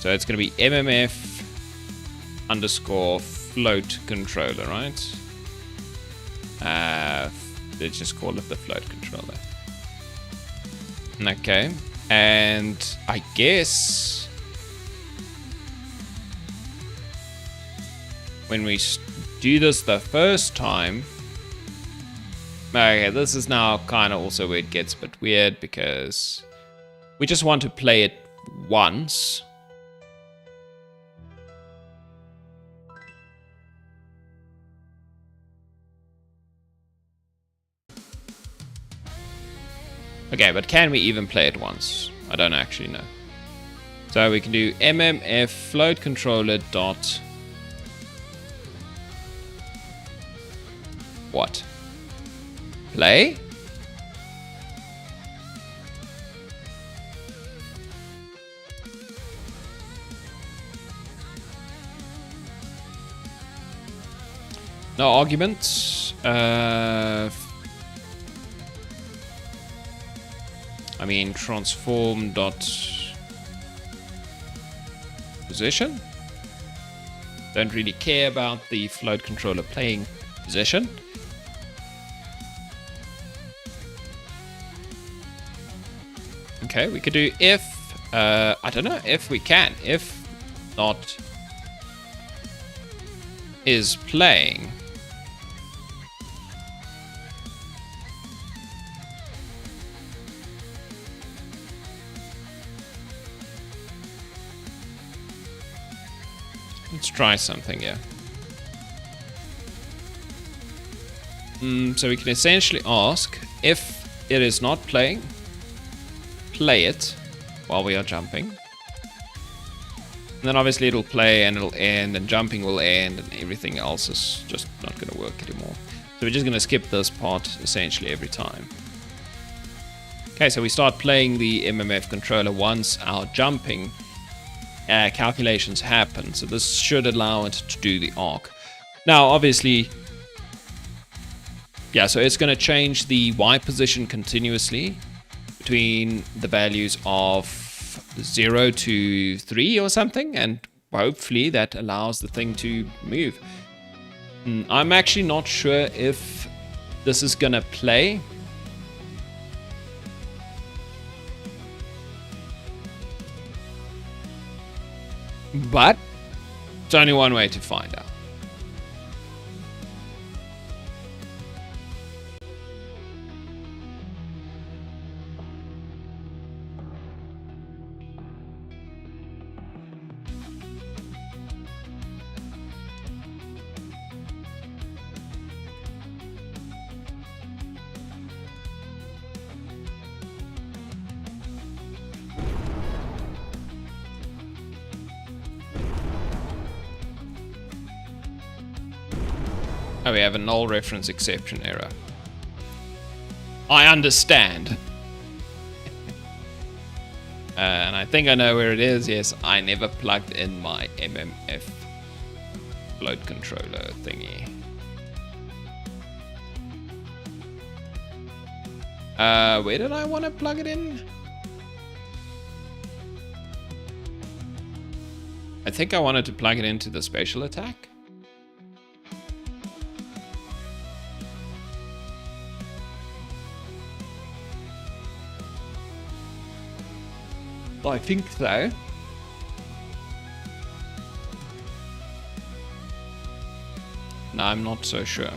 Speaker 1: So it's going to be MMF underscore float controller, right? Let's just call it the float controller. Okay, and I guess when we do this the first time, okay, this is now kind of also where it gets a bit weird because we just want to play it once. Okay, but can we even play it once? I don't actually know. So we can do mmf float controller dot what? Play? No arguments. I mean, transform dot position. Don't really care about the float controller playing position. Okay, we could do if. I don't know if we can. If not is playing. Let's try something here. So we can essentially ask if it is not playing, play it while we are jumping. And then obviously it'll play and it'll end and jumping will end and everything else is just not going to work anymore. So we're just going to skip this part essentially every time. Okay, so we start playing the MMF controller once our jumping calculations happen. So this should allow it to do the arc. Now, obviously, yeah, so it's going to change the Y position continuously between the values of 0 to 3 or something, and hopefully that allows the thing to move. I'm actually not sure if this is going to play. But it's only one way to find out. Oh, we have a null reference exception error. I understand. And I think I know where it is. Yes, I never plugged in my MMF float controller thingy. Where did I want to plug it in? I think I wanted to plug it into the spatial attack. I think so. No, I'm not so sure.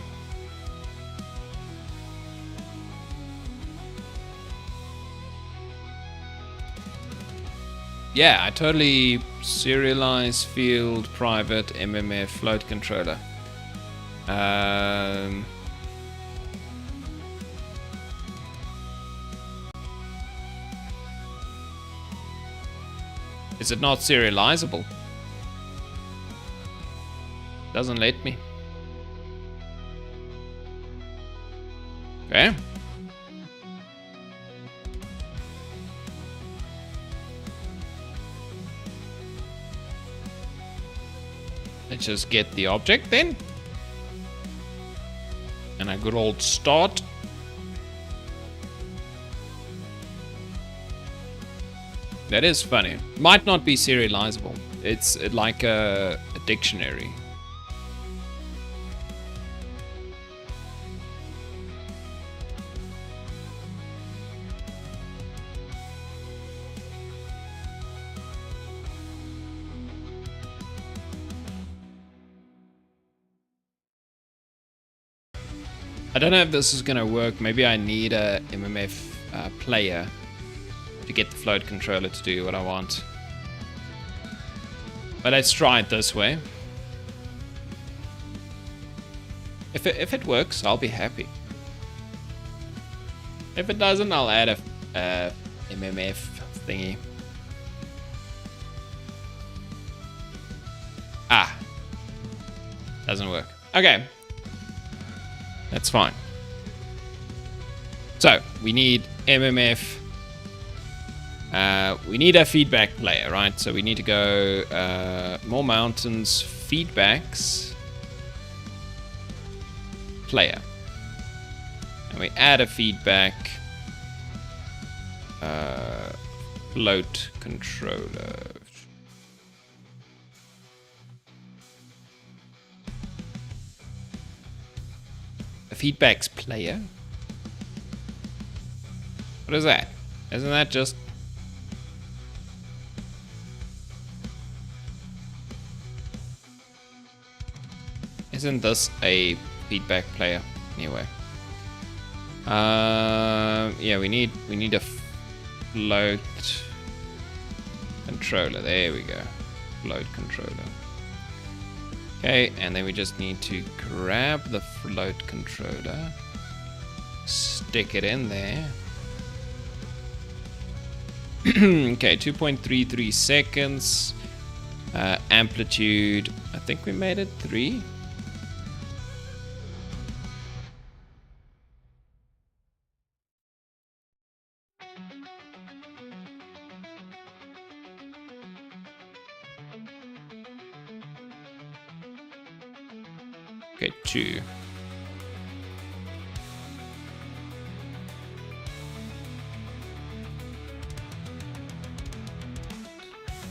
Speaker 1: Yeah, I totally serialize field private MMF float controller. Is it not serializable? Doesn't let me. Okay. Let's just get the object then. And a good old start. That is funny. Might not be serializable. It's like a dictionary. I don't know if this is gonna work. Maybe I need a MMF player to get the float controller to do what I want. But let's try it this way. If it works, I'll be happy. If it doesn't, I'll add a MMF thingy. Ah, doesn't work. Okay, that's fine. So we need MMF. We need a feedback player, right? So we need to go more mountains, feedbacks, player. And we add a feedback float controller. A feedbacks player? What is that? Isn't that just... Isn't this a feedback player? Anyway. Yeah, we need a float controller. There we go. Float controller. Okay, and then we just need to grab the float controller, stick it in there. Okay, 2.33 seconds. Amplitude, I think we made it 3. Okay, 2.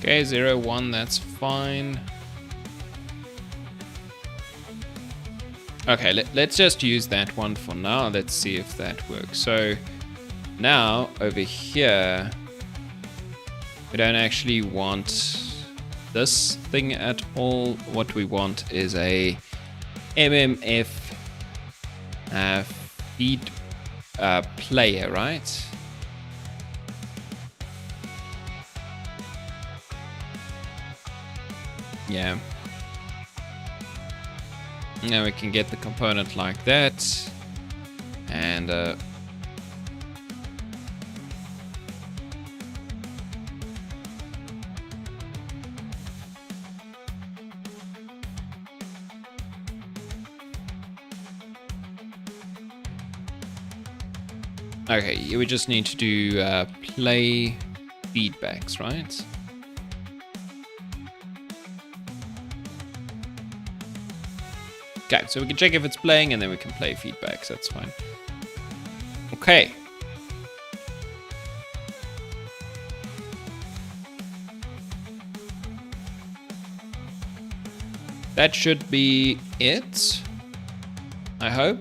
Speaker 1: Okay, 0, 1, that's fine. Okay, let's just use that one for now. Let's see if that works. So now over here, we don't actually want this thing at all. What we want is a MMF feed player, right? Yeah. Now we can get the component like that, and okay, we just need to do play feedbacks, right? Okay, so we can check if it's playing and then we can play feedbacks, that's fine. Okay. That should be it, I hope.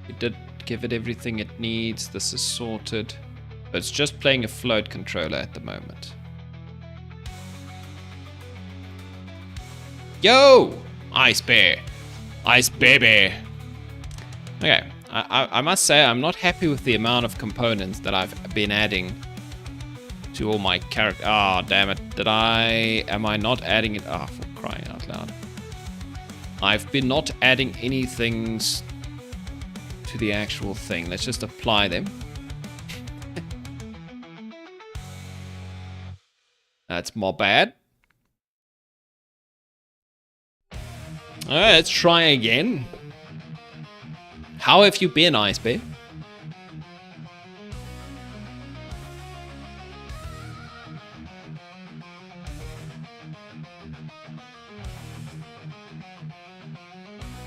Speaker 1: We did give it everything it needs. This is sorted. But it's just playing a float controller at the moment. Yo! Ice Bear. Ice Baby. Okay, I must say I'm not happy with the amount of components that I've been adding to all my character. Ah, oh, damn it. Am I not adding it? Ah, oh, for crying out loud. I've been not adding anything to the actual thing. Let's just apply them. That's more bad. Alright, let's try again. How have you been, Ice Bear?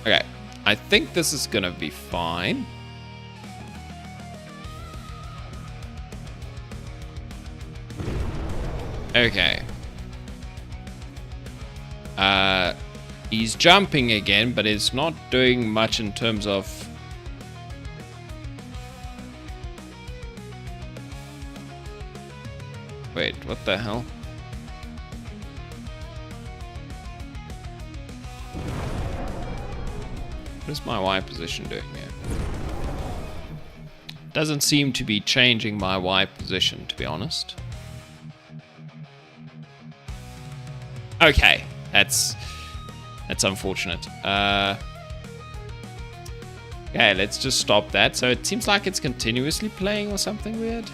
Speaker 1: Okay, I think this is gonna be fine. Okay. He's jumping again, but it's not doing much in terms of... Wait, what the hell? What is my Y position doing here? Doesn't seem to be changing my Y position, to be honest. Okay, that's unfortunate. Okay, let's just stop that. So it seems like it's continuously playing or something weird.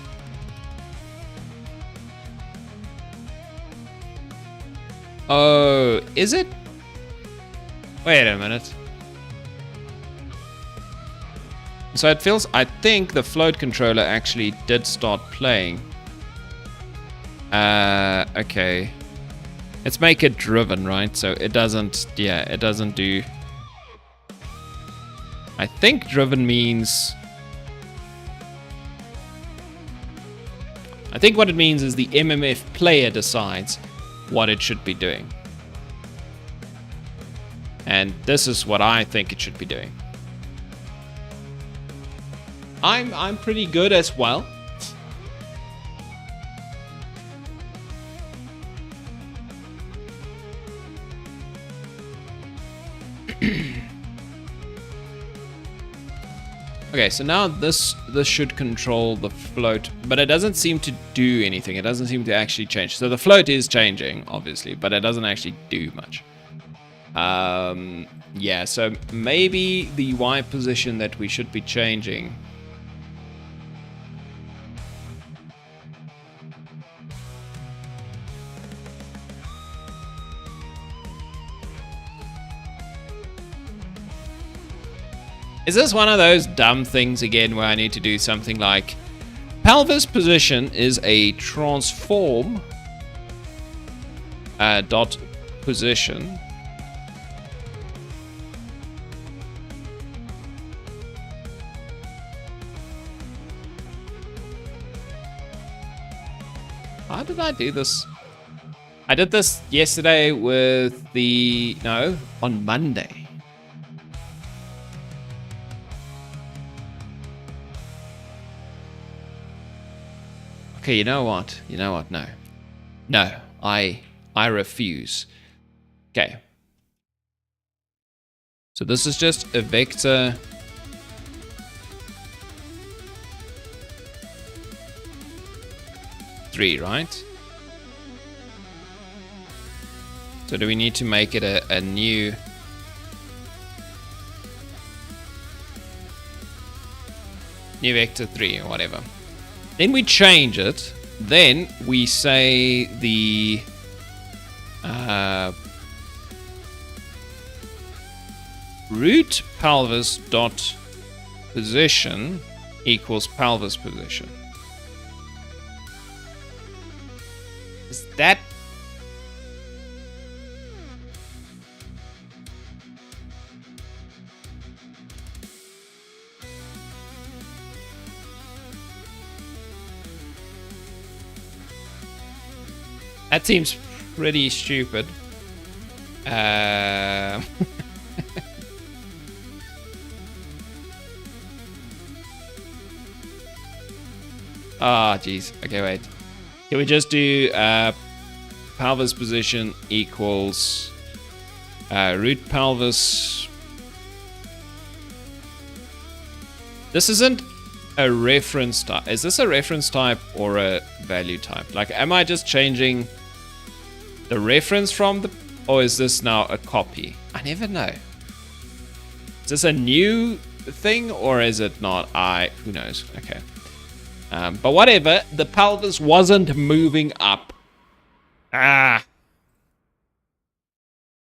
Speaker 1: Oh, is it? Wait a minute. So it feels, I think the float controller actually did start playing. Okay. Let's make it driven, right? So it doesn't, yeah, it doesn't do... I think driven means... I think what it means is the MMF player decides what it should be doing. And this is what I think it should be doing. I'm pretty good as well. Okay, so now this should control the float, but it doesn't seem to do anything. It doesn't seem to actually change. So the float is changing, obviously, but it doesn't actually do much. Yeah, so maybe the Y position that we should be changing. Is this one of those dumb things again where I need to do something like pelvis position is a transform dot position. How did I do this? I did this yesterday with the... No, on Monday. Okay, you know what? You know what? No. No, I refuse. Okay. So this is just a vector. Three, right? So do we need to make it a new... New vector 3 or whatever. Then we change it. Then we say the root pelvis dot position equals pelvis position. Is that... That seems pretty stupid. Ah, jeez. Okay, wait. Can we just do pelvis position equals root pelvis? This isn't a reference type. Is this a reference type or a value type? Like, am I just changing the reference from the... Or is this now a copy? I never know. Is this a new thing or is it not? Who knows? Okay. But whatever. The pelvis wasn't moving up. At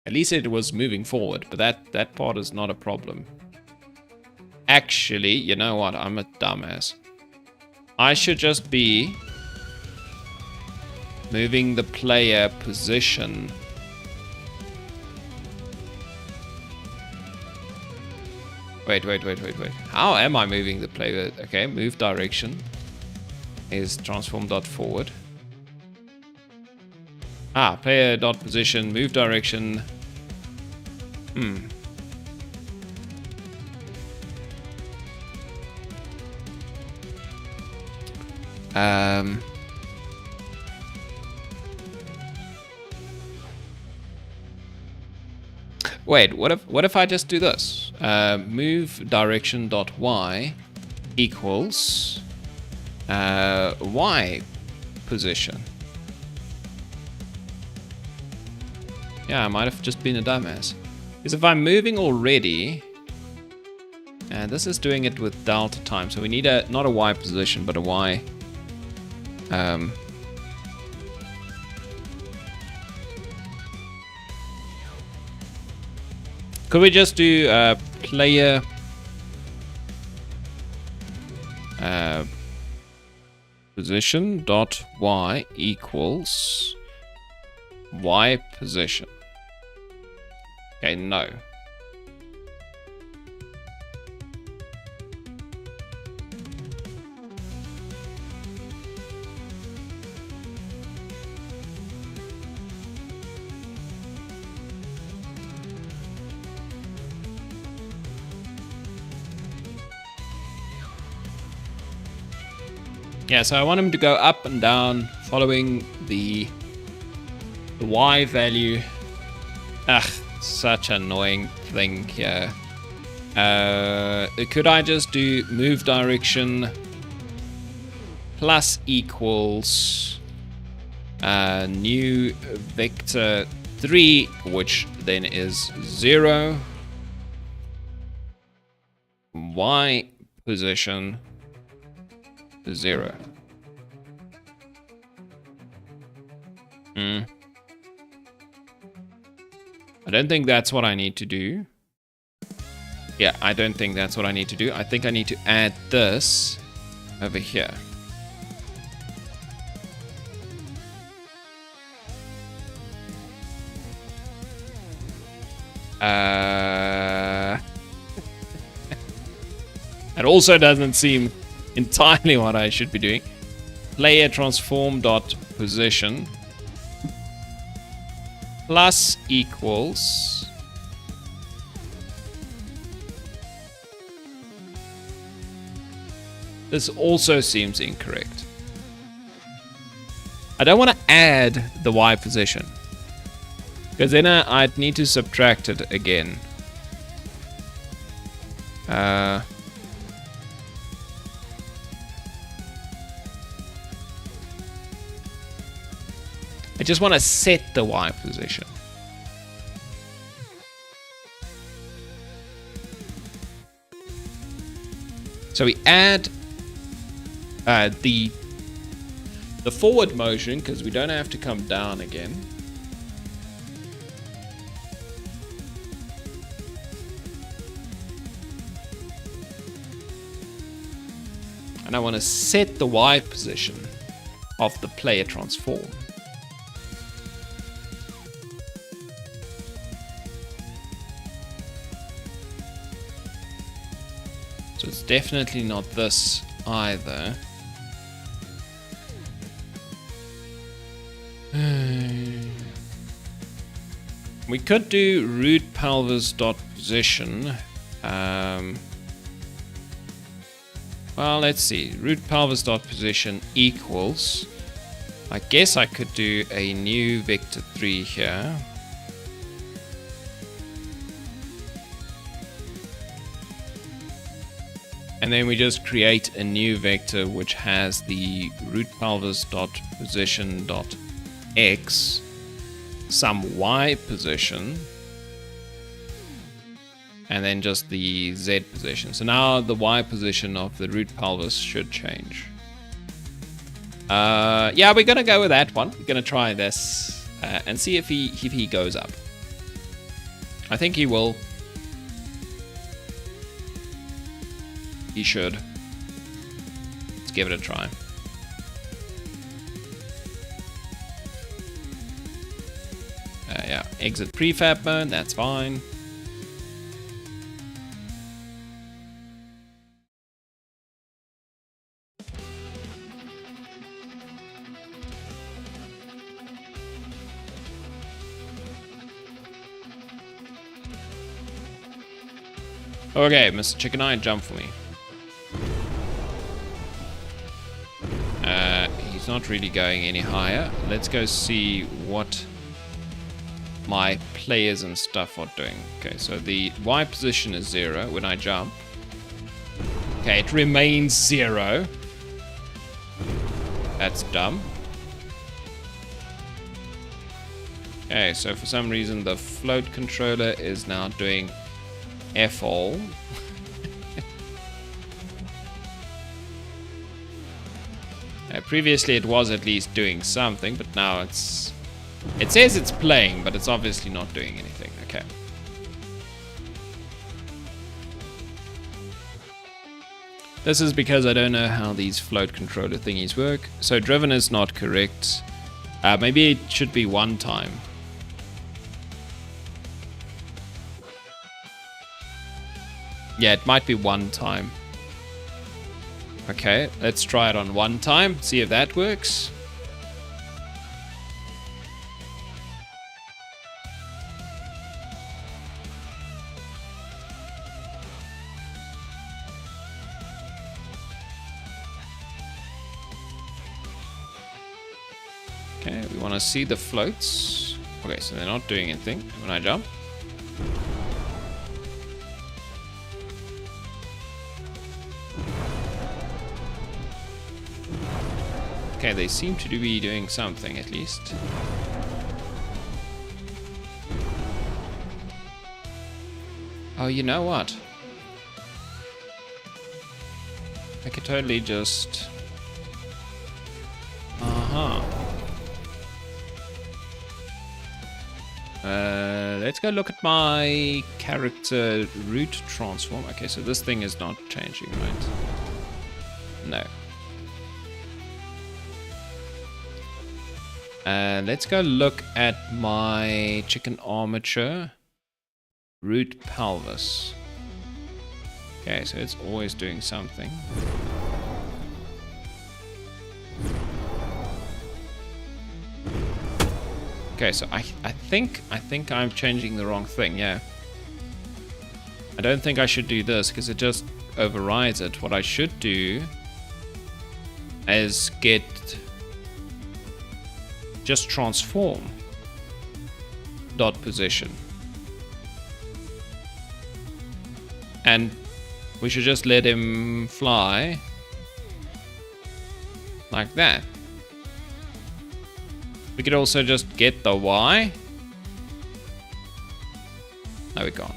Speaker 1: least it was moving forward, but that part is not a problem. Actually, you know what? I'm a dumbass. I should just be moving the player position Wait. How am I moving the player? Okay, move direction is transform dot forward. Player dot position, move direction. Wait, what if I just do this? Move direction dot y equals y position. Yeah, I might have just been a dumbass. Because if I'm moving already, and this is doing it with delta time, so we need not a y position, but a y. Could we just do player position dot y equals y position? Okay, no. Yeah, so I want him to go up and down following the Y value. Such an annoying thing here. Could I just do move direction plus equals new vector 3, which then is 0, Y position 0. I don't think that's what I need to do. Yeah, I don't think that's what I need to do. I think I need to add this over here. It also doesn't seem entirely what I should be doing. Player transform dot position plus equals this also seems incorrect. I don't want to add the Y position because then I'd need to subtract it again. I just want to set the Y position. So we add the forward motion because we don't have to come down again. And I want to set the Y position of the player transform. So it's definitely not this either. We could do root pelvis dot position. Well, let's see. Root pelvis dot position equals. I guess I could do a new vector 3 here. And then we just create a new vector which has the root pelvis dot position dot x, some y position, and then just the z position. So now the y position of the root pelvis should change. Yeah, we're gonna go with that one. We're gonna try this and see if he goes up. I think he will. He should. Let's give it a try. Yeah, exit prefab mode, that's fine. Okay, Mr. Chicken Eye, jump for me. He's not really going any higher. Let's go see what my players and stuff are doing. Okay, so the Y position is 0 when I jump. Okay, it remains 0. That's dumb. Okay, so for some reason the float controller is now doing F all. Previously it was at least doing something, but now it says it's playing, but it's obviously not doing anything. Okay. This is because I don't know how these float controller thingies work. So driven is not correct. Maybe it should be 1 time. Yeah, it might be 1 time. Okay, let's try it on 1 time, see if that works. Okay, we want to see the floats. Okay, so they're not doing anything when I jump. Okay, they seem to be doing something at least. Oh, you know what? I could totally just... Let's go look at my character root transform. Okay, so this thing is not changing, right? No. Let's go look at my chicken armature root pelvis. Okay, so it's always doing something. Okay, so I think I'm changing the wrong thing. Yeah, I don't think I should do this because it just overrides it. What I should do is get just transform dot position, and we should just let him fly like that. We could also just get the Y. No, we can't.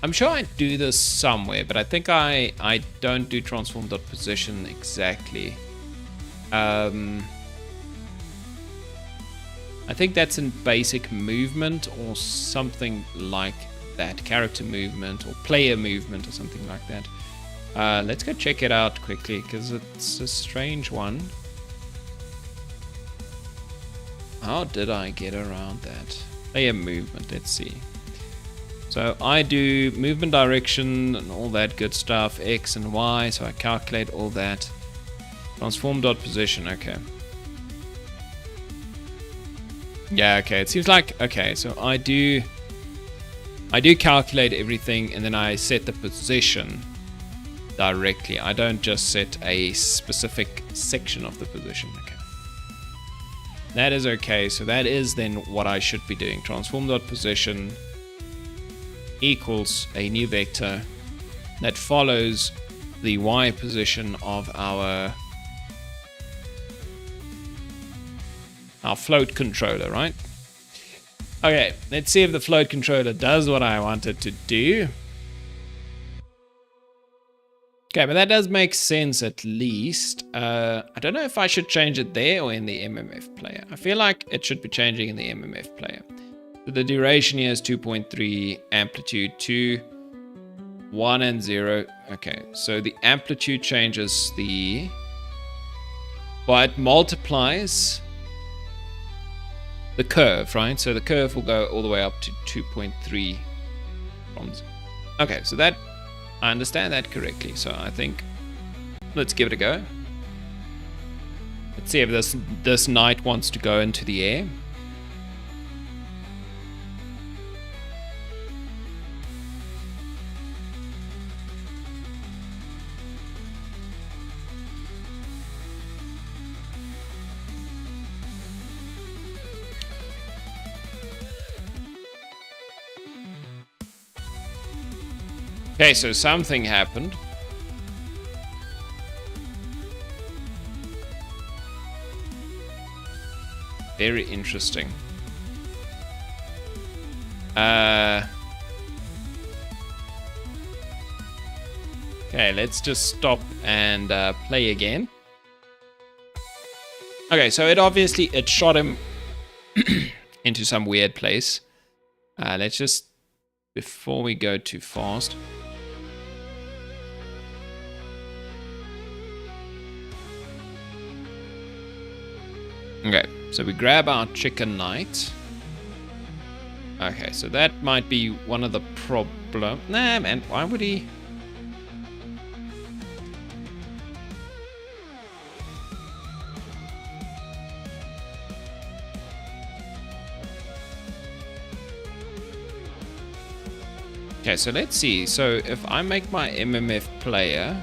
Speaker 1: I'm sure I do this somewhere, but I think I don't do transform dot position exactly. I think that's in basic movement or something like that. Character movement or player movement or something like that. Let's go check it out quickly because it's a strange one. How did I get around that? Player movement, let's see. So I do movement direction and all that good stuff, X and Y, so I calculate all that. Transform dot position, okay. Yeah, okay, it seems like, okay, so I do calculate everything and then I set the position directly. I don't just set a specific section of the position, okay. That is okay, so that is then what I should be doing. Transform dot position equals a new vector that follows the Y position of our float controller, right? Okay, let's see if the float controller does what I want it to do. Okay, but that does make sense at least. I don't know if I should change it there or in the MMF player. I feel like it should be changing in the MMF player. So the duration here is 2.3, amplitude 2, 1 and 0. Okay, so the amplitude changes the... Well, it multiplies the curve, right? So the curve will go all the way up to 2.3 from. Okay, so that I understand that correctly. So I think let's give it a go. Let's see if this knight wants to go into the air. Okay, so something happened. Very interesting. Okay, let's just stop and play again. Okay, so it shot him into some weird place. Let's just, before we go too fast. Okay, so we grab our chicken knight. Okay, so that might be one of the problem. Nah, man, why would he? Okay, so let's see. So if I make my MMF player.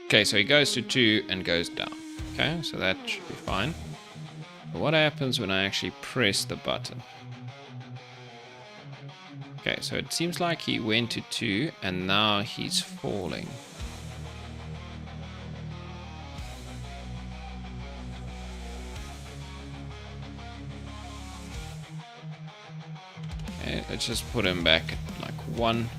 Speaker 1: Okay, so he goes to 2 and goes down. Okay, so that should be fine. But what happens when I actually press the button? Okay, so it seems like he went to 2 and now he's falling. Okay, let's just put him back at like 1.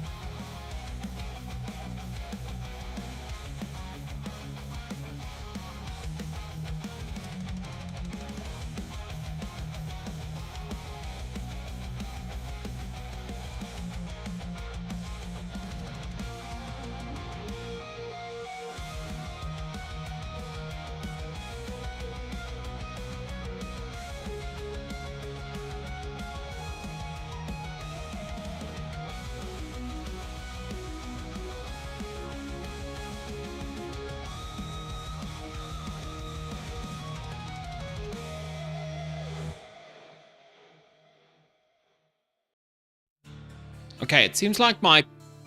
Speaker 1: Okay, it seems like my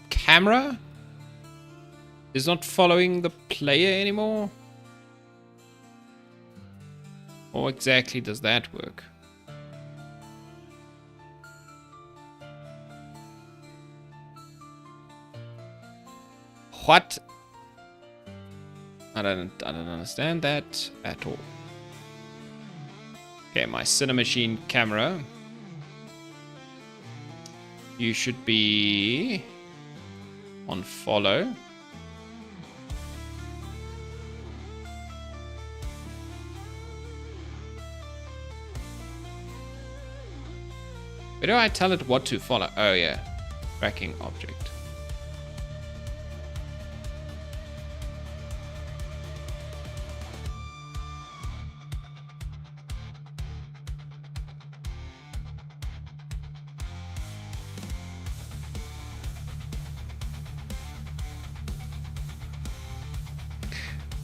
Speaker 1: camera is not following the player anymore. How exactly does that work? What? I don't understand that at all. Okay, my Cinemachine camera. You should be on follow. Where do I tell it what to follow? Oh yeah, tracking object.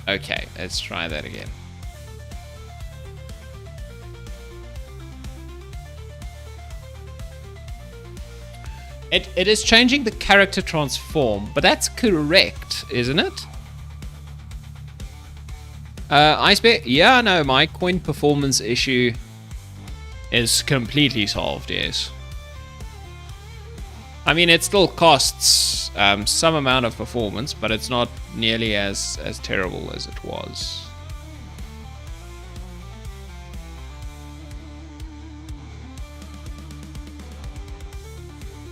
Speaker 1: Okay, let's try that again. It is changing the character transform, but that's correct, isn't it? Ice Bear? Yeah, no, my coin performance issue is completely solved, yes. I mean, it still costs some amount of performance, but it's not nearly as terrible as it was.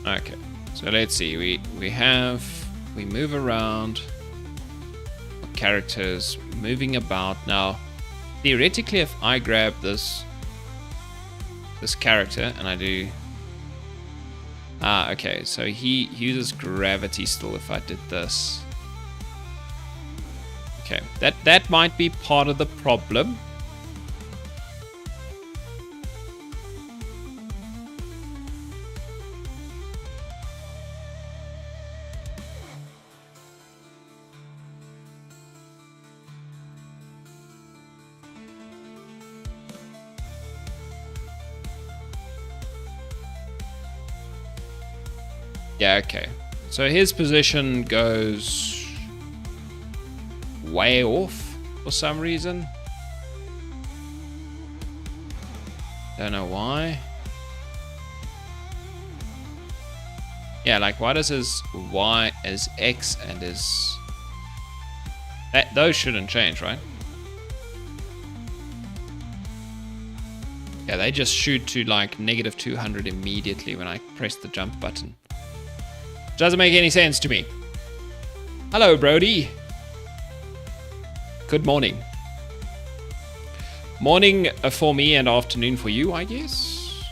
Speaker 1: Okay, so So let's see, we move around, characters moving about. Now, theoretically, if I grab this character and I do, okay, so he uses gravity still if I did this. Okay, that might be part of the problem. Yeah, okay. So his position goes way off for some reason. Don't know why. Yeah, like why does his Y as X and his... those shouldn't change, right? Yeah, they just shoot to like negative 200 immediately when I press the jump button. Doesn't make any sense to me. Hello, Brody. Good morning. Morning for me and afternoon for you, I guess.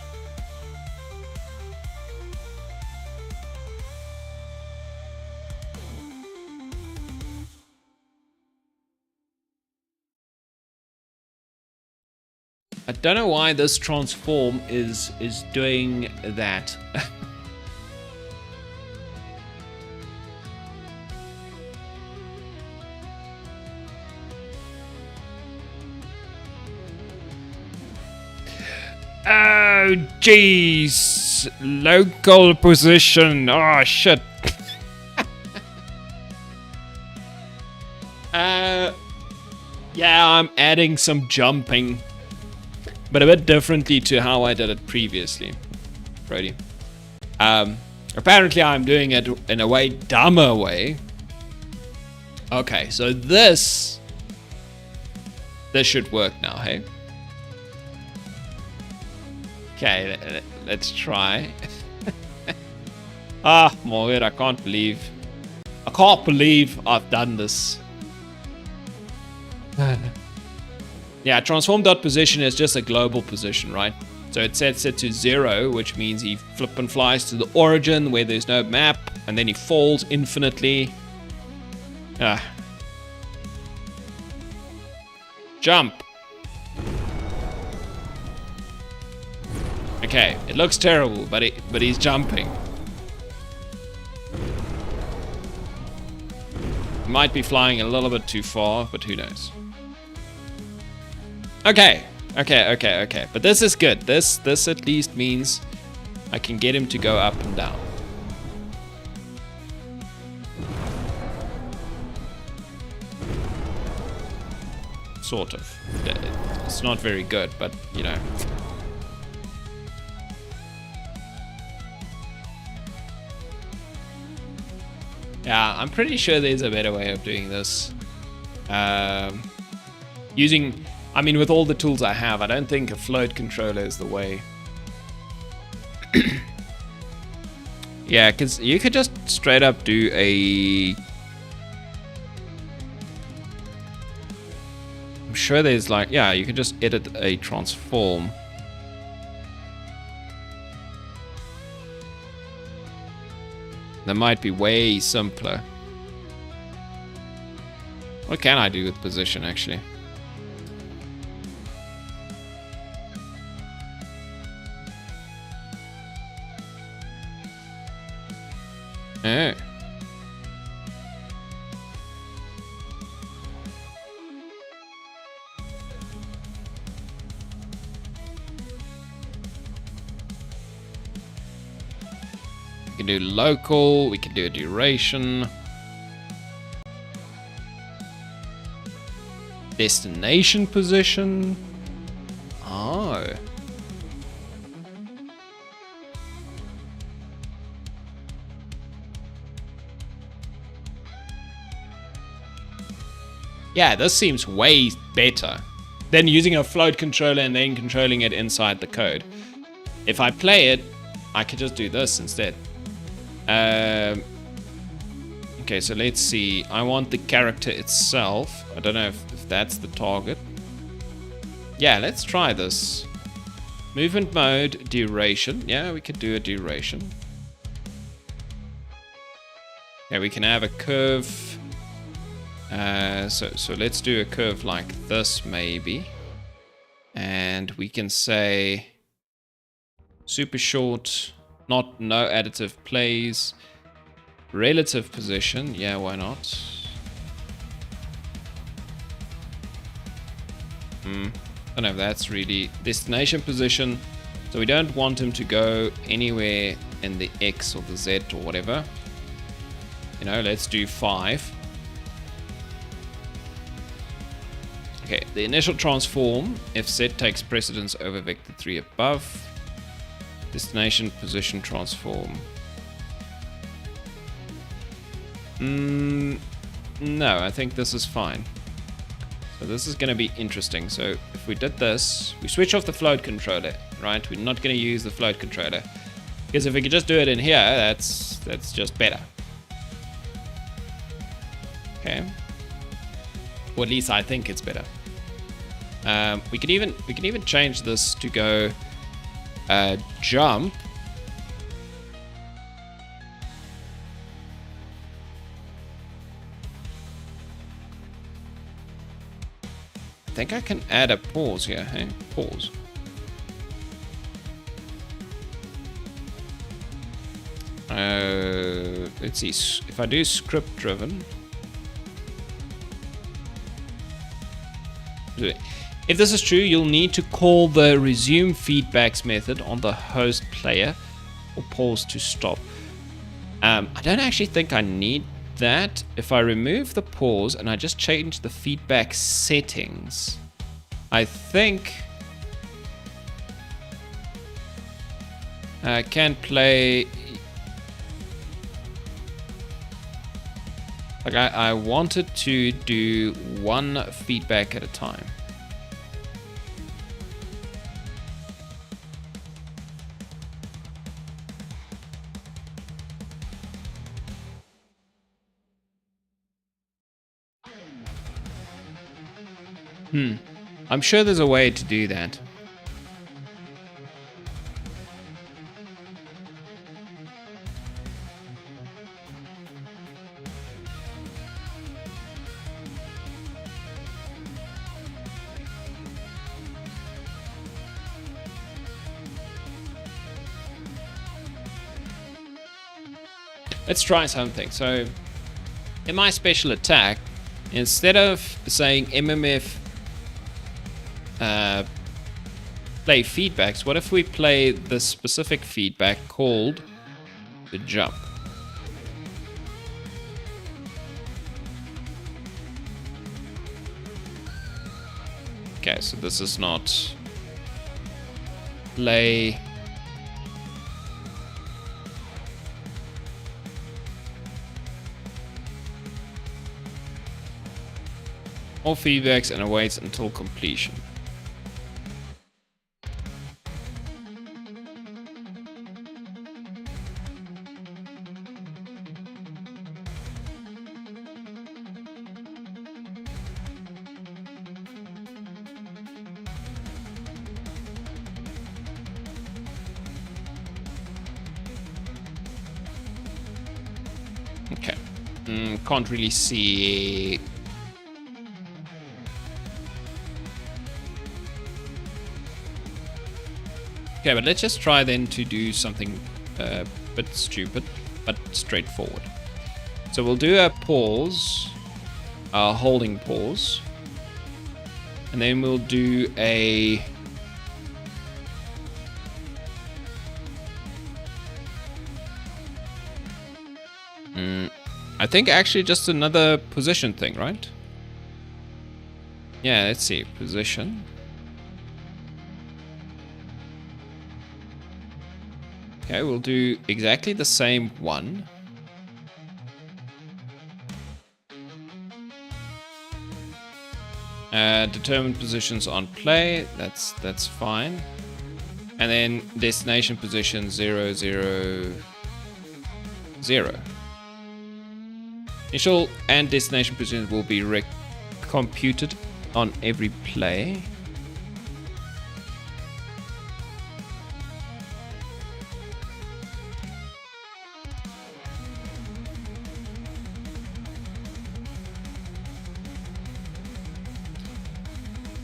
Speaker 1: I don't know why this transform is doing that. Oh, jeez. Local position. Oh, shit. Yeah, I'm adding some jumping. But a bit differently to how I did it previously, Brody. Apparently I'm doing it in a way dumber way. Okay, so this should work now, hey? Okay, let's try. Ah, Mohit, I can't believe I've done this. Yeah, transform.position is just a global position, right? So it sets it to 0, which means he flip and flies to the origin where there's no map, and then he falls infinitely. Jump. Okay, it looks terrible, but he's jumping. He might be flying a little bit too far, but who knows? Okay. But this is good. This at least means I can get him to go up and down. Sort of. It's not very good, but you know. Yeah, I'm pretty sure there's a better way of doing this. I mean, with all the tools I have, I don't think a float controller is the way. Yeah, because you could just straight up do a... I'm sure there's like, yeah, you can just edit a transform. That might be way simpler. What can I do with position, actually? Oh. We can do local, we can do a duration. Destination position. Oh. Yeah, this seems way better than using a float controller and then controlling it inside the code. If I play it, I could just do this instead. Okay, so let's see. I want the character itself. I don't know if that's the target. Yeah, let's try this. Movement mode, duration. Yeah, we could do a duration. Yeah, we can have a curve. So let's do a curve like this, maybe. And we can say super short, no additive plays. Relative position, yeah, why not? Don't know if that's really destination position. So we don't want him to go anywhere in the X or the Z or whatever. You know, let's do 5. Okay, the initial transform, if Z takes precedence over vector 3 above. Destination position transform. No, I think this is fine. So this is going to be interesting. So if we did this, we switch off the float controller, right? We're not going to use the float controller. Because if we could just do it in here, that's just better. Okay. Or at least I think it's better. We can even change this to go jump. I think I can add a pause here, hey? Pause. Let's see, if I do script driven. If this is true, you'll need to call the resume feedbacks method on the host player or pause to stop. I don't actually think I need that. If I remove the pause and I just change the feedback settings, I think I can play. Like I wanted to do one feedback at a time. I'm sure there's a way to do that. Let's try something. So in my special attack, instead of saying MMF play feedbacks, what if we play the specific feedback called the jump? Okay, so this is not play. All feedbacks and awaits until completion. Okay. Can't really see. Okay, but let's just try then to do something a bit stupid, but straightforward. So we'll do a pause, a holding pause, and then we'll do a I think actually just another position thing, right? Yeah, let's see, position. Okay, we'll do exactly the same one. Determine positions on play, that's fine. And then destination position 0, 0. 0. Initial and destination positions will be computed on every play.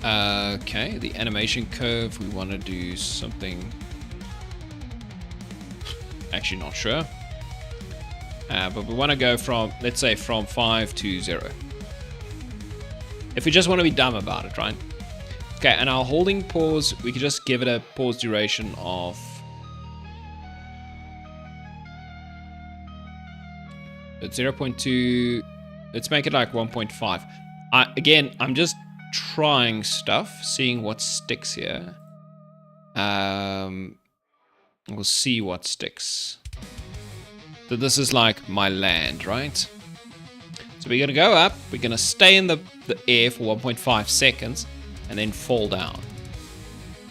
Speaker 1: Okay, the animation curve, we want to do something. Actually, not sure. But we want to go from, let's say, from 5 to 0. If we just want to be dumb about it, right? Okay, and our holding pause, we could just give it a pause duration of... It's 0.2. Let's make it like 1.5. Again, I'm just trying stuff, seeing what sticks here. We'll see what sticks. So this is like my land, right? So we're gonna go up, we're gonna stay in the air for 1.5 seconds and then fall down.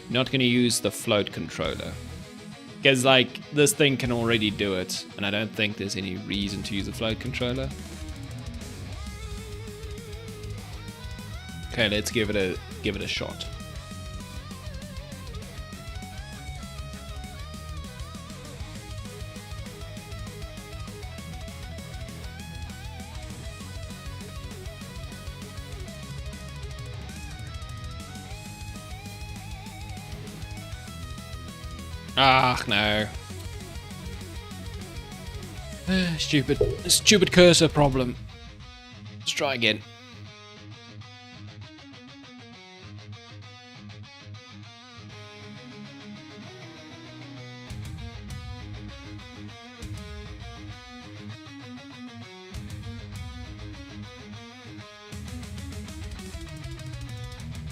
Speaker 1: We're not gonna use the float controller, because like this thing can already do it, and I don't think there's any reason to use a float controller. Okay, let's give it a shot. Ah, no. Stupid cursor problem. Let's try again.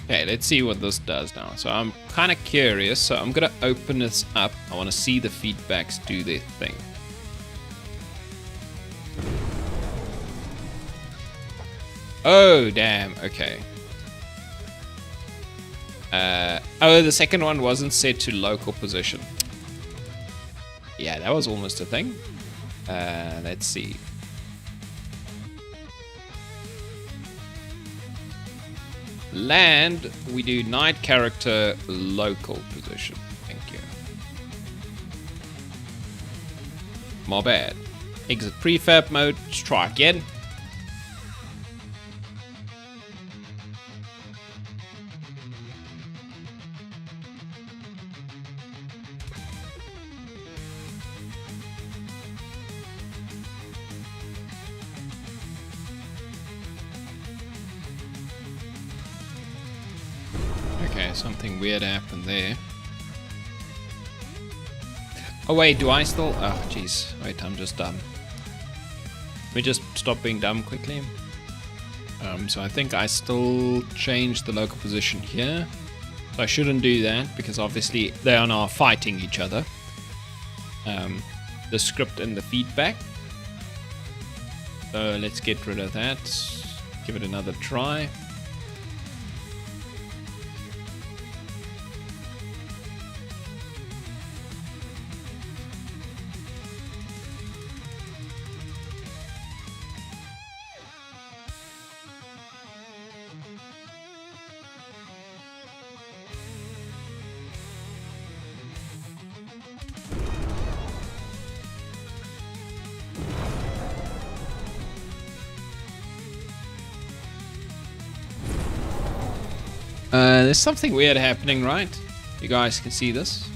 Speaker 1: Okay, let's see what this does now. So I'm kind of curious, so I'm gonna open this up. I want to see the feedbacks do their thing. Oh, damn, okay. Oh, the second one wasn't set to local position. Yeah, that was almost a thing. Let's see. Land, we do night character local position. Thank you. My bad. Exit prefab mode. Let's try again. Okay, something weird happened there. Oh wait, do I still... Oh jeez, wait, I'm just dumb. Let me just stop being dumb quickly. So I think I still changed the local position here. So I shouldn't do that, because obviously they are now fighting each other. The script and the feedback. So let's get rid of that. Give it another try. There's something weird happening, right? You guys can see this.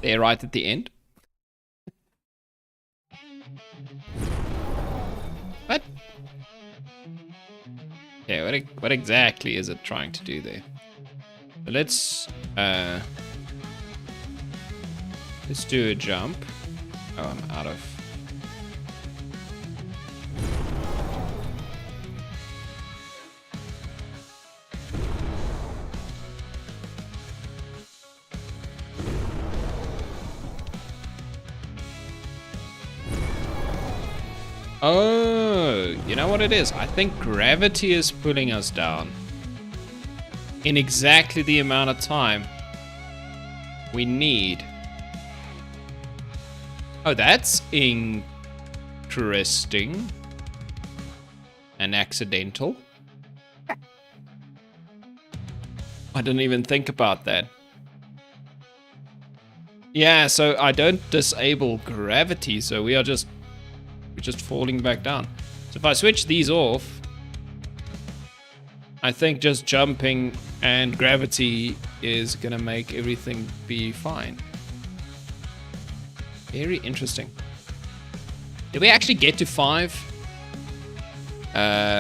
Speaker 1: There, right at the end. What? Yeah, what exactly is it trying to do there? So let's do a jump. Oh, I'm out of... Oh, you know what it is? I think gravity is pulling us down in exactly the amount of time we need. Oh, that's interesting. And accidental. I didn't even think about that. Yeah, so I don't disable gravity, so we're just falling back down. So if I switch these off, I think just jumping and gravity is gonna make everything be fine. Very interesting. Did we actually get to 5?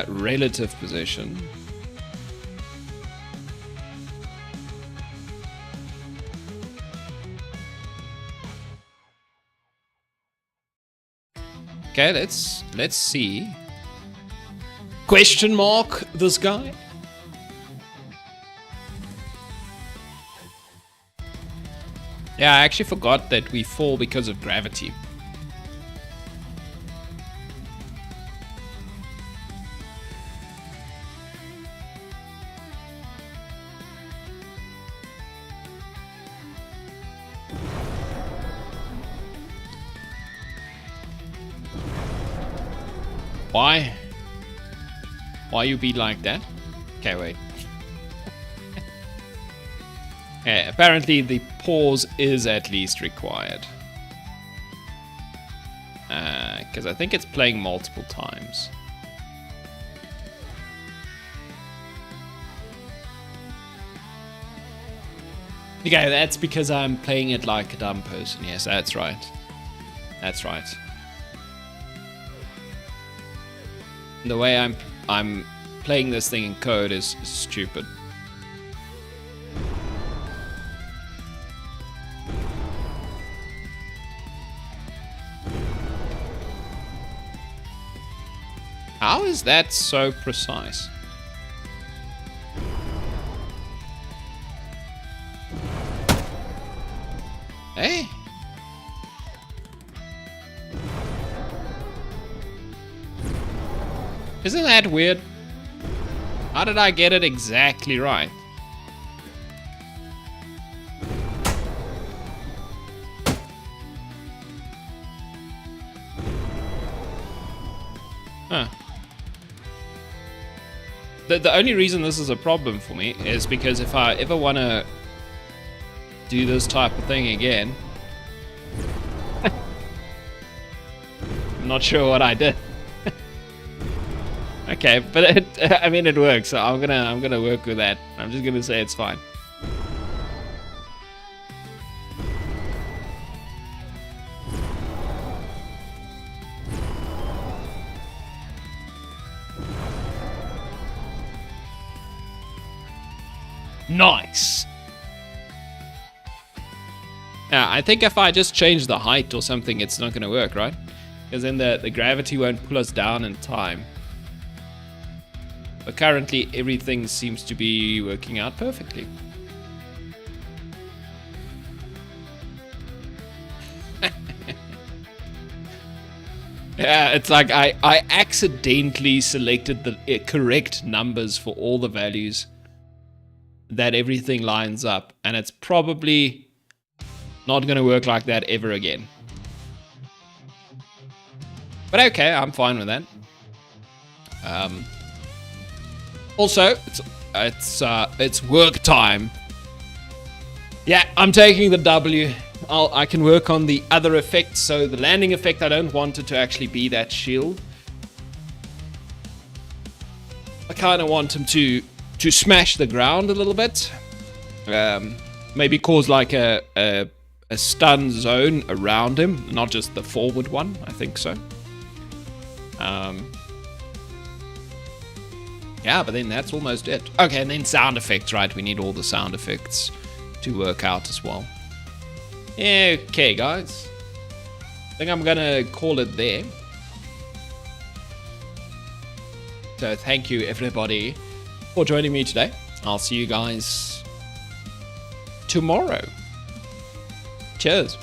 Speaker 1: Relative position. Okay, let's see. Question mark this guy? Yeah, I actually forgot that we fall because of gravity. Why? Why you be like that? Okay, wait. Yeah, apparently the pause is at least required. Because I think it's playing multiple times. Okay, that's because I'm playing it like a dumb person. Yes, that's right. That's right. The way I'm playing this thing in code is stupid. How is that so precise? Hey? Isn't that weird? How did I get it exactly right? Huh. The only reason this is a problem for me is because if I ever want to do this type of thing again, I'm not sure what I did. Okay, but I mean it works, so I'm gonna work with that. I'm just gonna say it's fine. Nice. Now, I think if I just change the height or something, it's not gonna work, right? Because then the gravity won't pull us down in time. But currently, everything seems to be working out perfectly. Yeah, it's like I accidentally selected the correct numbers for all the values that everything lines up. And it's probably not going to work like that ever again. But okay, I'm fine with that. Also, it's work time. Yeah, I'm taking the W. I can work on the other effects. So the landing effect, I don't want it to actually be that shield. I kind of want him to smash the ground a little bit. Maybe cause like a stun zone around him, not just the forward one. I think so. Yeah, but then that's almost it. Okay, and then sound effects, right? We need all the sound effects to work out as well. Okay, guys. I think I'm gonna call it there. So thank you, everybody, for joining me today. I'll see you guys tomorrow. Cheers.